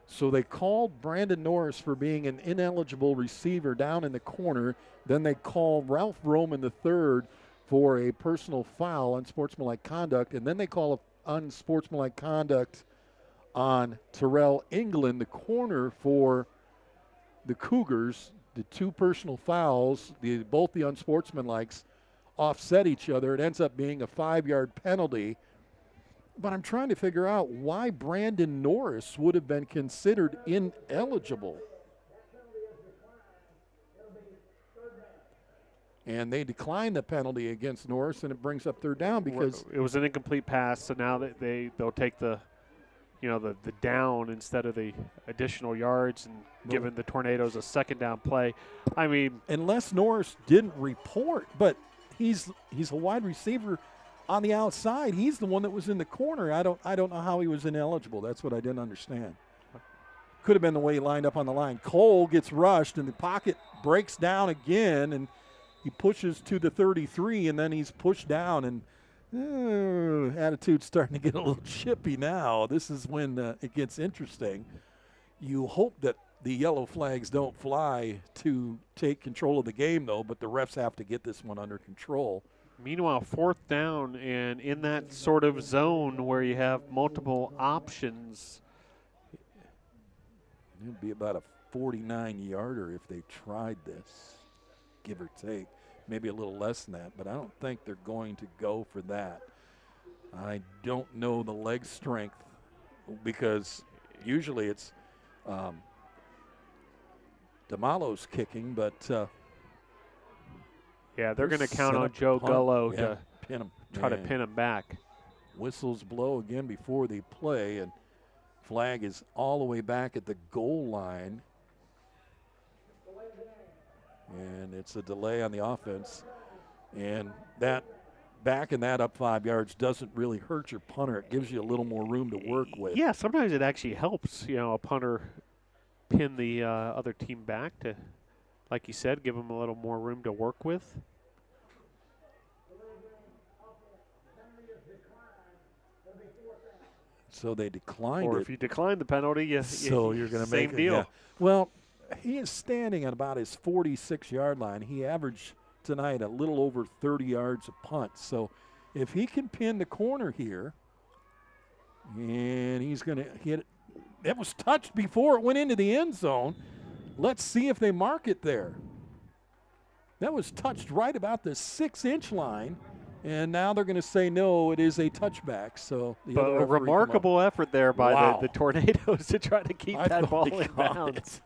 So they called Brandon Norris for being an ineligible receiver down in the corner. Then they call Ralph Roman III for a personal foul, unsportsmanlike conduct. And then they call unsportsmanlike conduct on Terrell England, the corner for the Cougars. The 2 personal fouls, both the unsportsmanlikes, offset each other. It ends up being a 5-yard penalty. But I'm trying to figure out why Brandon Norris would have been considered ineligible. And they declined the penalty against Norris, and it brings up 3rd down because it was an incomplete pass. So now that they'll take the down instead of the additional yards and giving the Tornadoes a 2nd down play. I mean, unless Norris didn't report, but he's a wide receiver on the outside. He's the one that was in the corner. I don't know how he was ineligible. That's what I didn't understand. Could have been the way he lined up on the line. Cole gets rushed and the pocket breaks down again, and he pushes to the 33, and then he's pushed down, and attitude's starting to get a little chippy now. This is when it gets interesting. You hope that the yellow flags don't fly to take control of the game, though, but the refs have to get this one under control. Meanwhile, 4th down, and in that sort of zone where you have multiple options. It would be about a 49-yarder if they tried this, give or take. Maybe a little less than that, but I don't think they're going to go for that. I don't know the leg strength because usually it's DeMalo's kicking, but yeah, they're going to count on Joe Gullo to pin him. Try to pin him back. Whistles blow again before they play, and flag is all the way back at the goal line. And it's a delay on the offense. And that backing that up 5 yards doesn't really hurt your punter. It gives you a little more room to work with. Yeah, sometimes it actually helps, a punter pin the other team back to, like you said, give them a little more room to work with. So they declined or it. If you decline the penalty, you're going to make it. Deal. Yeah. Well, he is standing at about his 46-yard line. He averaged tonight a little over 30 yards a punt. So if he can pin the corner here, and he's going to hit it. It was touched before it went into the end zone. Let's see if they mark it there. That was touched right about the 6-inch line. And now they're going to say, no, it is a touchback. So a remarkable effort there by the Tornadoes to try to keep that ball in bounds.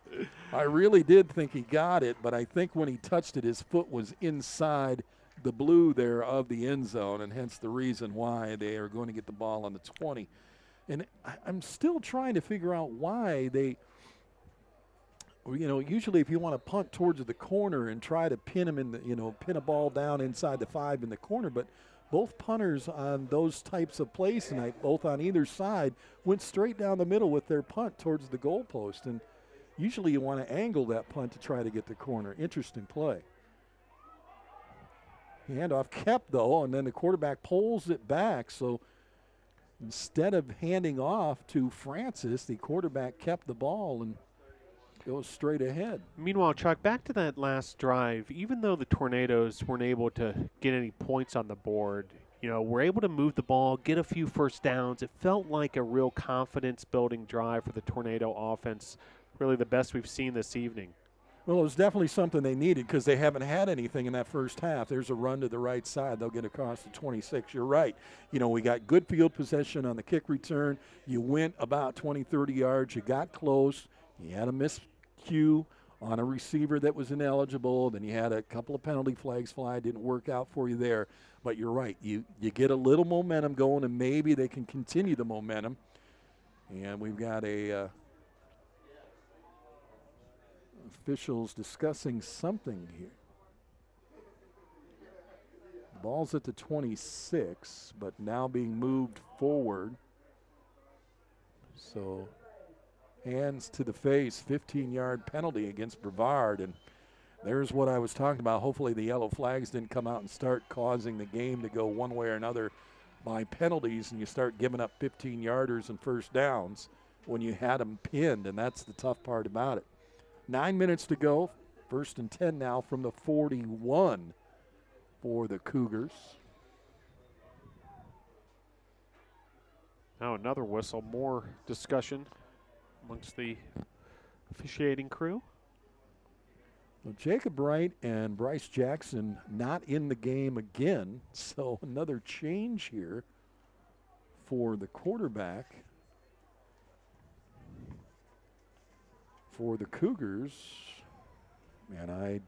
I really did think he got it, but I think when he touched it, his foot was inside the blue there of the end zone, and hence the reason why they are going to get the ball on the 20. And I'm still trying to figure out why they – usually if you want to punt towards the corner and try to pin him in the, pin a ball down inside the 5 in the corner, but both punters on those types of plays tonight, both on either side, went straight down the middle with their punt towards the goalpost. And usually you want to angle that punt to try to get the corner. Interesting play. Handoff kept, though, and then the quarterback pulls it back. So instead of handing off to Francis, the quarterback kept the ball and goes straight ahead. Meanwhile, Chuck, back to that last drive, even though the Tornadoes weren't able to get any points on the board, were able to move the ball, get a few first downs. It felt like a real confidence-building drive for the Tornado offense, really the best we've seen this evening. Well, it was definitely something they needed because they haven't had anything in that first half. There's a run to the right side. They'll get across the 26. You're right. You know, we got good field possession on the kick return. You went about 20, 30 yards. You got close. You had a miscue on a receiver that was ineligible. Then you had a couple of penalty flags fly. Didn't work out for you there. But you're right. You get a little momentum going, and maybe they can continue the momentum. And we've got officials discussing something here. The ball's at the 26, but now being moved forward. So hands to the face, 15-yard penalty against Brevard. And there's what I was talking about. Hopefully the yellow flags didn't come out and start causing the game to go one way or another by penalties, and you start giving up 15-yarders and first downs when you had them pinned, and that's the tough part about it. 9 minutes to go. 1st and 10 now from the 41 for the Cougars. Now another whistle, more discussion amongst the officiating crew. Well, Jacob Wright and Bryce Jackson not in the game again, so another change here for the quarterback. For the Cougars, and I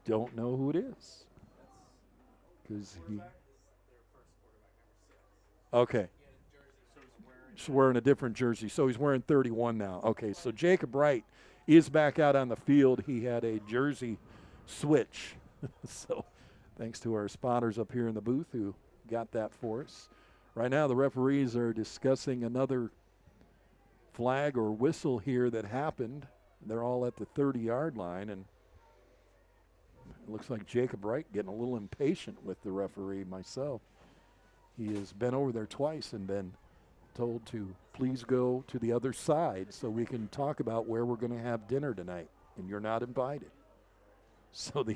don't know who it is. Because okay. He's wearing a different jersey, so he's wearing 31 now. Okay, so Jacob Wright is back out on the field. He had a jersey switch. So thanks to our spotters up here in the booth who got that for us. Right now the referees are discussing another flag or whistle here that happened. They're all at the 30-yard line, and it looks like Jacob Wright getting a little impatient with the referee myself. He has been over there twice and been told to please go to the other side so we can talk about where we're going to have dinner tonight, and you're not invited. So the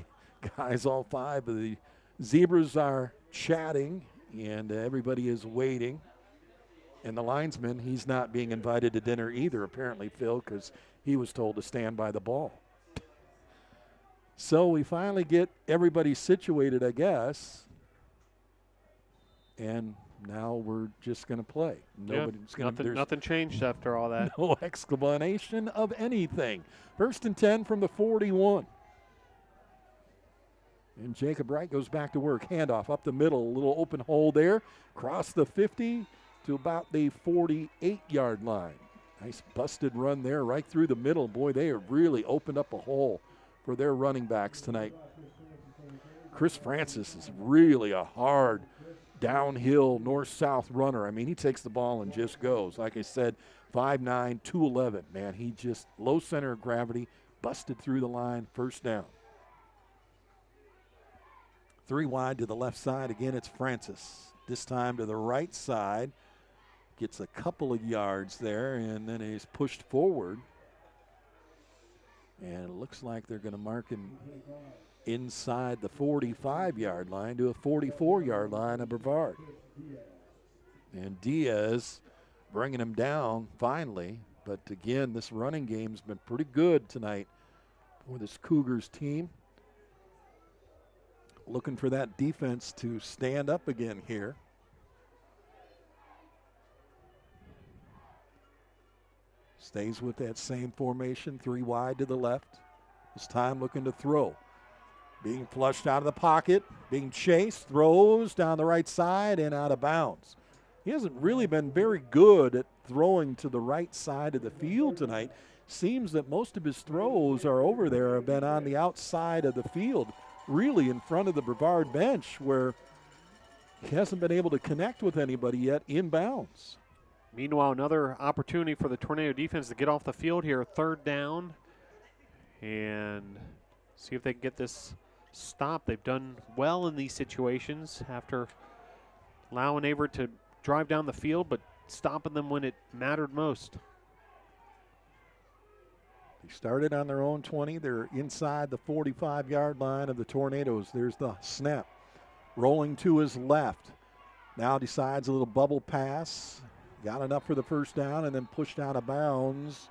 guys, all 5 of the Zebras are chatting, and everybody is waiting. And the linesman, he's not being invited to dinner either, apparently, Phil, because he was told to stand by the ball. So we finally get everybody situated, I guess. And now we're just going to play. Nothing changed after all that. No explanation of anything. 1st and 10 from the 41. And Jacob Wright goes back to work. Handoff up the middle, a little open hole there. Cross the 50 to about the 48-yard line. Nice busted run there right through the middle. Boy, they have really opened up a hole for their running backs tonight. Chris Francis is really a hard downhill north-south runner. I mean, he takes the ball and just goes. Like I said, 5'9", 211. Man, he just low center of gravity, busted through the line, first down. 3 wide to the left side. Again, it's Francis. This time to the right side. Gets a couple of yards there, and then he's pushed forward. And it looks like they're going to mark him inside the 45-yard line to a 44-yard line of Brevard. And Diaz bringing him down finally. But again, this running game's been pretty good tonight for this Cougars team. Looking for that defense to stand up again here. Stays with that same formation, 3 wide to the left. This time looking to throw. Being flushed out of the pocket, being chased, throws down the right side and out of bounds. He hasn't really been very good at throwing to the right side of the field tonight. Seems that most of his throws are over there have been on the outside of the field, really in front of the Brevard bench, where he hasn't been able to connect with anybody yet in bounds. Meanwhile, another opportunity for the Tornado defense to get off the field here, 3rd down, and see if they can get this stop. They've done well in these situations after allowing Averett to drive down the field, but stopping them when it mattered most. They started on their own 20. They're inside the 45-yard line of the Tornadoes. There's the snap. Rolling to his left. Now decides a little bubble pass. Got enough for the first down and then pushed out of bounds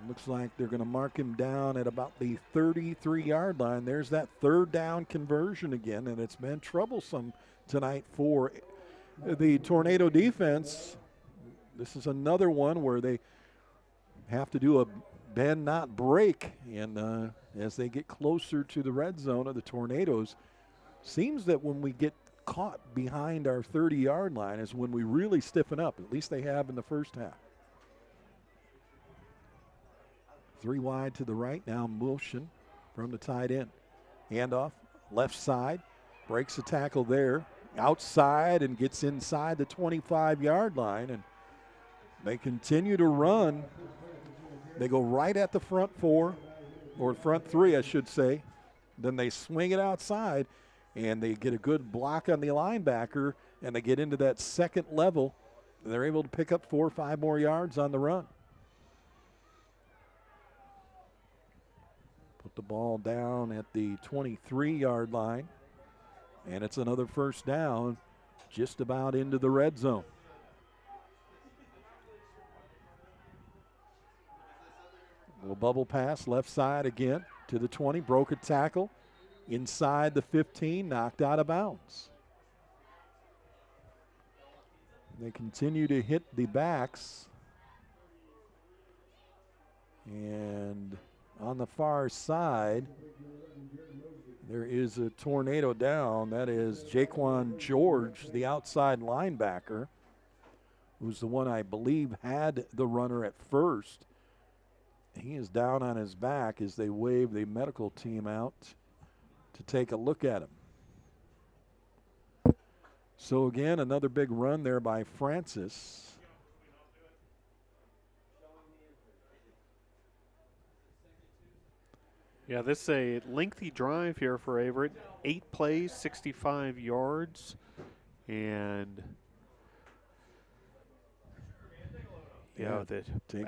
Looks like they're going to mark him down at about the 33-yard line. There's that third down conversion again, and it's been troublesome tonight for the Tornado defense. This is another one where they have to do a bend, not break, and as they get closer to the red zone of the Tornadoes, seems that when we get caught behind our 30-yard line is when we really stiffen up. At least they have in the first half. 3 wide to the right. Now motion from the tight end. Handoff, left side. Breaks the tackle there. Outside and gets inside the 25-yard line. And they continue to run. They go right at the front 4, or front 3, I should say. Then they swing it outside, and they get a good block on the linebacker, and they get into that second level. And they're able to pick up 4 or 5 more yards on the run. Put the ball down at the 23-yard line, and it's another first down just about into the red zone. Little bubble pass left side again to the 20, broke a tackle inside the 15, knocked out of bounds. They continue to hit the backs, and on the far side, there is a Tornado down. That is Jaquan George, the outside linebacker, who's the one I believe had the runner at first. He is down on his back as they wave the medical team out to take a look at him. So again, another big run there by Francis. Yeah, this is a lengthy drive here for Averett. 8 plays, 65 yards, and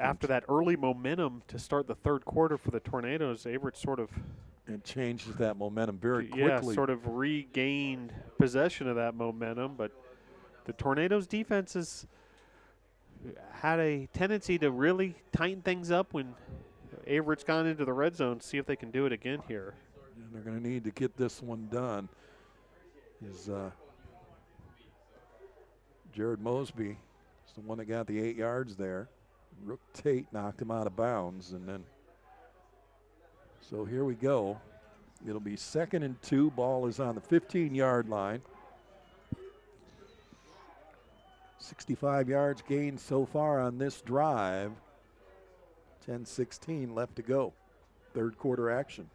after that early momentum to start the third quarter for the Tornadoes, Averett sort of changes that momentum very quickly. Yeah, sort of regained possession of that momentum, but the Tornadoes' defense has had a tendency to really tighten things up when Averett's gone into the red zone. See if they can do it again here. And they're going to need to get this one done. Jared Mosby is the one that got the 8 yards there. Rook Tate knocked him out of bounds, and then so here we go. It'll be 2nd and 2. Ball is on the 15-yard line. 65 yards gained so far on this drive. 10-16 left to go. Third quarter action.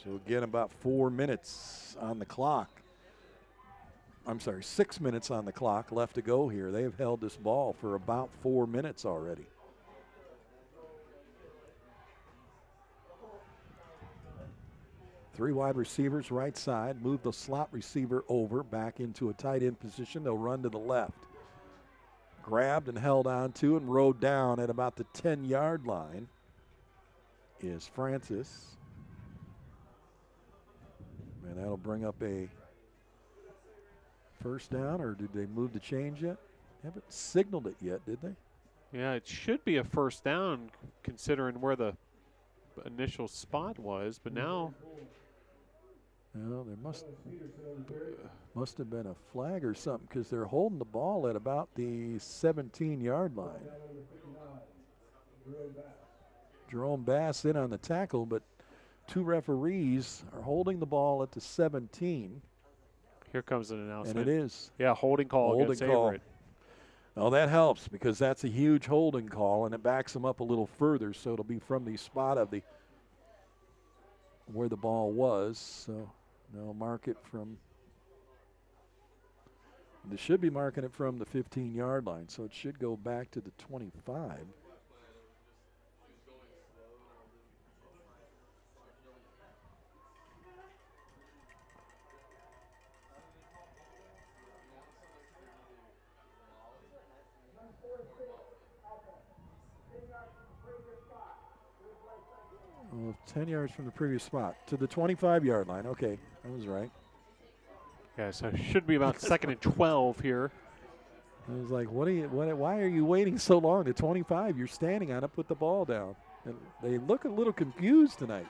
So again, about 4 minutes on the clock. I'm sorry, 6 minutes on the clock left to go here. They've held this ball for about 4 minutes already. Three wide receivers right side. Move the slot receiver over back into a tight end position. They'll run to the left. Grabbed and held on to and rode down at about the 10-yard line is Francis. And that'll bring up a first down, or did they move the change yet? Haven't signaled it yet, did they? Yeah, it should be a first down considering where the initial spot was, but now well, there must have been a flag or something, because they're holding the ball at about the 17-yard line. Jerome Bass in on the tackle, but 2 referees are holding the ball at the 17. Here comes an announcement. And it is. Yeah, holding call against Averett. Well, that helps, because that's a huge holding call, and it backs them up a little further, so it'll be from the spot of where the ball was. So they'll mark it from, they should be marking it from the 15-yard line, so it should go back to the 25. Oh, 10 yards from the previous spot to the 25-yard line. Okay, I was right. Yeah, so it should be about 2nd and 12 here. I was like, why are you waiting so long? At 25, you're standing on it, put the ball down. And they look a little confused tonight.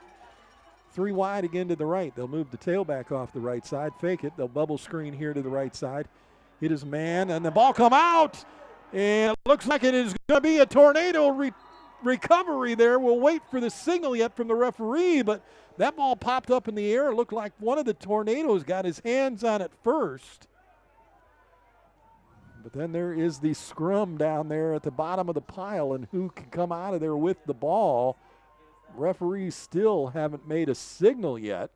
3 wide again to the right. They'll move the tailback off the right side, fake it. They'll bubble screen here to the right side. Hit his man, and the ball come out. And it looks like it is going to be a tornado recovery there. We'll wait for the signal yet from the referee, but that ball popped up in the air. It looked like one of the Tornadoes got his hands on it first. But then there is the scrum down there at the bottom of the pile, and who can come out of there with the ball. Referees still haven't made a signal yet.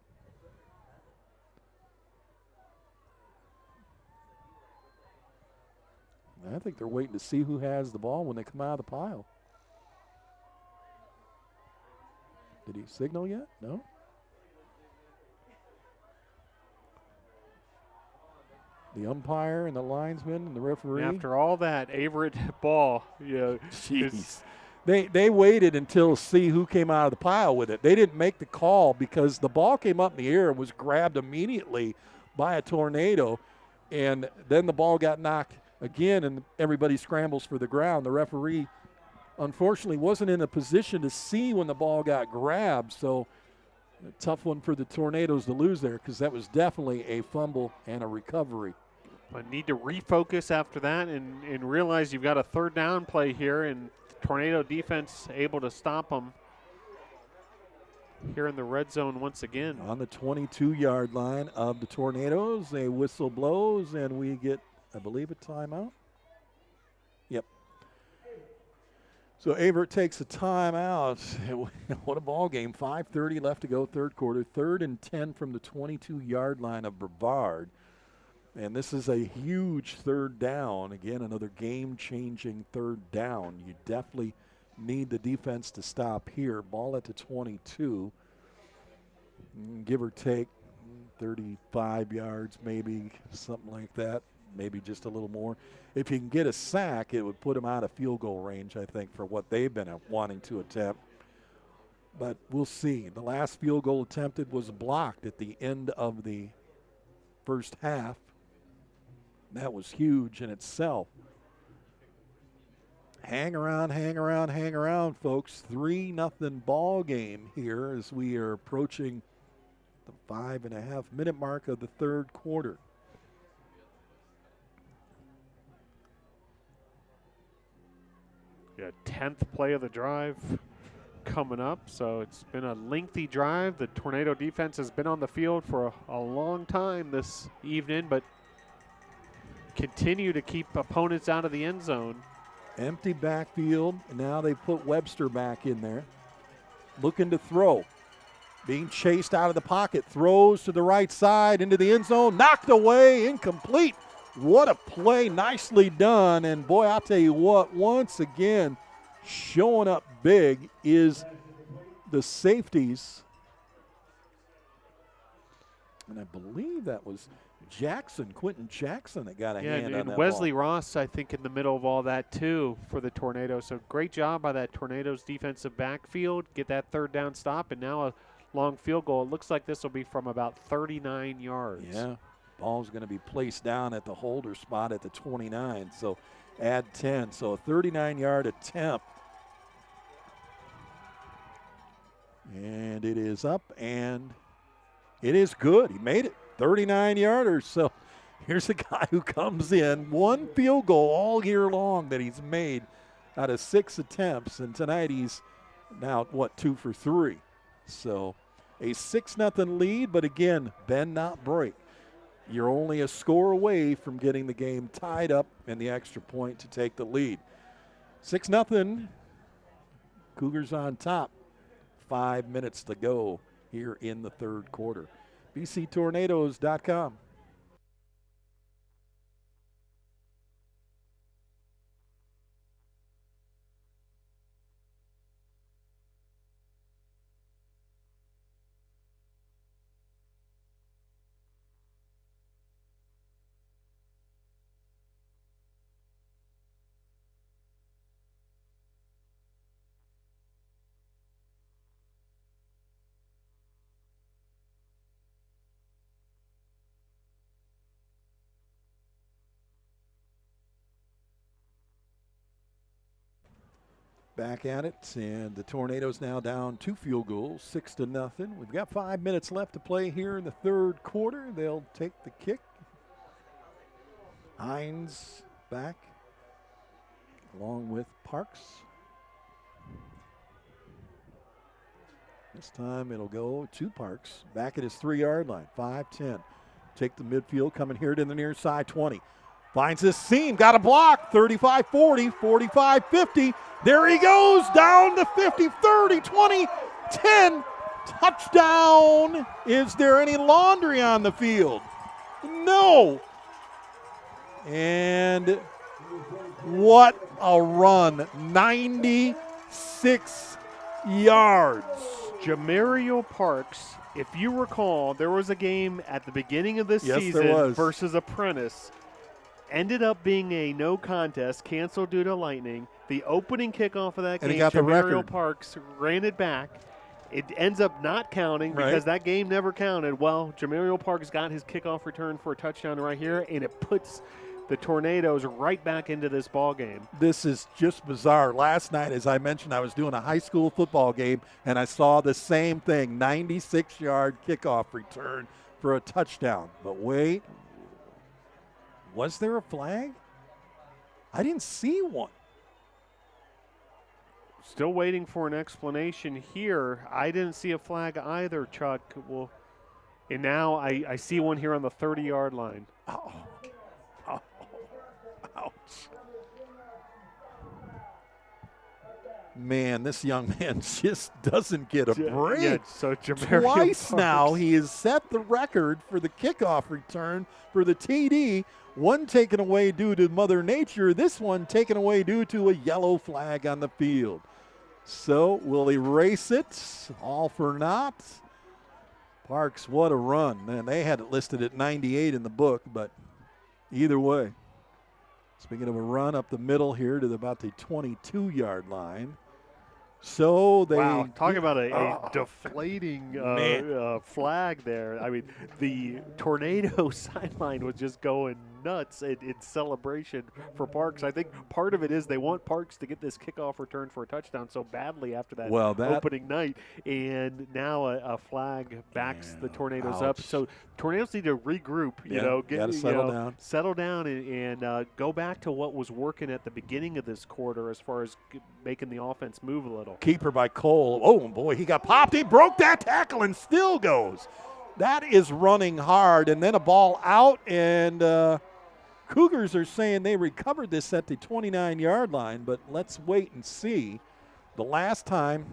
I think they're waiting to see who has the ball when they come out of the pile. Did he signal yet? No? The umpire and the linesman and the referee. After all that, Averett ball, Jeez. They waited until see who came out of the pile with it. They didn't make the call because the ball came up in the air and was grabbed immediately by a tornado, and then the ball got knocked again, and everybody scrambles for the ground. The referee, unfortunately, wasn't in a position to see when the ball got grabbed, so a tough one for the Tornadoes to lose there because that was definitely a fumble and a recovery. But need to refocus after that and realize you've got a third down play here, and Tornado defense able to stop them here in the red zone once again. On the 22-yard line of the Tornadoes, a whistle blows, and we get, I believe, a timeout. Yep. So Averett takes a timeout. What a ball game. 5:30 left to go, third quarter. 3rd and 10 from the 22-yard line of Brevard. And this is a huge third down. Again, another game-changing third down. You definitely need the defense to stop here. Ball at the 22. Give or take 35 yards, maybe, something like that. Maybe just a little more. If you can get a sack, it would put them out of field goal range, I think, for what they've been wanting to attempt. But we'll see. The last field goal attempted was blocked at the end of the first half. That was huge in itself. Hang around, folks. 3-0 ball game here as we are approaching the 5.5-minute mark of the third quarter. Yeah, 10th play of the drive coming up. So it's been a lengthy drive. The Tornado defense has been on the field for a long time this evening, but continue to keep opponents out of the end zone. Empty backfield, and now they put Webster back in there. Looking to throw. Being chased out of the pocket. Throws to the right side into the end zone. Knocked away, incomplete. What a play, nicely done. And boy, I'll tell you what, once again, showing up big is the safeties. And I believe that was Quentin Jackson that got a hand on and that Wesley ball. Ross, I think, in the middle of all that too for the Tornadoes. So great job by that Tornadoes defensive backfield. Get that third down stop, and now a long field goal. It looks like this will be from about 39 yards. Yeah, ball's going to be placed down at the holder spot at the 29, so add 10. So a 39-yard attempt. And it is up, and it is good. He made it. 39-yarder. So here's a guy who comes in. One field goal all year long that he's made out of 6 attempts. And tonight he's now, 2 for 3. So a 6-0 lead, but again, bend not break. You're only a score away from getting the game tied up and the extra point to take the lead. 6-0. Cougars on top. 5 minutes to go here in the third quarter. BCTornadoes.com. back at it, and the Tornadoes now down 2 field goals, 6-0. We've got 5 minutes left to play here in the third quarter. They'll take the kick. Hines back, along with Parks. This time it'll go to Parks, back at his 3-yard line, 5-10. Take the midfield, coming here to the near side, 20. Finds his seam, got a block, 35-40, 45-50. There he goes, down to 50, 30, 20, 10. Touchdown. Is there any laundry on the field? No. And what a run, 96 yards. Jamario Parks, if you recall, there was a game at the beginning of this Yes, season there was. versus Apprentice. Ended up being a no contest, canceled due to lightning. The opening kickoff of that And he game, got the Jamario record. Parks ran it back. It ends up not counting Right. because that game never counted. Well, Jamario Parks got his kickoff return for a touchdown right here, and it puts the Tornadoes right back into this ball game. This is just bizarre. Last night, as I mentioned, I was doing a high school football game, and I saw the same thing, 96-yard kickoff return for a touchdown. But wait, was there a flag? I didn't see one. Still waiting for an explanation here. I didn't see a flag either, Chuck. Well, and now I see one here on the 30-yard line. Oh. Oh. Ouch. Man, this young man just doesn't get a break. Yeah, so Jamario Twice Parks. now he has set the record for the kickoff return for the TD. One taken away due to Mother Nature. This one taken away due to a yellow flag on the field. So we'll erase it. All for naught. Parks, what a run. Man, they had it listed at 98 in the book, but either way. Speaking of a run up the middle here to about the 22-yard line. So they Wow, talking about a deflating flag there. I mean, the Tornado sideline was just going nuts in celebration for Parks. I think part of it is they want Parks to get this kickoff return for a touchdown so badly after that opening night, and now a flag backs the Tornadoes up. So Tornadoes need to regroup, settle down and go back to what was working at the beginning of this quarter as far as making the offense move a little. Keeper by Cole. Oh, boy, he got popped. He broke that tackle and still goes. That is running hard. And then a ball out, and Cougars are saying they recovered this at the 29-yard line, but let's wait and see. The last time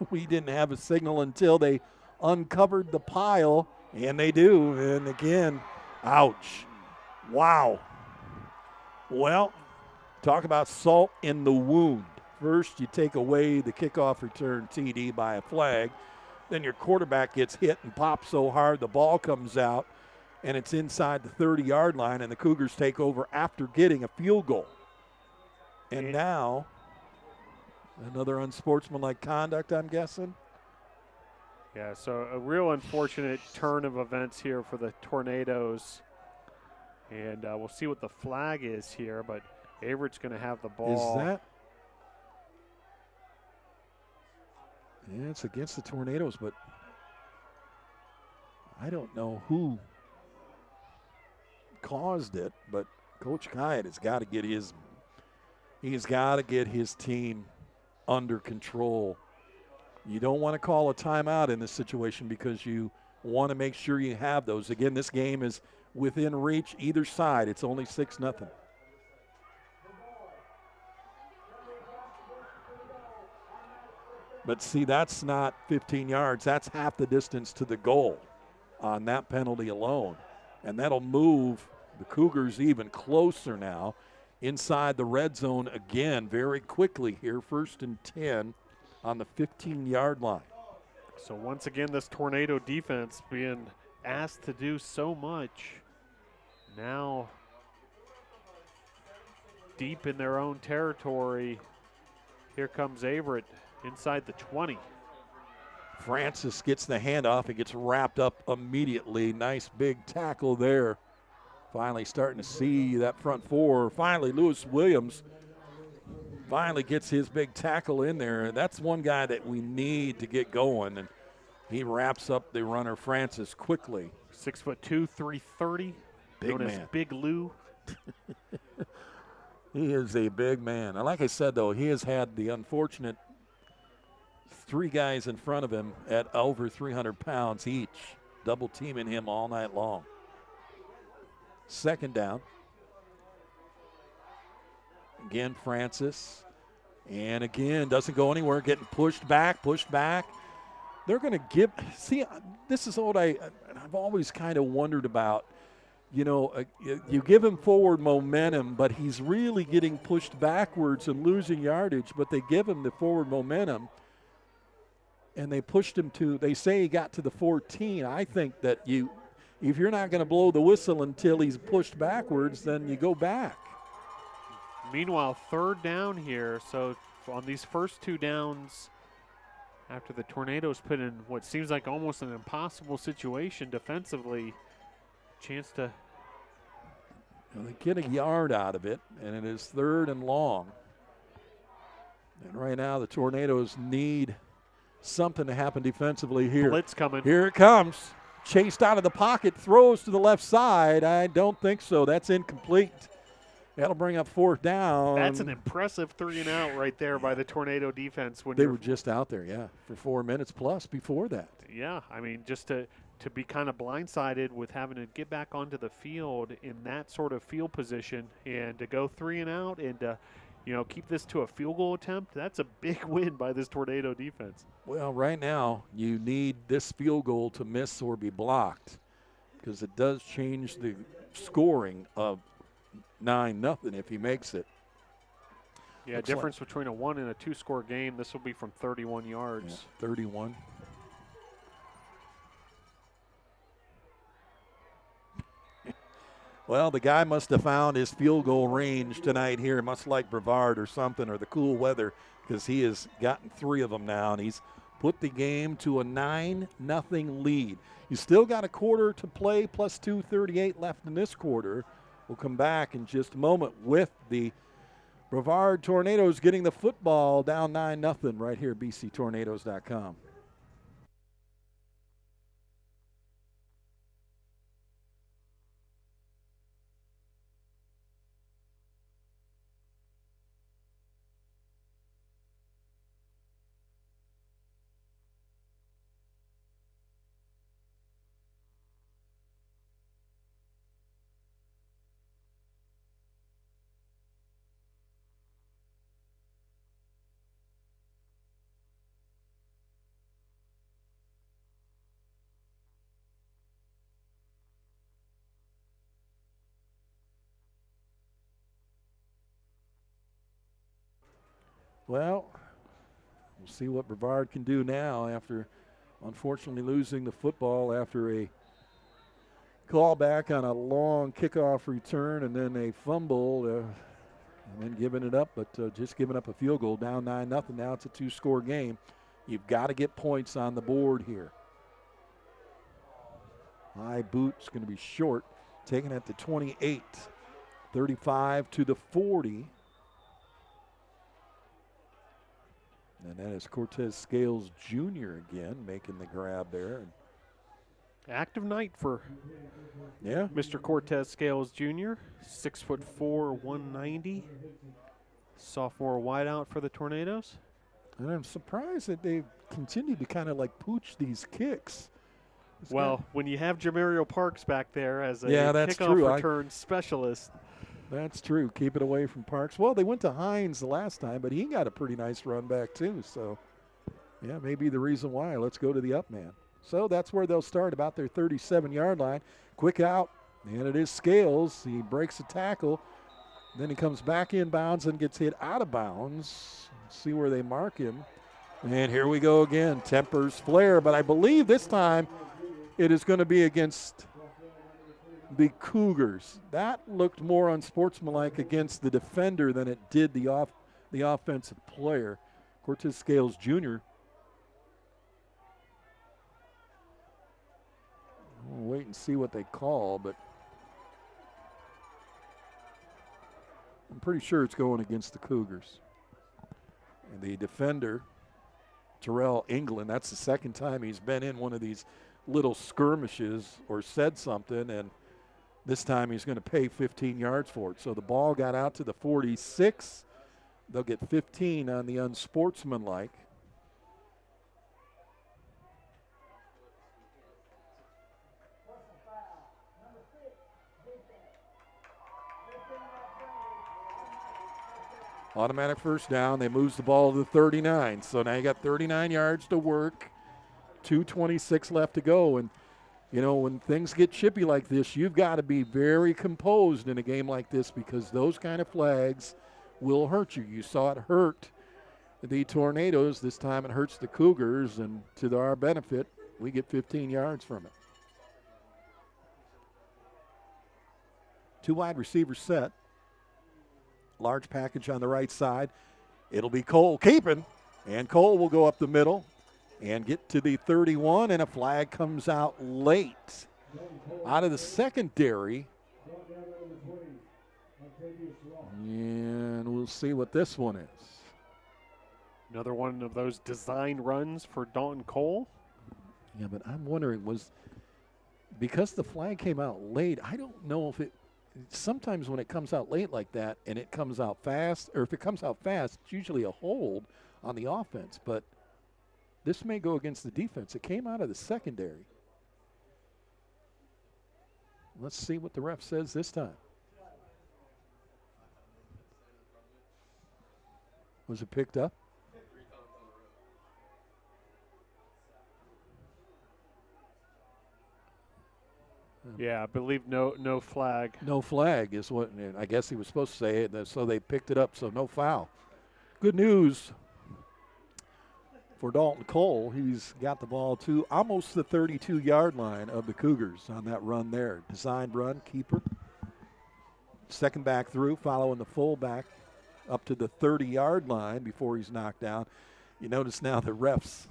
we didn't have a signal until they uncovered the pile, and they do. And again, ouch. Wow. Well, talk about salt in the wound. First, you take away the kickoff return TD by a flag. Then your quarterback gets hit and pops so hard the ball comes out, and it's inside the 30-yard line, and the Cougars take over after getting a field goal. And now, another unsportsmanlike conduct, I'm guessing. Yeah, so a real unfortunate turn of events here for the Tornadoes. And we'll see what the flag is here, but Averett's going to have the ball. Is that? Yeah, it's against the Tornadoes, but I don't know who caused it, but Coach Kyatt has got to get his team under control. You don't want to call a timeout in this situation because you want to make sure you have those. Again, this game is within reach either side. It's only 6-0. But see, that's not 15 yards. That's half the distance to the goal on that penalty alone. And that'll move the Cougars even closer now inside the red zone again very quickly here. 1st and 10 on the 15-yard line. So once again, this Tornado defense being asked to do so much. Now deep in their own territory. Here comes Averett inside the 20. Francis gets the handoff. It gets wrapped up immediately. Nice big tackle there. Finally starting to see that front four. Finally, Lewis Williams finally gets his big tackle in there. That's one guy that we need to get going, and he wraps up the runner, Francis, quickly. 6'2", 330. Big known man. as Big Lou. He is a big man. And like I said, though, he has had the unfortunate 3 guys in front of him at over 300 pounds each, double teaming him all night long. Second down. Again, Francis. And again, doesn't go anywhere, getting pushed back. They're going to give, see, this is what I've always kind of wondered about. You know, you give him forward momentum, but he's really getting pushed backwards and losing yardage, but they give him the forward momentum, and they pushed him to, they say he got to the 14. I think that if you're not going to blow the whistle until he's pushed backwards, then you go back. Meanwhile, third down here. So on these first 2 downs, after the Tornadoes put in what seems like almost an impossible situation defensively, chance to. Well, they get a yard out of it, and it is 3rd and long. And right now the Tornadoes need something to happen defensively here. Blitz coming. Here it comes. Chased out of the pocket, throws to the left side. I don't think so. That's incomplete. That'll bring up 4th down. That's an impressive 3 and out right there by the Tornado defense. When they were just out there, yeah, for 4 minutes plus before that. Yeah, I mean, just to be kind of blindsided with having to get back onto the field in that sort of field position and to go 3 and out and to, keep this to a field goal attempt, that's a big win by this Tornado defense. Well, right now you need this field goal to miss or be blocked because it does change the scoring of 9-0 if he makes it. Yeah, difference between a 1 and a 2 score game. This will be from 31 yards. Yeah, 31. Well, the guy must have found his field goal range tonight here, much like Brevard or something, or the cool weather, because he has gotten 3 of them now, and he's put the game to a 9-0 lead. You still got a quarter to play, plus 2:38 left in this quarter. We'll come back in just a moment with the Brevard Tornadoes getting the football down 9-0 right here at bctornadoes.com. Well, we'll see what Brevard can do now after unfortunately losing the football after a callback on a long kickoff return and then a fumble and then giving it up, but just giving up a field goal down 9-0. Now it's a 2-score game. You've got to get points on the board here. High boot's going to be short, taking it to 28, 35 to the 40. And that is Cortez Scales Jr. again making the grab there. Active night for yeah, Mr. Cortez Scales Jr., 6'4", 190. Sophomore wideout for the Tornadoes. And I'm surprised that they continue to kind of like pooch these kicks. Well, when you have Jamario Parks back there as a that's kickoff true. return specialist. That's true. Keep it away from Parks. Well, they went to Hines the last time, but he got a pretty nice run back too. So, yeah, maybe the reason why. Let's go to the up man. So that's where they'll start, about their 37-yard line. Quick out, and it is Scales. He breaks a tackle. Then he comes back inbounds and gets hit out of bounds. Let's see where they mark him. And here we go again. Tempers flare, but I believe this time it is going to be against the Cougars. That looked more unsportsmanlike against the defender than it did the offensive player. Cortez Scales Jr. We'll wait and see what they call, but I'm pretty sure it's going against the Cougars. the defender, Terrell England. That's the second time he's been in one of these little skirmishes or said something, and this time he's going to pay 15 yards for it. So the ball got out to the 46. They'll get 15 on the unsportsmanlike. Automatic first down. They moves the ball to the 39. So now you got 39 yards to work. 2:26 left to go. And, you know, when things get chippy like this, you've got to be very composed in a game like this because those kind of flags will hurt you. You saw it hurt the Tornadoes. This time it hurts the Cougars. And to our benefit, we get 15 yards from it. 2 wide receivers set. Large package on the right side. It'll be Cole keeping, and Cole will go up the middle and get to the 31, and a flag comes out late. Out of the secondary. And we'll see what this one is. Another one of those design runs for Dalton Cole. Yeah, but I'm wondering, was because the flag came out late, I don't know if it, sometimes when it comes out late like that and it comes out fast, or if it comes out fast, it's usually a hold on the offense. But this may go against the defense. It came out of the secondary. Let's see what the ref says this time. Was it picked up? Yeah, I believe no flag. No flag is what I guess he was supposed to say, so they picked it up, so no foul. Good news for Dalton Cole. He's got the ball to almost the 32-yard line of the Cougars on that run there. Designed run, keeper. Second back through, following the fullback up to the 30-yard line before he's knocked down. You notice now the refs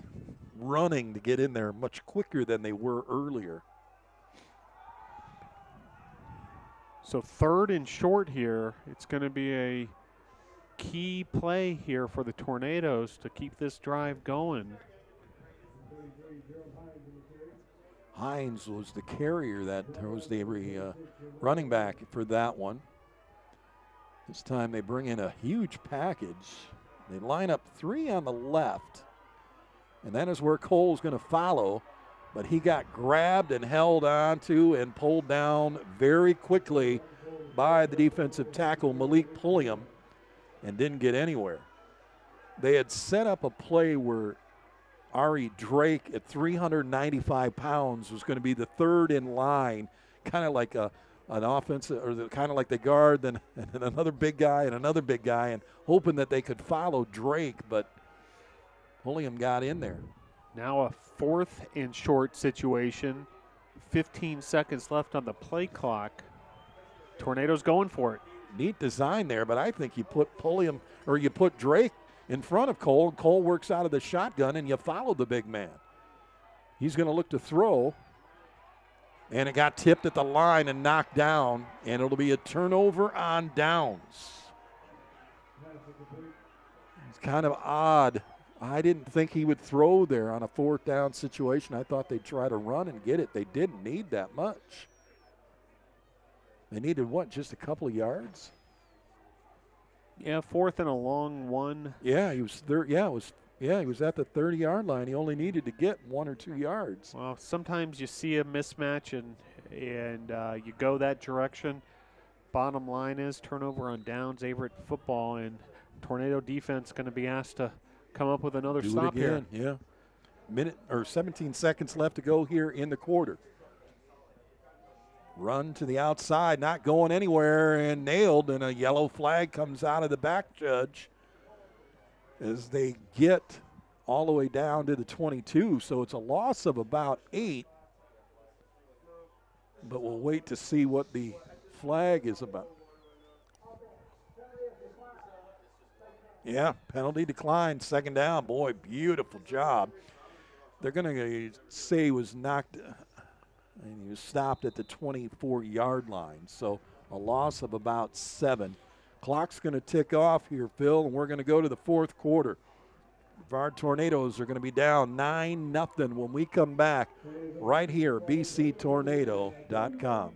running to get in there much quicker than they were earlier. So 3rd and short here. It's going to be a key play here for the Tornadoes to keep this drive going. Hines was the carrier, that was the running back for that one. This time they bring in a huge package. They line up 3 on the left, and that is where Cole's going to follow. But he got grabbed and held onto and pulled down very quickly by the defensive tackle, Malik Pulliam, and didn't get anywhere. They had set up a play where Ari Drake at 395 pounds was going to be the 3rd in line, kind of like an offensive, or kind of like the guard, then and another big guy and another big guy, and hoping that they could follow Drake, but Pulliam got in there. Now a 4th and short situation. 15 seconds left on the play clock. Tornadoes going for it. Neat design there, but I think you put Pulliam, or you put Drake in front of Cole, and Cole works out of the shotgun, and you follow the big man. He's going to look to throw, and it got tipped at the line and knocked down, and it'll be a turnover on downs. It's kind of odd. I didn't think he would throw there on a 4th down situation. I thought they'd try to run and get it. They didn't need that much. They needed what, just a couple of yards? Yeah, 4th and a long one. Yeah, he was there. Yeah, he was at the 30-yard line. He only needed to get 1 or 2 yards. Well, sometimes you see a mismatch and you go that direction. Bottom line is turnover on downs, Averett football, and Tornado defense going to be asked to come up with another stop here. Yeah. Minute or 17 seconds left to go here in the quarter. Run to the outside, not going anywhere, and nailed, and a yellow flag comes out of the back judge as they get all the way down to the 22. So it's a loss of about 8, but we'll wait to see what the flag is about. Yeah, penalty declined, 2nd down. Boy, beautiful job. They're going to say he was knocked, and he was stopped at the 24-yard line. So a loss of about 7. Clock's going to tick off here, Phil, and we're going to go to the 4th quarter. Brevard Tornadoes are going to be down 9-0 when we come back right here, bctornado.com.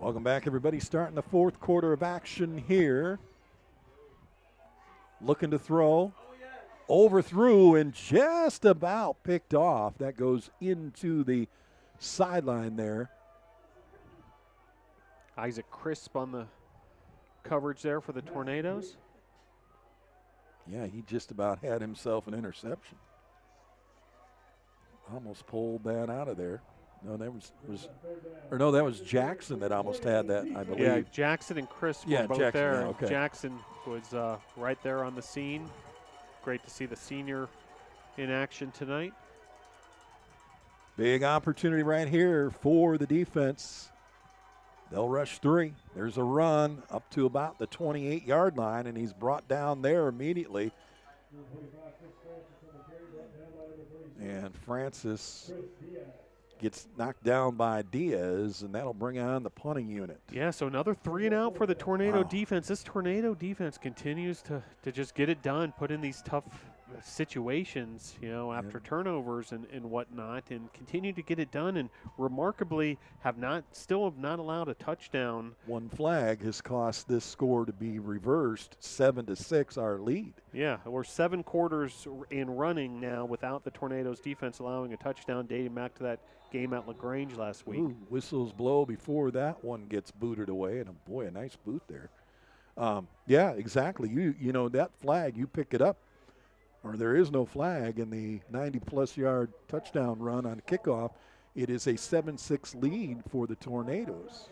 Welcome back, everybody. Starting the fourth quarter of action here. Looking to throw. Overthrew and just about picked off. That goes into the sideline there. Isaac Crisp on the coverage there for the Tornadoes. Yeah, he just about had himself an interception. Almost pulled that out of there. No, that was Jackson that almost had that, I believe. Yeah, Jackson and Crisp were both Jackson, there. yeah, okay. Jackson was right there on the scene. Great to see the senior in action tonight. Big opportunity right here for the defense. They'll rush three. There's a run up to about the 28-yard line, and he's brought down there immediately. And Francis gets knocked down by Diaz, and that'll bring on the punting unit. Yeah, so another 3 and out for the Tornado defense. This Tornado defense continues to just get it done, put in these tough situations, after turnovers and whatnot, and continue to get it done, and remarkably still have not allowed a touchdown. One flag has cost this score to be reversed, 7-6 our lead. Yeah, we're 7 quarters in running now without the Tornadoes defense allowing a touchdown, dating back to that game at LaGrange last week. Ooh, whistles blow before that one gets booted away, and boy, a nice boot there. Yeah, exactly. You know that flag, you pick it up, or there is no flag in the 90-plus yard touchdown run on kickoff. It is a 7-6 lead for the Tornadoes.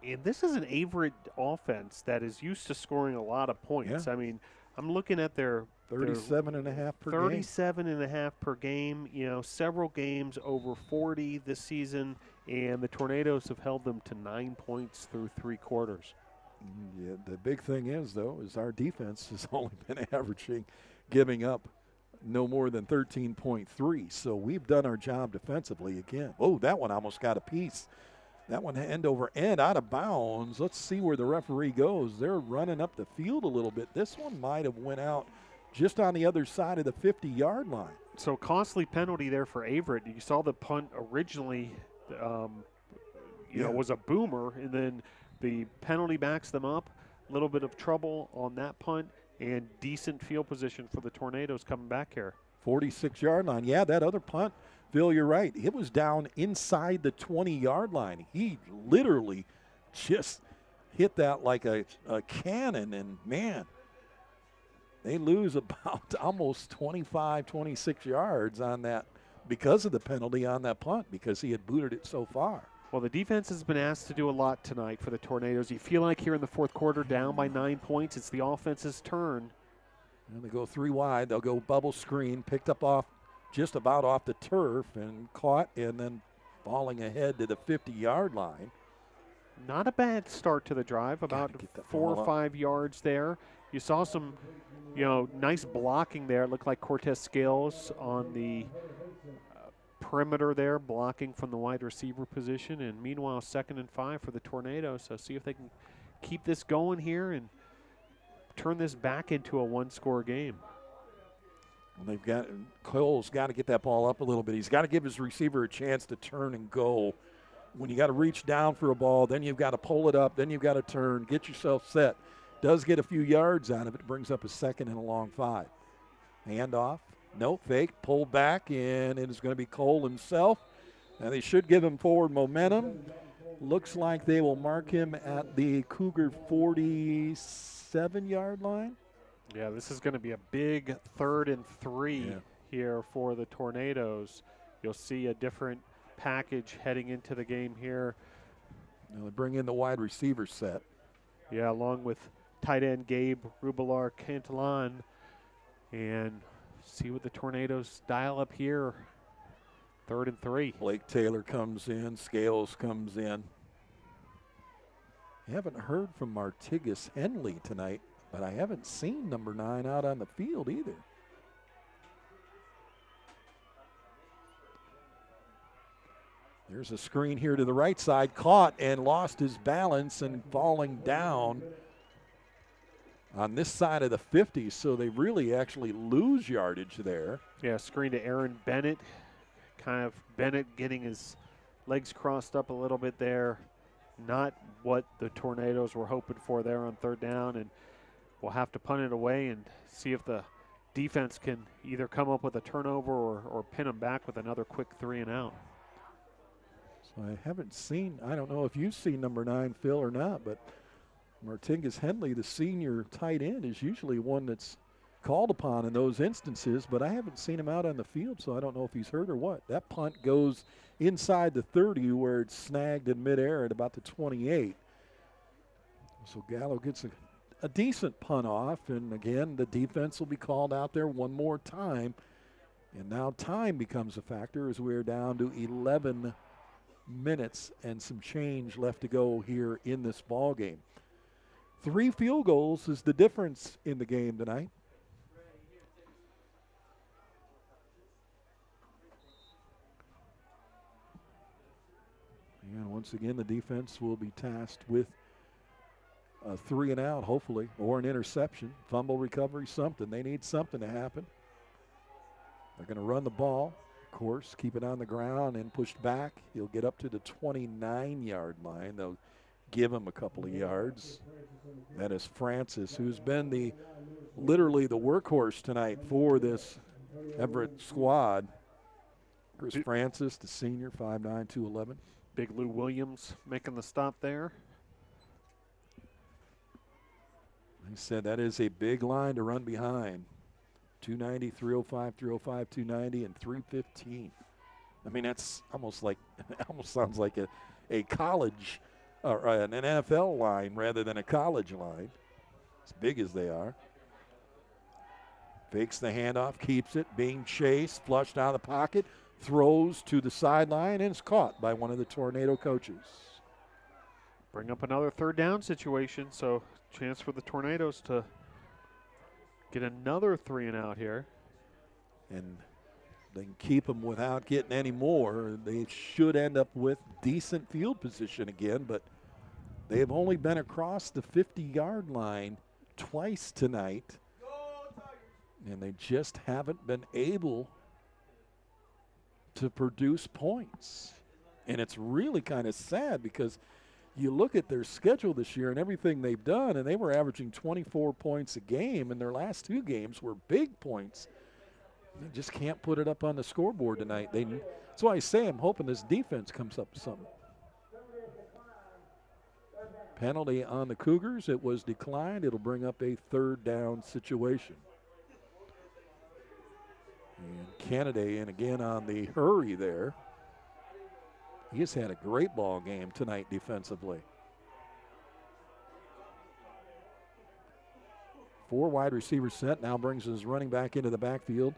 And this is an Averett offense that is used to scoring a lot of points. Yeah. I mean, I'm looking at their 37.5 per game. 37.5 per game. Several games over 40 this season, and the Tornadoes have held them to 9 points through 3 quarters. Yeah, the big thing is, though, is our defense has only been giving up no more than 13.3. So we've done our job defensively again. Oh, that one almost got a piece. That one end over end out of bounds. Let's see where the referee goes. They're running up the field a little bit. This one might have went out just on the other side of the 50-yard line. So costly penalty there for Averett. You saw the punt originally, was a boomer, and then the penalty backs them up. A little bit of trouble on that punt, and decent field position for the Tornadoes coming back here. 46-yard line. Yeah, that other punt, Phil, you're right. It was down inside the 20-yard line. He literally just hit that like a cannon, and, man, they lose about almost 25, 26 yards on that because of the penalty on that punt, because he had booted it so far. Well, the defense has been asked to do a lot tonight for the Tornadoes. You feel like here in the fourth quarter, down by 9 points, it's the offense's turn. And they go 3 wide. They'll go bubble screen, picked up just about off the turf and caught, and then falling ahead to the 50-yard line. Not a bad start to the drive, about 4 or 5 yards there. You saw some, nice blocking there. It looked like Cortez Scales on the perimeter there, blocking from the wide receiver position. And meanwhile, 2nd and 5 for the Tornadoes. So see if they can keep this going here and turn this back into a 1-score game. Cole's got to get that ball up a little bit. He's got to give his receiver a chance to turn and go. When you got to reach down for a ball, then you've got to pull it up, then you've got to turn, get yourself set. Does get a few yards out of it, brings up a 2nd and a long 5. Handoff, no fake, pull back, and it is going to be Cole himself. And they should give him forward momentum. Looks like they will mark him at the Cougar 47-yard line. Yeah, this is going to be a big 3rd and 3 here for the Tornadoes. You'll see a different package heading into the game here. Now they bring in the wide receiver set. Yeah, along with tight end Gabe Rubilar-Cantalan. And see what the Tornadoes dial up here. 3rd and 3. Blake Taylor comes in. Scales comes in. I haven't heard from Martigas Henley tonight, but I haven't seen number 9 out on the field either. There's a screen here to the right side. Caught and lost his balance and falling down on this side of the 50, so they really actually lose yardage there. Yeah, screen to Aaron Bennett. Kind of Bennett getting his legs crossed up a little bit there. Not what the Tornadoes were hoping for there on 3rd down, and we'll have to punt it away and see if the defense can either come up with a turnover or pin them back with another quick 3 and out. So I haven't seen, I don't know if you've seen number 9, Phil, or not, but Martinez Henley, the senior tight end, is usually one that's called upon in those instances, but I haven't seen him out on the field, so I don't know if he's hurt or what. That punt goes inside the 30 where it's snagged in midair at about the 28. So Gallo gets a decent punt off, and again, the defense will be called out there one more time. And now time becomes a factor as we're down to 11 minutes and some change left to go here in this ball game. 3 field goals is the difference in the game tonight. And once again, the defense will be tasked with a 3 and out, hopefully, or an interception, fumble recovery, something. They need something to happen. They're going to run the ball, of course, keep it on the ground and pushed back. He'll get up to the 29-yard line. They'll give him a couple of yards. That is Francis, who's been literally the workhorse tonight for this Averett squad. Chris Francis, the senior, 5'9", 211. Big Lou Williams making the stop there. He said that is a big line to run behind. 290, 305, 305, 290, and 315. I mean, that's almost sounds like a college or an NFL line rather than a college line. As big as they are. Fakes the handoff, keeps it, being chased, flushed out of the pocket, throws to the sideline, and is caught by one of the Tornado coaches. Bring up another 3rd down situation, so chance for the Tornadoes to get another 3 and out here. And they can keep them without getting any more. They should end up with decent field position again, but they have only been across the 50-yard line twice tonight, and they just haven't been able to produce points. And it's really kind of sad because you look at their schedule this year and everything they've done, and they were averaging 24 points a game, and their last 2 games were big points. They just can't put it up on the scoreboard tonight. That's why I say I'm hoping this defense comes up with something. Penalty on the Cougars. It was declined. It'll bring up a 3rd down situation. And Kennedy, and again on the hurry there. He has had a great ball game tonight defensively. 4 wide receiver set, now brings his running back into the backfield.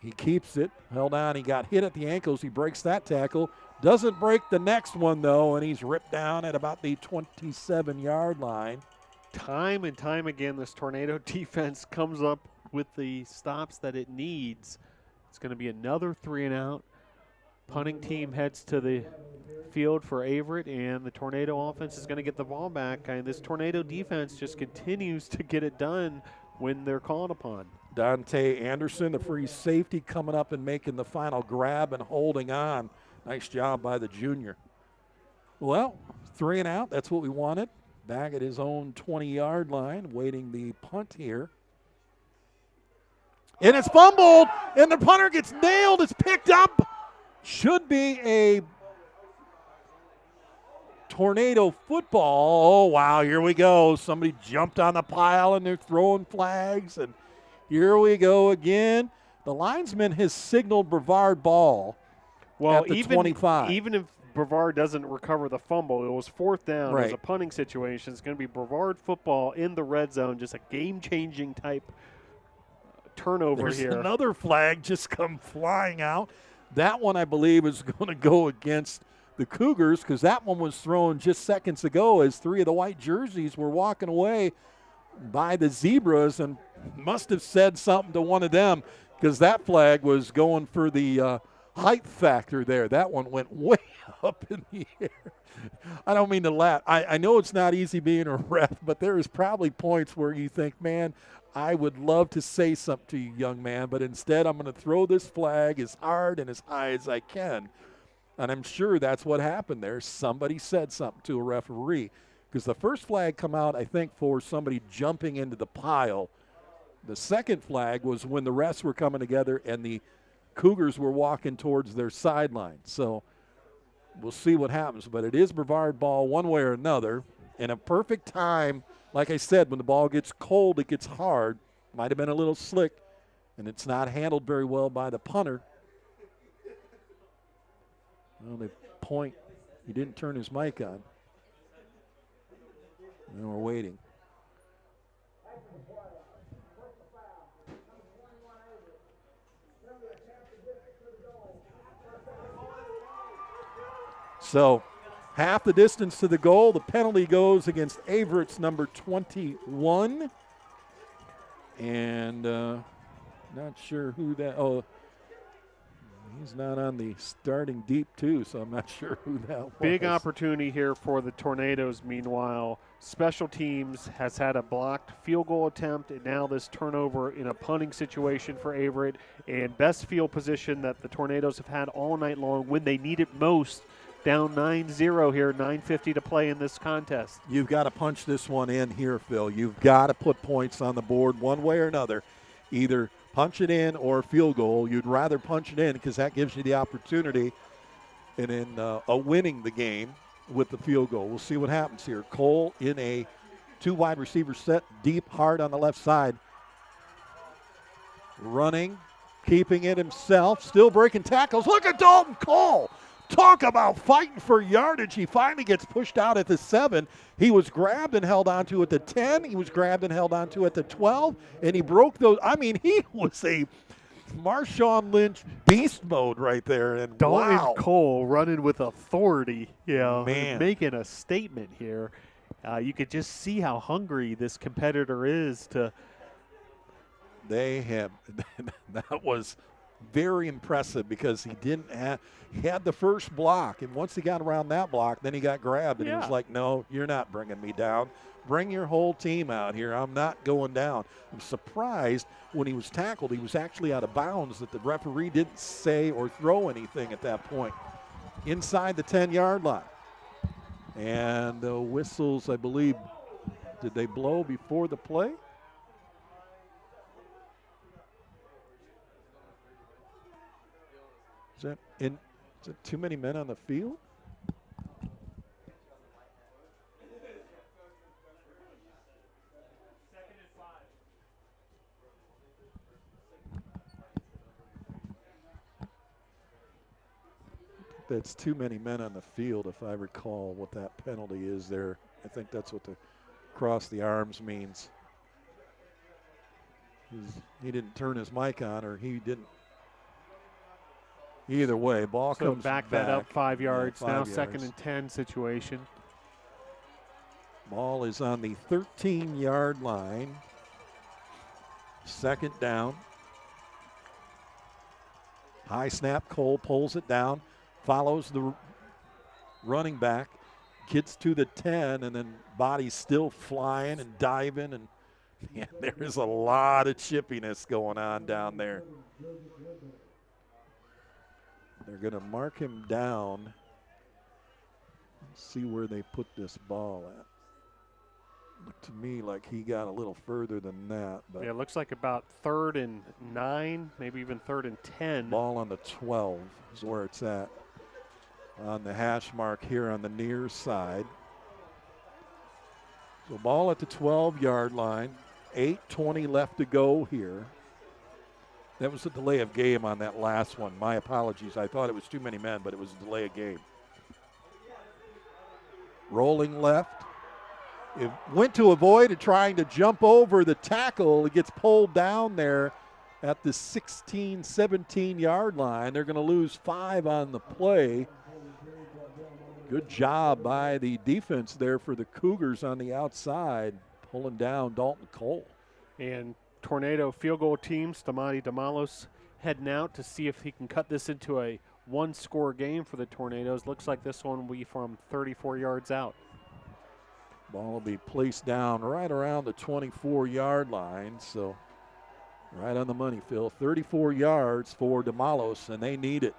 He keeps it, held on, he got hit at the ankles, he breaks that tackle. Doesn't break the next one though, and he's ripped down at about the 27-yard line. Time and time again, this Tornado defense comes up with the stops that it needs. It's going to be another 3 and out. Punting team heads to the field for Averett, and the Tornado offense is going to get the ball back. And this Tornado defense just continues to get it done when they're called upon. Dante Anderson, the free safety, coming up and making the final grab and holding on. Nice job by the junior. Well, 3 and out. That's what we wanted. Back at his own 20-yard line, waiting the punt here. And it's fumbled, and the punter gets nailed. It's picked up. Should be a Tornado football. Oh, wow, here we go. Somebody jumped on the pile, and they're throwing flags. And here we go again. The linesman has signaled Brevard ball at the 25. Even if Brevard doesn't recover the fumble, it was 4th down. Right. It was a punting situation. It's going to be Brevard football in the red zone, just a game-changing type turnover. There's here. Another flag just come flying out. That one, I believe, is going to go against the Cougars because that one was thrown just seconds ago as 3 of the white jerseys were walking away by the Zebras and must have said something to one of them because that flag was going for the height factor there. That one went way up in the air. I don't mean to laugh. I know it's not easy being a ref, but there is probably points where you think, man, I would love to say something to you, young man, but instead I'm going to throw this flag as hard and as high as I can. And I'm sure that's what happened there. Somebody said something to a referee because the first flag come out, I think, for somebody jumping into the pile. The second flag was when the refs were coming together and the Cougars were walking towards their sideline. So we'll see what happens. But it is Brevard ball one way or another. In a perfect time, like I said, when the ball gets cold, it gets hard. Might have been a little slick, and it's not handled very well by the punter. Well, they point. He didn't turn his mic on. And we're waiting. So half the distance to the goal. The penalty goes against Averett's number 21. And not sure who that – oh, he's not on the starting deep, too, so I'm not sure who that was. Big opportunity here for the Tornadoes, meanwhile. Special teams has had a blocked field goal attempt, and now this turnover in a punting situation for Averett. And best field position that the Tornadoes have had all night long when they need it most. Down 9-0 here, 9:50 to play in this contest. You've got to punch this one in here, Phil. You've got to put points on the board one way or another. Either punch it in or field goal. You'd rather punch it in because that gives you the opportunity in winning the game with the field goal. We'll see what happens here. Cole in a 2 wide receiver set, deep, hard on the left side. Running, keeping it himself, still breaking tackles. Look at Dalton Cole. Talk about fighting for yardage. He finally gets pushed out at the 7. He was grabbed and held onto at the 10. He was grabbed and held onto at the 12. And he broke those. I mean, he was a Marshawn Lynch beast mode right there. And Dalton wow. Cole running with authority, Man. making a statement here. You could just see how hungry this competitor is to. They have – that was very impressive because he had the first block, and once he got around that block, then he got grabbed, and he was like, no, you're not bringing me down. Bring your whole team out here. I'm not going down. I'm surprised when he was tackled, he was actually out of bounds, that the referee didn't say or throw anything at that point. Inside the 10-yard line. And the whistles, I believe, did they blow before the play? Is it too many men on the field? That's too many men on the field, if I recall what that penalty is there. I think that's what the cross the arms means. He didn't turn his mic on, or he didn't. Either way, ball comes back. That up 5 yards. Yeah, 5 now yards. 2nd and 10 situation. Ball is on the 13-yard line. 2nd down. High snap. Cole pulls it down. Follows the running back. Gets to the 10, and then body's still flying and diving and Yeah, there is a lot of chippiness going on down there. They're going to mark him down. See where they put this ball at. Looked to me like he got a little further than that. But yeah, it looks like about 3rd and 9, maybe even 3rd and 10. Ball on the 12 is where it's at. On the hash mark here on the near side. So ball at the 12-yard line. 8:20 left to go here. That was a delay of game on that last one. My apologies. I thought it was too many men, but it was a delay of game. Rolling left. It went to avoid it, trying to jump over the tackle. It gets pulled down there at the 16, 17-yard line. They're going to lose 5 on the play. Good job by the defense there for the Cougars on the outside, pulling down Dalton Cole. And Tornado field goal team, Stamati Damalos, heading out to see if he can cut this into a one-score game for the Tornadoes. Looks like this one will be from 34 yards out. Ball will be placed down right around the 24-yard line, so right on the money, Phil. 34 yards for Damalos, and they need it.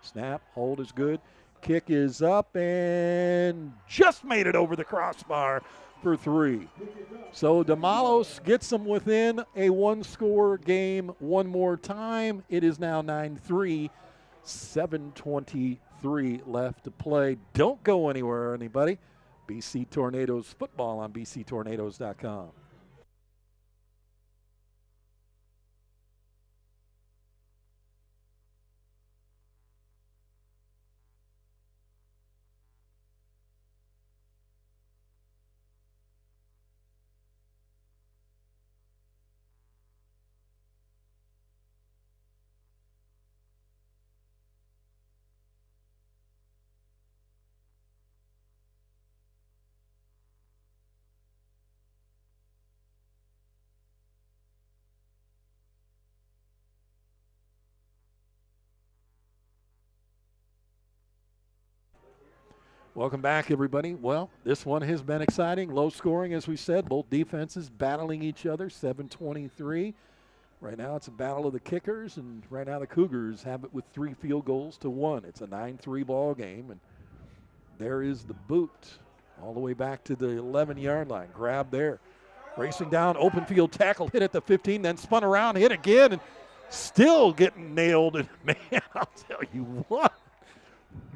Snap, hold is good. Kick is up and just made it over the crossbar for 3. So Damalos gets them within a one-score game one more time. It is now 9-3, 7:23 left to play. Don't go anywhere, anybody. BC Tornadoes football on bctornadoes.com. Welcome back, everybody. Well, this one has been exciting. Low scoring, as we said. Both defenses battling each other, 7:23. Right now it's a battle of the kickers, and right now the Cougars have it with 3 field goals to 1. It's a 9-3 ball game, and there is the boot all the way back to the 11-yard line. Grab there. Racing down, open field tackle, hit at the 15, then spun around, hit again, and still getting nailed. And, man, I'll tell you what.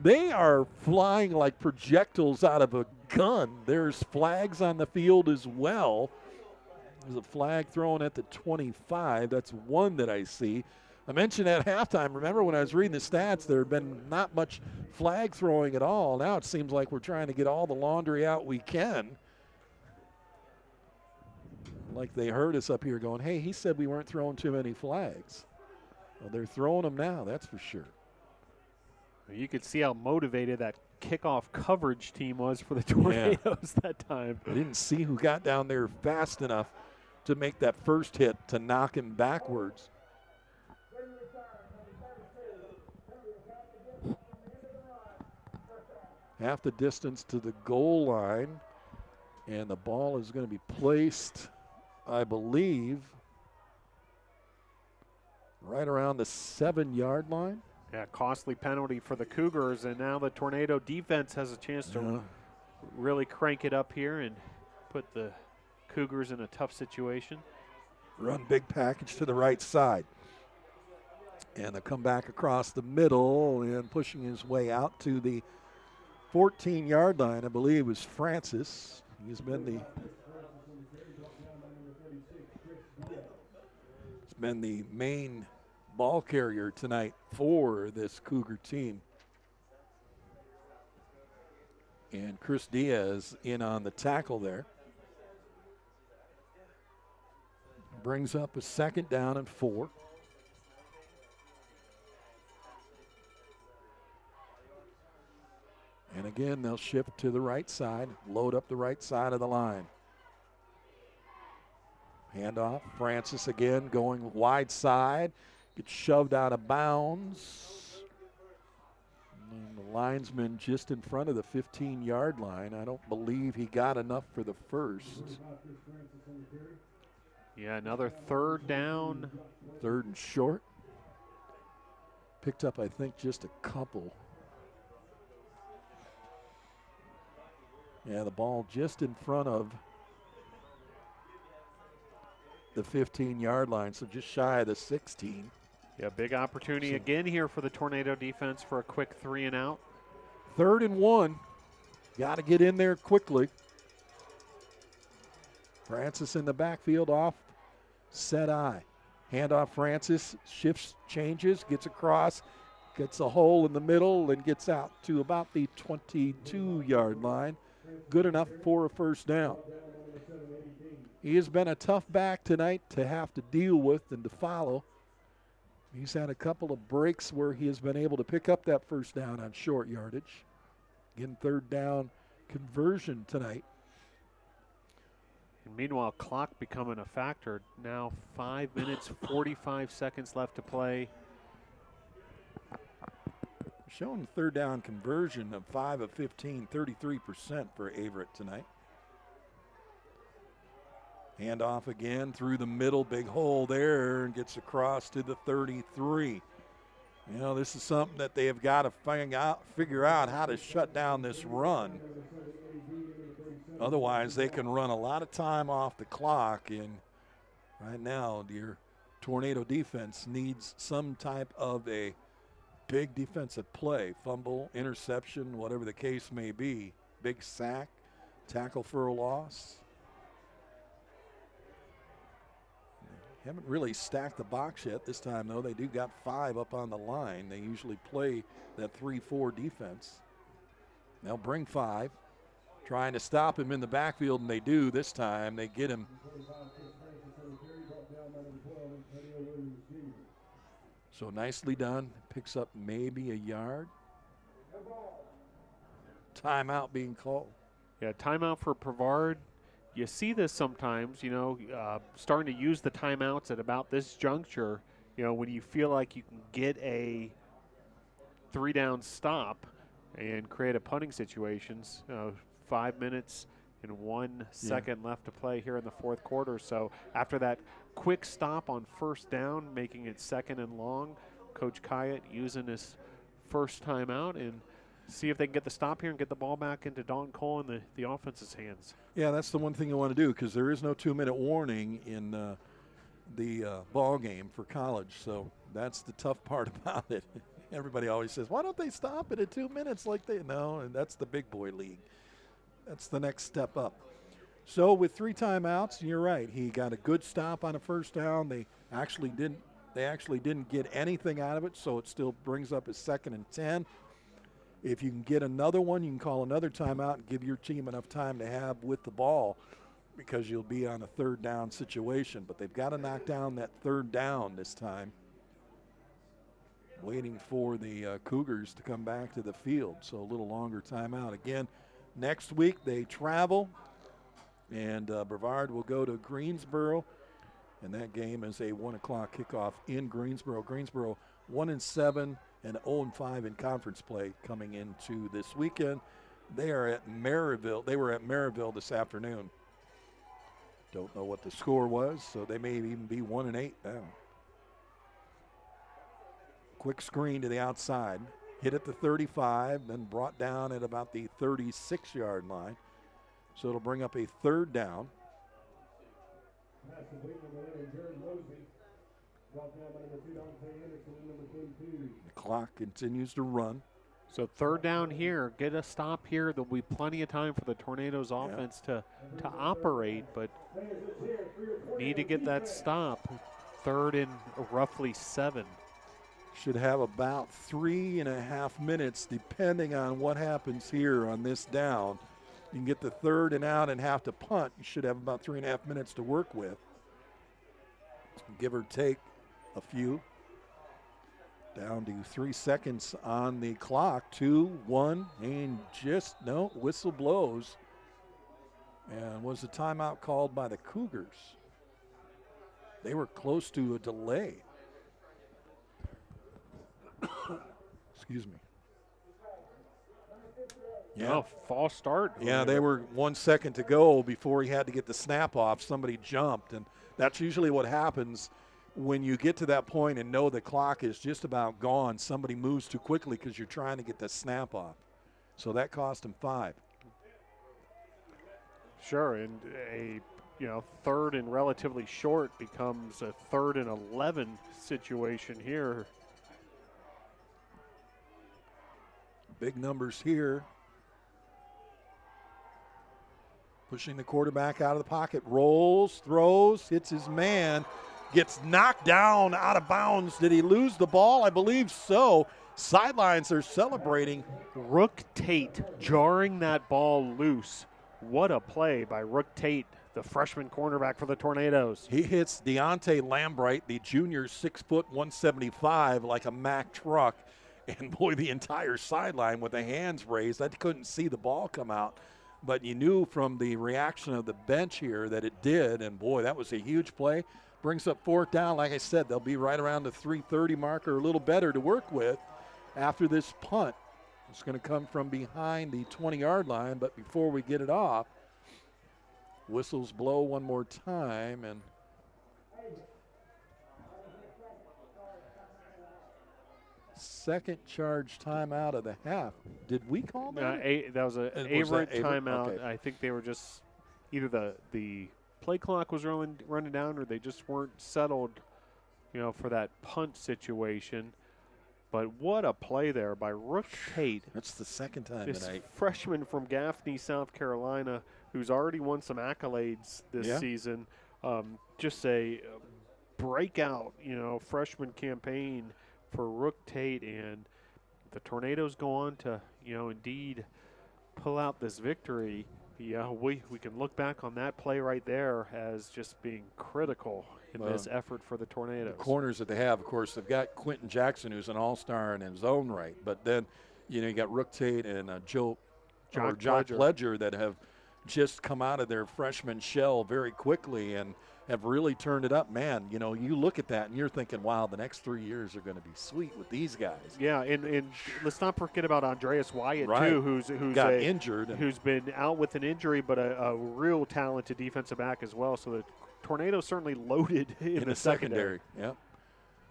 They are flying like projectiles out of a gun. There's flags on the field as well. There's a flag thrown at the 25. That's one that I see. I mentioned at halftime, remember when I was reading the stats, there had been not much flag throwing at all. Now it seems like we're trying to get all the laundry out we can. Like they heard us up here going, hey, he said we weren't throwing too many flags. Well, they're throwing them now, that's for sure. You could see how motivated that kickoff coverage team was for the Tornadoes that time. I didn't see who got down there fast enough to make that first hit to knock him backwards. Half the distance to the goal line, and the ball is going to be placed, I believe, right around the 7-yard line. Yeah, costly penalty for the Cougars, and now the Tornado defense has a chance to really crank it up here and put the Cougars in a tough situation. Run big package to the right side. And a comeback across the middle and pushing his way out to the 14-yard line, I believe, was Francis. He's been the main ball carrier tonight for this Cougar team. And Chris Diaz in on the tackle there. Brings up a 2nd down and 4. And again, they'll shift to the right side, load up the right side of the line. Handoff, Francis again going wide side. Gets shoved out of bounds. And the linesman just in front of the 15-yard line. I don't believe he got enough for the first. Yeah, another third down. Third and short. Picked up, I think, just a couple. Yeah, the ball just in front of the 15-yard line, so just shy of the 16. Yeah, big opportunity again here for the Tornado defense for a quick 3 and out. 3rd and 1. Got to get in there quickly. Francis in the backfield off set eye. Handoff Francis, shifts, changes, gets across, gets a hole in the middle, and gets out to about the 22-yard line. Good enough for a first down. He has been a tough back tonight to have to deal with and to follow. He's had a couple of breaks where he has been able to pick up that first down on short yardage. Again, 3rd down conversion tonight. And meanwhile, clock becoming a factor. Now 5 minutes, 45 seconds left to play. Showing 3rd down conversion of 5 of 15, 33% for Averett tonight. Handoff again through the middle, big hole there, and gets across to the 33. You know, this is something that they have got to figure out how to shut down this run. Otherwise, they can run a lot of time off the clock, and right now, your Tornado defense needs some type of a big defensive play, fumble, interception, whatever the case may be, big sack, tackle for a loss. Haven't really stacked the box yet this time, though. They do got 5 up on the line. They usually play that 3-4 defense. They'll bring 5, trying to stop him in the backfield, and they do this time. They get him. So nicely done. Picks up maybe a yard. Timeout being called. Yeah, timeout for Brevard. You see this sometimes, you know, starting to use the timeouts at about this juncture, you know, when you feel like you can get a 3-down stop and create a punting situations. 5 minutes and 1 second left to play here in the 4th quarter. So after that quick stop on 1st down, making it 2nd and long, Coach Kyatt using his first timeout and see if they can get the stop here and get the ball back into Don Cole in the offense's hands. Yeah, that's the one thing you want to do because there is no 2-minute warning in the ball game for college. So that's the tough part about it. Everybody always says, why don't they stop it at 2 minutes like they know? And that's the big boy league. That's the next step up. So with 3 timeouts, you're right. He got a good stop on a 1st down. They actually didn't get anything out of it, so it still brings up his 2nd and 10. If you can get another one, you can call another timeout and give your team enough time to have with the ball because you'll be on a 3rd down situation. But they've got to knock down that 3rd down this time. Waiting for the Cougars to come back to the field, so a little longer timeout. Again, next week they travel, and Brevard will go to Greensboro, and that game is a 1 o'clock kickoff in Greensboro. Greensboro 1-7 and 0-5 in conference play coming into this weekend. They are at Maryville. They were at Maryville this afternoon. Don't know what the score was, so they may even be 1-8 now. Quick screen to the outside. Hit at the 35, then brought down at about the 36-yard line. So it'll bring up a 3rd down. The clock continues to run. So 3rd down here, get a stop here. There'll be plenty of time for the Tornadoes offense to operate, but need to get that stop. 3rd and roughly 7. Should have about 3.5 minutes depending on what happens here on this down. You can get the 3rd and out and have to punt. You should have about 3.5 minutes to work with. Give or take a few. Down to 3 seconds on the clock. 2, 1, and whistle blows. And was the timeout called by the Cougars? They were close to a delay. Excuse me. Yeah. No, false start. Yeah, they were 1 second to go before he had to get the snap off. Somebody jumped, and that's usually what happens when you get to that point and know the clock is just about gone. Somebody moves too quickly because you're trying to get the snap off. So that cost him 5. Sure, and a third and relatively short becomes a 3rd and 11 situation here. Big numbers here. Pushing the quarterback out of the pocket, rolls, throws, hits his man, gets knocked down out of bounds. Did he lose the ball? I believe so. Sidelines are celebrating. Rook Tate jarring that ball loose. What a play by Rook Tate, the freshman cornerback for the Tornadoes. He hits Deontay Lambright, the junior, 6 foot 175, like a Mack truck. And boy, the entire sideline with the hands raised. I couldn't see the ball come out, but you knew from the reaction of the bench here that it did. And boy, that was a huge play. Brings up 4th down. Like I said, they'll be right around the 3:30 mark or a little better to work with after this punt. It's going to come from behind the 20-yard line, but before we get it off, whistles blow one more time, and second charge timeout of the half. Did we call that? That was an Averett timeout. Okay. I think they were just either the play clock was running down, or they just weren't settled, for that punt situation. But what a play there by Rook Tate. That's the second time this tonight. Freshman from Gaffney, South Carolina, who's already won some accolades this season. Just a breakout, freshman campaign for Rook Tate, and the Tornadoes go on to, indeed pull out this victory. Yeah, we can look back on that play right there as just being critical in this effort for the Tornadoes. The corners that they have, of course, they've got Quentin Jackson, who's an all-star in his own right, but then, you got Rook Tate and Jock Pledger that have just come out of their freshman shell very quickly and have really turned it up. Man, you look at that and you're thinking, wow, the next 3 years are going to be sweet with these guys. Yeah, and let's not forget about Andreas Wyatt, right, too, who's got injured. Who's been out with an injury, but a real talented defensive back as well. So the Tornadoes certainly loaded in the secondary. Yeah.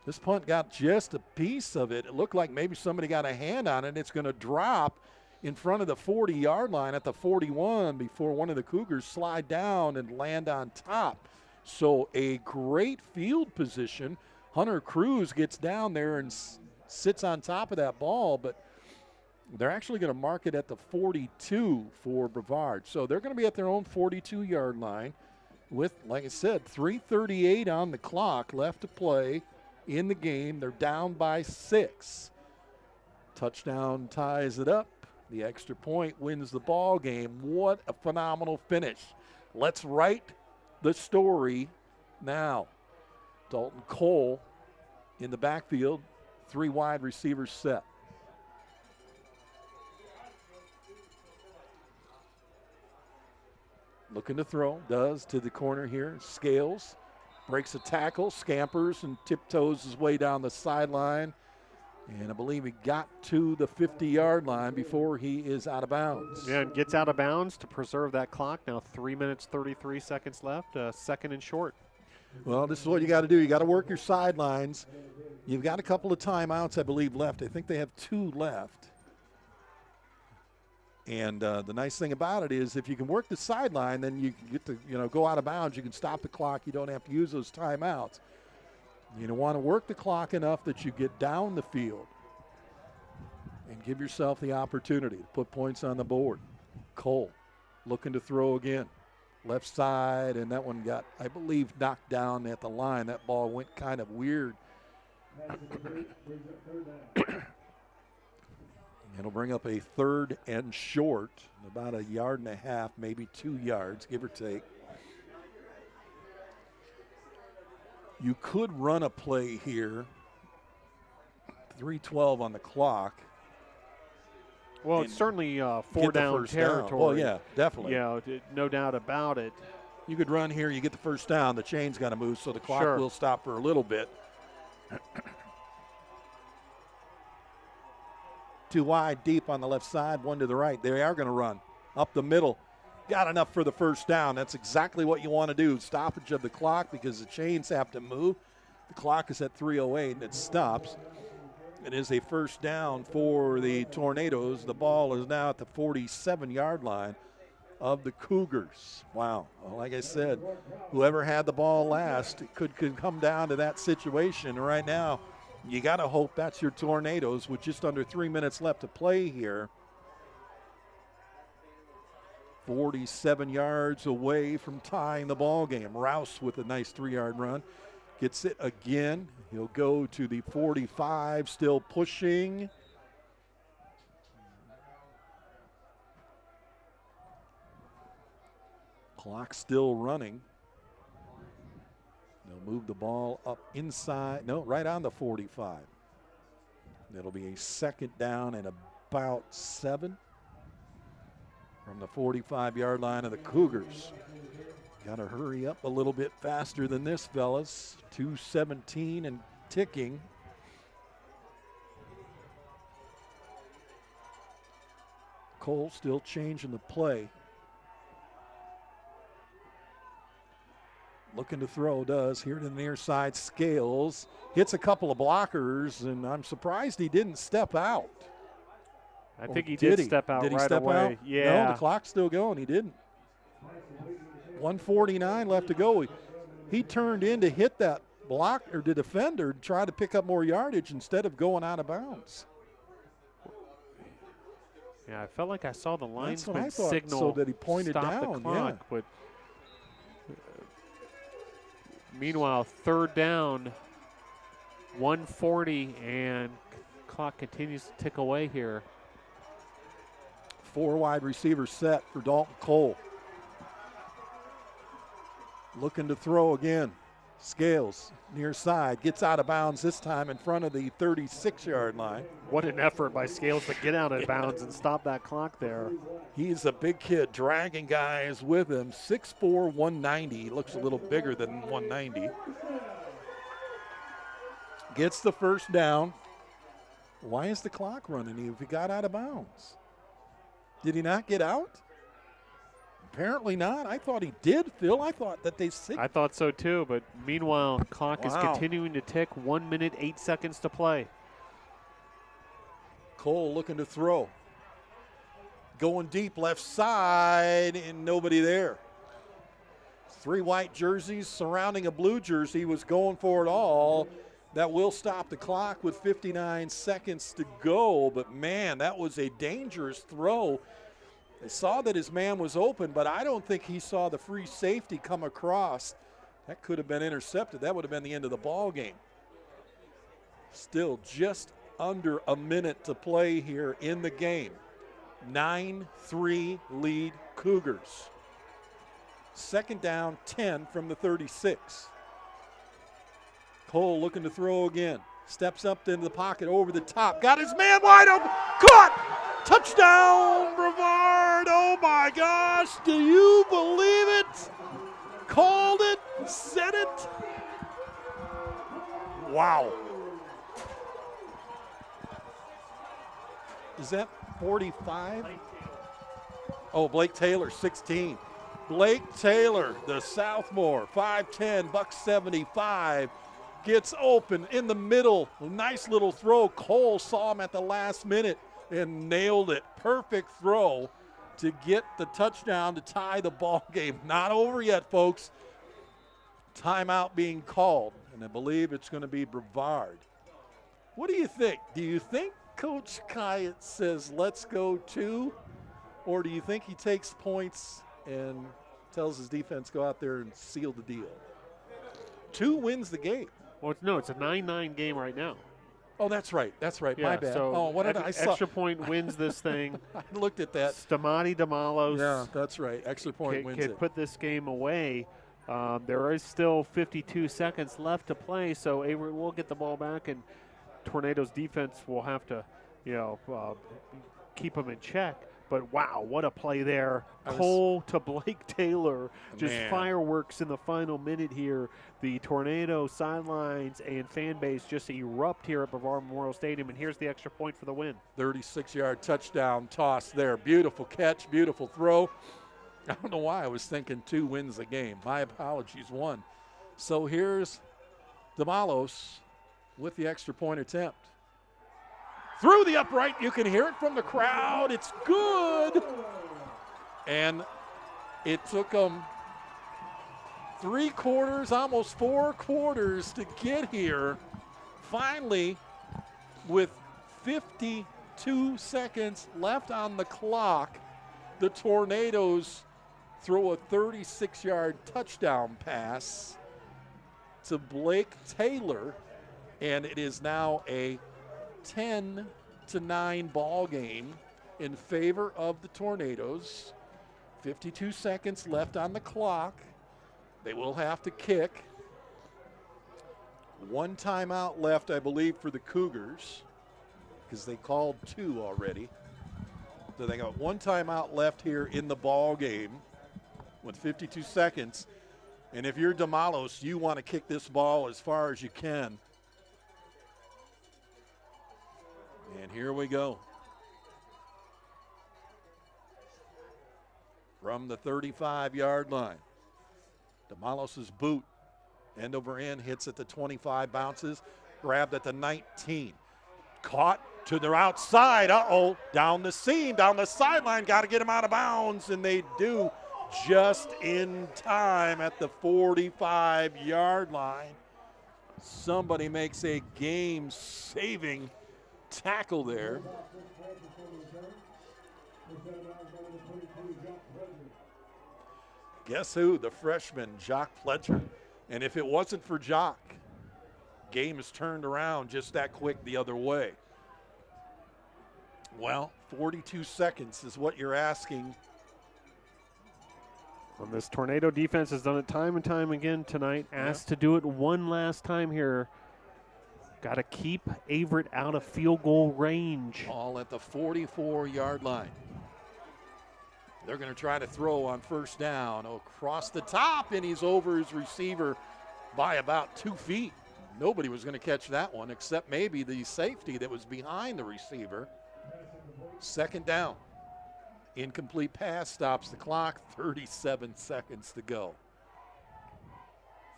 This punt got just a piece of it. It looked like maybe somebody got a hand on it. It's going to drop in front of the 40-yard line at the 41 before one of the Cougars slide down and land on top. So a great field position. Hunter Cruz gets down there and sits on top of that ball, but they're actually going to mark it at the 42 for Brevard. So they're going to be at their own 42-yard line with, like I said, 3:38 on the clock left to play in the game. They're down by 6. Touchdown ties it up. The extra point wins the ball game. What a phenomenal finish. Let's write the story now. Dalton Cole in the backfield, 3 wide receivers set. Looking to throw, does to the corner here. Scales, breaks a tackle, scampers and tiptoes his way down the sideline. And I believe he got to the 50-yard line before he is out of bounds. Yeah, and gets out of bounds to preserve that clock. Now 3 minutes, 33 seconds left, second and short. Well, this is what you got to do. You got to work your sidelines. You've got a couple of timeouts, I believe, left. I think they have 2 left. And the nice thing about it is if you can work the sideline, then you can get to, go out of bounds. You can stop the clock. You don't have to use those timeouts. You want to work the clock enough that you get down the field and give yourself the opportunity to put points on the board. Cole looking to throw again. Left side, and that one got, I believe, knocked down at the line. That ball went kind of weird. It'll bring up a 3rd and short, about 1.5 yards, maybe 2 yards, give or take. You could run a play here. 3:12 on the clock. Well, it's certainly 4-down territory. Well, yeah, definitely. Yeah, no doubt about it. You could run here, you get the first down, the chain's got to move, so the clock will stop for a little bit. too wide, deep on the left side, one to the right. They are going to run up the middle. Got enough for the first down. That's exactly what you want to do. Stoppage of the clock because the chains have to move. The clock is at 3:08 and it stops. It is a first down for the Tornadoes. The ball is now at the 47-yard line of the Cougars. Wow. Well, like I said, whoever had the ball last, it could come down to that situation. Right now, you got to hope that's your Tornadoes with just under 3 minutes left to play here. 47 yards away from tying the ball game. Rouse with a nice 3-yard run. Gets it again. He'll go to the 45, still pushing. Clock still running. They'll move the ball up inside. No, right on the 45. It'll be a second down and about 7 from the 45-yard line of the Cougars. Got to hurry up a little bit faster than this, fellas. 2:17 and ticking. Cole still changing the play. Looking to throw, does. Here to the near side, Scales. Hits a couple of blockers, and I'm surprised he didn't step out. I think he did step out right away. Out? Yeah. No, the clock's still going. He didn't. 1:49 left to go. He turned in to hit that block or the defender, try to pick up more yardage instead of going out of bounds. Yeah, I felt like I saw the linesman signal so that he pointed stop down, the clock, yeah. but meanwhile, third down, 1:40, and clock continues to tick away here. 4 wide receivers set for Dalton Cole. Looking to throw again. Scales near side, gets out of bounds this time in front of the 36-yard line. What an effort by Scales to get out of bounds and stop that clock there. He's a big kid, dragging guys with him. 6'4", 190. He looks a little bigger than 190. Gets the first down. Why is the clock running if he got out of bounds? Did he not get out? Apparently not. I thought he did, Phil. I thought that they signaled. I thought so too, but meanwhile, clock is continuing to tick. 1 minute, 8 seconds to play. Cole looking to throw. Going deep left side, and nobody there. 3 white jerseys surrounding a blue jersey, was going for it all. That will stop the clock with 59 seconds to go, but man, that was a dangerous throw. They saw that his man was open, but I don't think he saw the free safety come across. That could have been intercepted. That would have been the end of the ball game. Still just under a minute to play here in the game. 9-3 lead Cougars. Second down, 10 from the 36. Cole looking to throw again. Steps up into the pocket, over the top. Got his man wide open. Caught! Touchdown, Brevard. Oh, my gosh. Do you believe it? Called it. Said it. Wow. Is that 45? Oh, Blake Taylor, 16. Blake Taylor, the sophomore, 5'10", $175. Gets open in the middle. Nice little throw. Cole saw him at the last minute and nailed it. Perfect throw to get the touchdown to tie the ball game. Not over yet, folks. Timeout being called, and I believe it's going to be Brevard. What do you think? Do you think Coach Kyatt says, let's go 2, or do you think he takes points and tells his defense go out there and seal the deal? 2 wins the game. Well, it's a 9-9 game right now. Oh, that's right. That's right. Yeah, My bad. So oh, what did I saw? Extra point wins this thing. I looked at that. Stamati Damalos. Yeah, that's right. Extra point wins can it. put this game away. There is still 52 seconds left to play, so Averett will get the ball back, and Tornadoes defense will have to, keep them in check. But wow, what a play there. I Cole to Blake Taylor. Just Man. fireworks in the final minute here. The Tornado sidelines and fan base just erupt here at Brevard Memorial Stadium. And here's the extra point for the win. 36-yard touchdown toss there. Beautiful catch, beautiful throw. I don't know why I was thinking 2 wins a game. My apologies, 1. So here's Damalos with the extra point attempt. Through the upright, you can hear it from the crowd. It's good. And it took them 3 quarters, almost 4 quarters to get here. Finally, with 52 seconds left on the clock, the Tornadoes throw a 36-yard touchdown pass to Blake Taylor, and it is now a 10-9 ball game in favor of the Tornadoes. 52 seconds left on the clock. They will have to kick. 1 timeout left, I believe, for the Cougars, because they called 2 already. So they got 1 timeout left here in the ball game with 52 seconds. And if you're Damalos, you want to kick this ball as far as you can. And here we go. From the 35-yard line. Damalos' boot, end over end, hits at the 25, bounces, grabbed at the 19. Caught to their outside. Uh-oh, down the seam, down the sideline. Got to get him out of bounds, and they do just in time at the 45-yard line. Somebody makes a game-saving tackle there. Guess who? The freshman, Jock Pledger. And if it wasn't for Jock, game is turned around just that quick the other way. Well, 42 seconds is what you're asking. Well, this Tornado defense has done it time and time again tonight. Asked to do it one last time here. Got to keep Averett out of field goal range. All at the 44-yard line. They're going to try to throw on first down across the top, and he's over his receiver by about 2 feet. Nobody was going to catch that one except maybe the safety that was behind the receiver. Second down. Incomplete pass stops the clock. 37 seconds to go.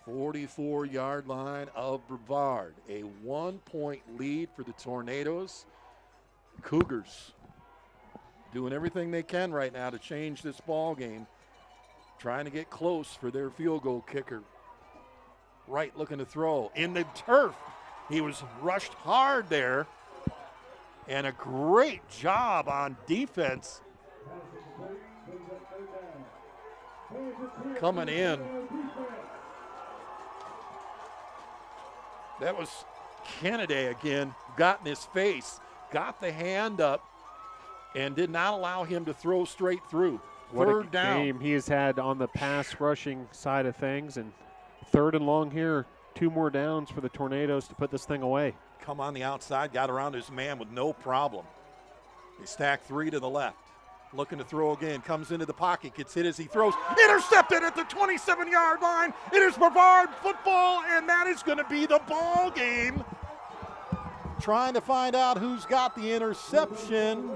44-yard line of Brevard. A 1-point lead for the Tornadoes. Cougars doing everything they can right now to change this ball game. Trying to get close for their field goal kicker. Wright looking to throw in the turf. He was rushed hard there. And a great job on defense coming in. That was Kennedy again, got in his face, got the hand up, and did not allow him to throw straight through. What Third a down. game he has had on the pass rushing side of things. And 3rd and long here, 2 more downs for the Tornadoes to put this thing away. Come on the outside, got around his man with no problem. They stack 3 to the left. Looking to throw again, comes into the pocket, gets hit as he throws. Intercepted at the 27-yard line. It is Brevard football, and that is going to be the ball game. Trying to find out who's got the interception.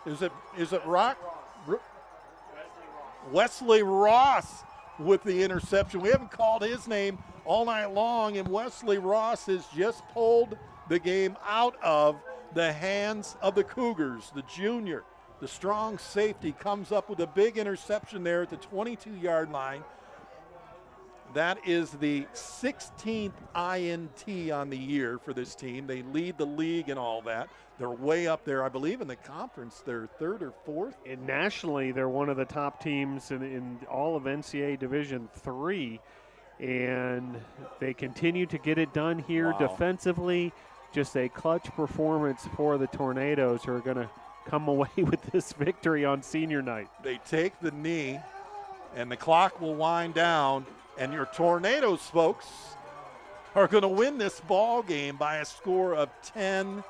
Is it Rock? Wesley Ross with the interception. We haven't called his name all night long, and Wesley Ross has just pulled the game out of the hands of the Cougars. The junior, the strong safety, comes up with a big interception there at the 22-yard line. That is the 16th INT on the year for this team. They lead the league and all that. They're way up there, I believe, in the conference. They're 3rd or 4th. And nationally, they're one of the top teams in all of NCAA Division III. And they continue to get it done here defensively. Just a clutch performance for the Tornadoes, who are going to come away with this victory on senior night. They take the knee, and the clock will wind down, and your Tornadoes, folks, are going to win this ball game by a score of 10-9.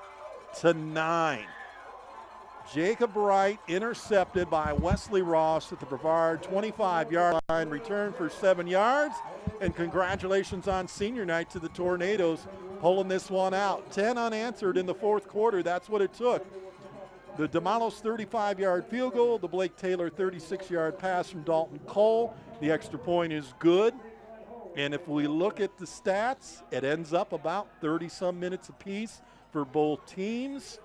Jacob Wright intercepted by Wesley Ross at the Brevard 25-yard line, return for 7 yards. And congratulations on senior night to the Tornadoes pulling this one out. 10 unanswered in the fourth quarter. That's what it took. The DeMalos 35-yard field goal, the Blake Taylor 36-yard pass from Dalton Cole. The extra point is good. And if we look at the stats, it ends up about 30-some minutes apiece for both teams.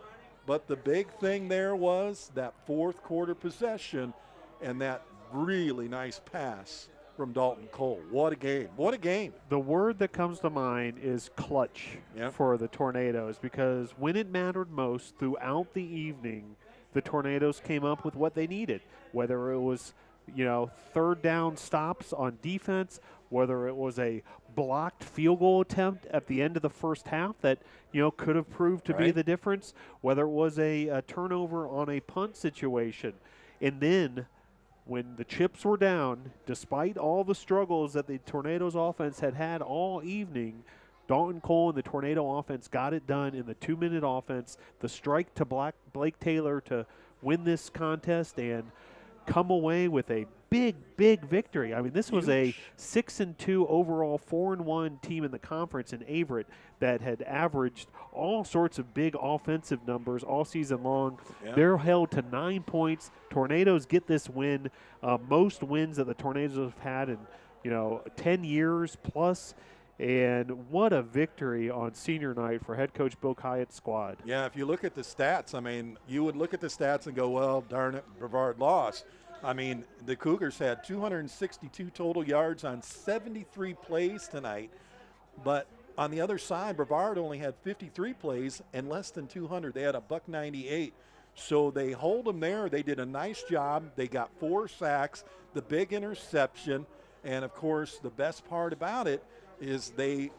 But the big thing there was that fourth quarter possession and that really nice pass from Dalton Cole. What a game. What a game. The word that comes to mind is clutch for the Tornadoes, because when it mattered most throughout the evening, the Tornadoes came up with what they needed, whether it was, third down stops on defense, whether it was a blocked field goal attempt at the end of the first half that, could have proved to be the difference, whether it was a turnover on a punt situation. And then when the chips were down, despite all the struggles that the Tornadoes offense had all evening, Dalton Cole and the Tornado offense got it done in the 2-minute offense, the strike to Blake Taylor to win this contest and come away with a big victory. I mean, this was a 6-2 overall, 4-1 team in the conference in Averett that had averaged all sorts of big offensive numbers all season long. Yeah. They're held to 9 points. Tornadoes get this win, most wins that the Tornadoes have had in 10 years plus. And what a victory on senior night for head coach Bill Kyatt's squad. Yeah, if you look at the stats, I mean, you would look at the stats and go, well, darn it, Brevard lost. I mean, the Cougars had 262 total yards on 73 plays tonight. But on the other side, Brevard only had 53 plays and less than 200. They had a $198. So they hold them there. They did a nice job. They got 4 sacks, the big interception. And, of course, the best part about it is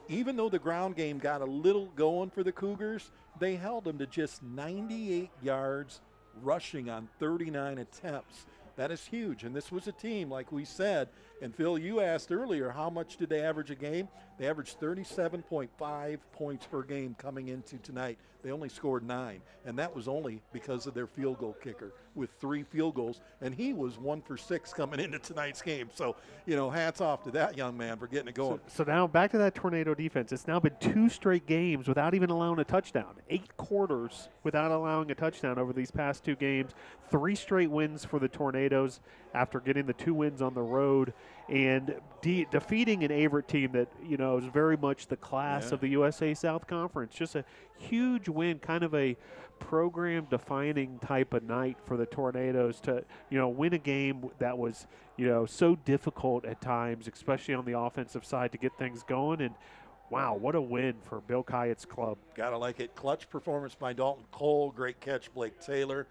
even though the ground game got a little going for the Cougars, they held them to just 98 yards rushing on 39 attempts. That is huge, and this was a team, like we said, and Phil, you asked earlier, how much did they average a game? They averaged 37.5 points per game coming into tonight. They only scored 9, and that was only because of their field goal kicker with 3 field goals, and he was 1 for 6 coming into tonight's game. So, hats off to that young man for getting it going. So now back to that Tornado defense. It's now been 2 straight games without even allowing a touchdown. 8 quarters without allowing a touchdown over these past 2 games. 3 straight wins for the Tornadoes after getting the 2 wins on the road and defeating an Averett team that, is very much the class of the USA South Conference. Just a huge win, kind of a program-defining type of night for the Tornadoes to, win a game that was, so difficult at times, especially on the offensive side, to get things going. And wow, what a win for Bill Kyatt's club. Gotta like it. Clutch performance by Dalton Cole. Great catch, Blake Taylor.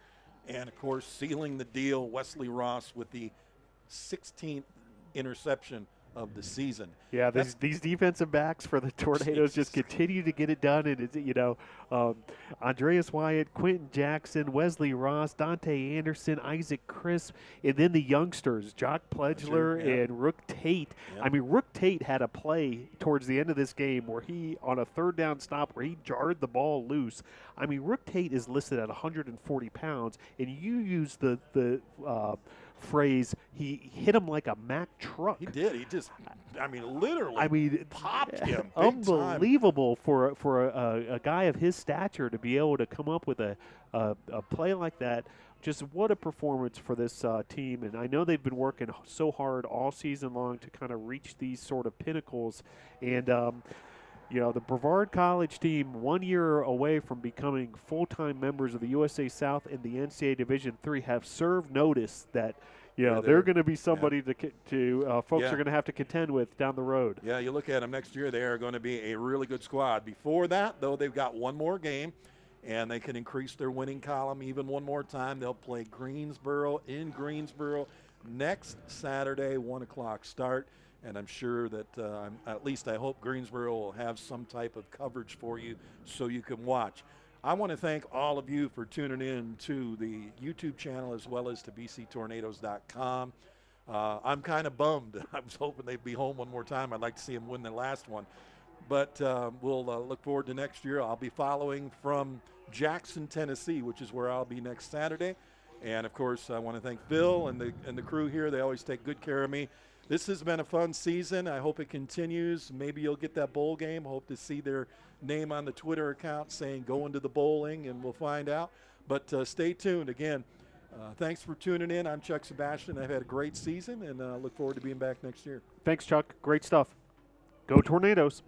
And, of course, sealing the deal, Wesley Ross with the 16th interception of the season. Yeah, these defensive backs for the Tornadoes just continue to get it done. And it's, Andreas Wyatt, Quentin Jackson, Wesley Ross, Dante Anderson, Isaac Crisp, and then the youngsters, Jock Pledgler and Rook Tate. Yeah. I mean, Rook Tate had a play towards the end of this game where he, on a third down stop, where he jarred the ball loose. I mean, Rook Tate is listed at 140 pounds, and you use the phrase, he hit him like a Mack truck. He did. He just, literally popped him. Unbelievable for a guy of his stature to be able to come up with a play like that. Just what a performance for this team. And I know they've been working so hard all season long to kind of reach these sort of pinnacles. And, the Brevard College team, 1 year away from becoming full-time members of the USA South and the NCAA Division III, have served notice that, they're going to be somebody folks are going to have to contend with down the road. Yeah, you look at them next year, they are going to be a really good squad. Before that, though, they've got one more game, and they can increase their winning column even one more time. They'll play Greensboro in Greensboro next Saturday, 1 o'clock start. And I'm sure that, at least I hope Greensboro will have some type of coverage for you so you can watch. I want to thank all of you for tuning in to the YouTube channel as well as to bctornadoes.com. I'm kind of bummed. I was hoping they'd be home one more time. I'd like to see them win the last one. But we'll look forward to next year. I'll be following from Jackson, Tennessee, which is where I'll be next Saturday. And, of course, I want to thank Bill and the crew here. They always take good care of me. This has been a fun season. I hope it continues. Maybe you'll get that bowl game. Hope to see their name on the Twitter account saying going to the bowling, and we'll find out. But stay tuned. Again, thanks for tuning in. I'm Chuck Sebastian. I've had a great season, and look forward to being back next year. Thanks, Chuck. Great stuff. Go Tornadoes.